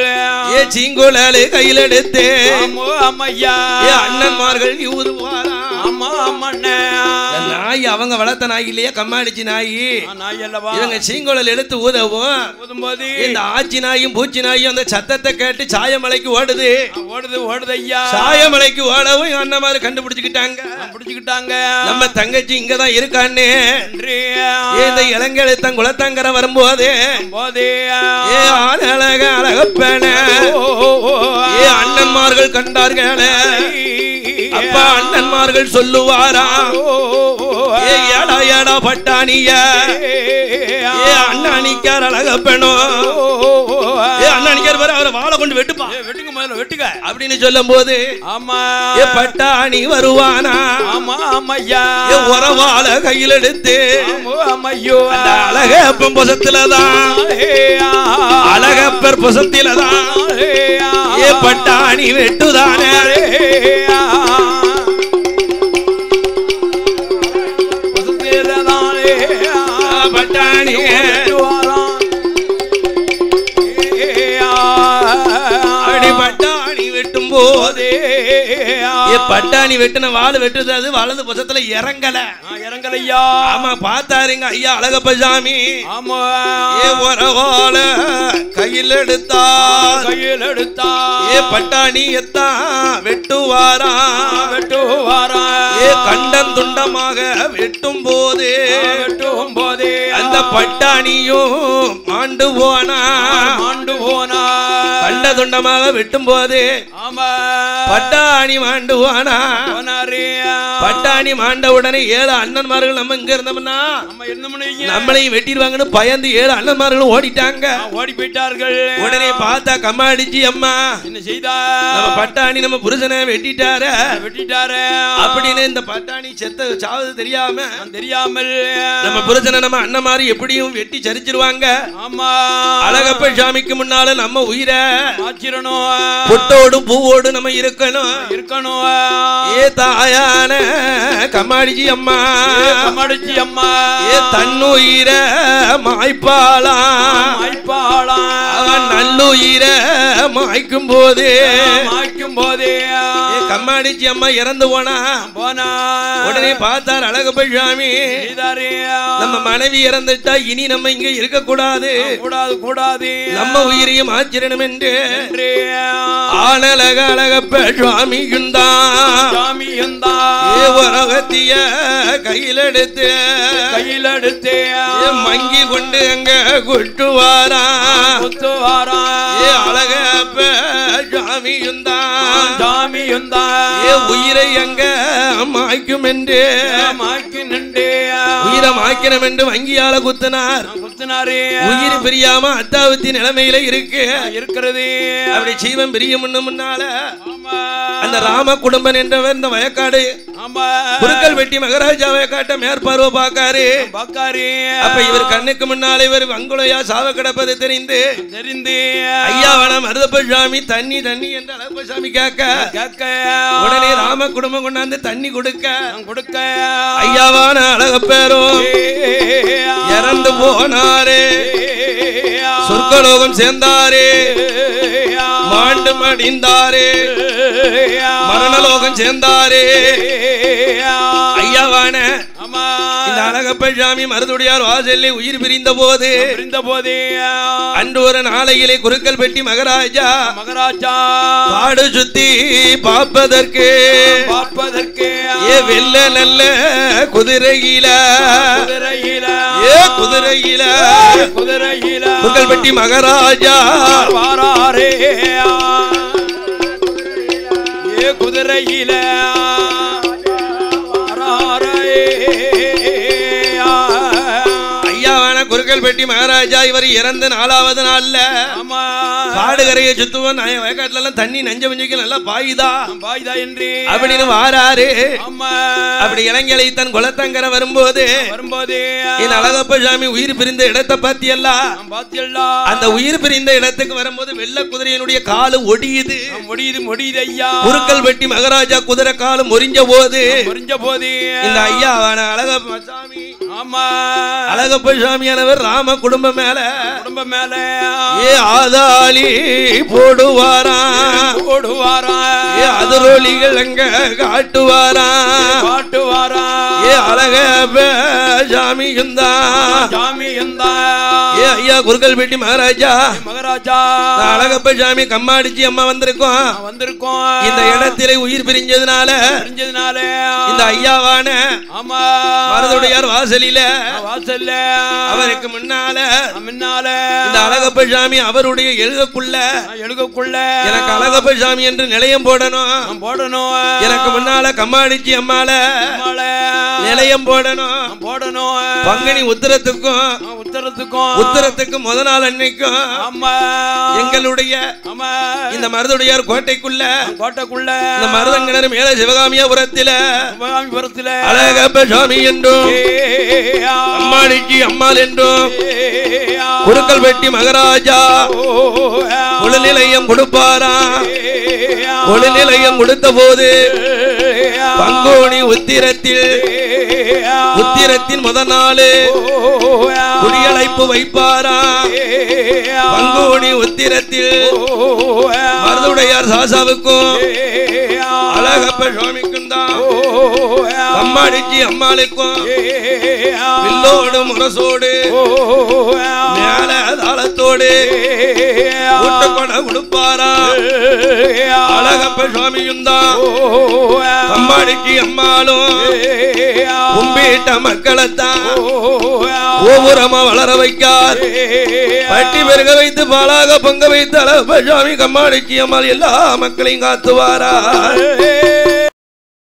ஏ சீங்கோலாலே கையில் எடுத்து அண்ணன்மார்கள் ஊதுவாரா? நாய் அவங்க வளர்த்த நாய் இல்லையா, கம்மாடிச்சு நாய். இவங்க சீங்கோலல் எடுத்து ஊதும் போது இந்த ஆச்சி நாயும் பூச்சி நாயும் அந்த சத்தத்தை கேட்டு சாயமலைக்கு ஓடுது ஐயா. சாயமலைக்கு ஓடவும் அண்ணன்மாரு கண்டுபிடிச்சுக்கிட்டாங்க. நம்ம தங்கச்சி இங்கதான் இருக்கான்னு இந்த இளங்கெழுத்தன் குளத்தங்கரை வரும்போது அழகப்பன அண்ணன்மார்கள் கண்டார்களே. அப்பா அண்ணன்மார்கள் சொல்லுவாரா, ஏடா ஏடா பட்டாணிய அண்ணாணிக்கார் அழகப்பனோ அண்ணாணிக்கார் வர அவரை வாழை கொண்டு வெட்டுப்பா, வெட்டுங்க முதல்ல வெட்டுங்க அப்படின்னு சொல்லும் போது ஆமா பட்டாணி வருவானா? ஆமா ஆமையா. உறவாள கையில் எடுத்து அழகப்பன் புசத்திலதான் அழகப்பர் புசத்திலதான் பட்டாணி வெட்டுதானே. பட்டாணி அடி பட்டாணி வெட்டும் போதே பட்டாணி வெட்டுன வாழை வெட்டுது. அது வலது பசத்துல இறங்கலையா? ஆமா பார்த்தாருங்க ஐயா அழகப்பசாமி. ஆமா வாழ கையில் எடுத்தா பட்டாணி வெட்டுவாரா கண்டம் துண்டமாக வெட்டும் போது அந்த பட்டாணியும் மாண்டு போனா கண்ட துண்டமாக வெட்டும் போது பட்டாணி மாண்டு போனா. பட்டாணி மாண்ட உடனே 7 அண்ணன்மார்கள் நம்ம இங்க இருந்தோம்னா நம்மளையும் வெட்டிடுவாங்கன்னு பயந்து 7 அண்ணன்மார்களும் ஓடி போயிட்டார்கள். உடனே பார்த்தா கம்மாடிச்சி அம்மா என்ன செய்தா, நம்ம பட்டாணி நம்ம புருஷனை வெட்டிட்டாரு அப்படின்னு இந்த பட்டாணி செத்த சாவது தெரியாமல் நம்ம புருஷனை நம்ம அண்ணன் மாதிரி எப்படியும் வெட்டி சரிச்சிருவாங்க. ஆமா அழகப்ப சாமிக்கு முன்னால நம்ம உயிரை பொட்டோடும் பூவோடு நம்ம இருக்கணும். ஏ தாயான கம்மாடிச்சி அம்மா ஏ தன்னுயிர மாய்ப்பாளா அவன் நல்லுயிர மாய்க்கும் போதே கம்மாடிச்சி அம்மா இறந்து போனா உடனே பார்த்தார் அழகப்ப சாமி, நம்ம மனைவி இறந்துட்டா இனி நம்ம இங்க இருக்க கூடாது, நம்ம உயிரையும் ஆச்சிரணும் என்று ஆனலக அழகப்ப சுவாமியுந்தான் உலகத்திய கையில் எடுத்து மங்கி கொண்டு அங்க குட்டுவாரா அழகப்ப சுவாமியுந்தான் உயிரை அங்க மாய்க்கும் என்று உயிரை மாய்க்கணும் என்று வங்கியால குத்தினார். உயிர் பிரியாம அத்தாவத்தி நிலைமையில இருக்கிறது. அப்படி ஜீவன் பிரிய முன்னால அந்த ராம குடும்பன் என்றவர் இந்த வயக்காடு குறுக்கல் வெட்டி மகாராஜா வயக்காட்ட மேற்பார்வை பார்க்காரு. அப்ப இவர் கண்ணுக்கு முன்னாலே இவர் வங்குளையா சாவ கிடப்பது தெரிந்து ஐயாவான மருதப்ப சாமி தண்ணி என்று அழகப்ப சாமி கேட்க உடனே ராம குடும்பம் கொண்டாந்து தண்ணி கொடுக்க ஐயாவான அழகப்பேரும் இறந்து போனாரே, சொர்க்கலோகம் சேர்ந்தாரே, மாண்டு மடிந்தாரே, மரணலோகம் சேர்ந்தாரே. ஐயாவான இந்த அழகப்ப சாமி மருதுடையார் வாசல்ல உயிர் பிரிந்த போது அன்று ஒரு நாளையிலே குறுக்கல் பெட்டி மகாராஜா காடு சுத்தி பார்ப்பதற்கு வெள்ள நல்ல குதிரையில குறுக்கல் பெட்டி மகாராஜா குதிரையில குறுக்கல்பட்டி மகாராஜா இவர் இறந்த 4வது நாள்ல காடுகரையை சுத்துவோம் வயக்காட்டுல எல்லாம் தண்ணி நஞ்ச மஞ்சைக்கு நல்லா பாயுதா என்று அப்படின்னு வாராரு. அப்படி இளங்கலை தன் குலத்தங்கரை வரும்போது என் அழகப்ப சாமி உயிர் பிரிந்த இடத்தை பாத்தியல்லா. அந்த உயிர் பிரிந்த இடத்துக்கு வரும்போது வெள்ள குதிரையினுடைய காலு ஒடியுது ஐயா. குறுக்கல்பட்டி மகாராஜா குதிரை காலம் முறிஞ்ச போது இந்த ஐயாவான அழகப்ப சாமி அழகப்ப சாமியானவர் ராம குடும்பம் மேல ஏ ஆதாளி போடுவாரா ஏ அதிரொலிகள் அங்க காட்டுவாரா ஏ அழகப்ப சாமியுந்தா ஏ ஐயா குறுக்கல்பட்டி மகாராஜா அழகப்ப சாமி கம்மாடிச்சி அம்மா வந்திருக்கோம். இந்த இடத்திலே உயிர் பிரிஞ்சதுனால இந்த ஐயாவான மருதுடையார் வாசலில அவருக்கு முன்னால இந்த அழகப்ப சாமி அவருடைய எழுகக்குள்ள எனக்கு அழகப்ப சாமி என்று நிலையம் போடணும். எனக்கு முன்னால கம்மாடிச்சி அம்மால நிலையம் போடணும். பங்குனி உத்தரத்துக்கும் முத நாள் அன்னைக்கும் எங்களுடைய இந்த மருதுடையார் கோட்டைக்குள்ள இந்த மருதங்கிணறு மேல சிவகாமியாபுரத்தில அழகப்ப சாமி என்றும் அம்மாடிக்கு அம்மாள் என்றும் குறுக்கல்பட்டி மகாராஜா ஒளிநிலையம் கொடுப்பாரா. ஒளிநிலையம் கொடுத்த போது பங்குனி உத்திரத்தின் முத நாள் குடியழைப்பு வைப்பாரா. பங்குனி உத்திரத்தில் மருதுடையார் சாசாவுக்கும் அழகப்ப சுவாமிக்கும் தான் அம்மாடிச்சி அம்மாளுக்கும் வில்லோடு முரசோடு மேல தாளத்தோடு ஊட்டப்பட உடுப்பாரா. அழகப்ப சுவாமியும் தான் அம்மாடிச்சி அம்மாளும் கும்பிட்ட மக்களைத்தான் ஓபுரமா வளர வைக்கார். பட்டி பெருக வைத்து பாலாக பொங்க வைத்து அழகப்ப சுவாமி கம்மாடிச்சி அம்மாள் எல்லா மக்களையும் காத்துவாரா.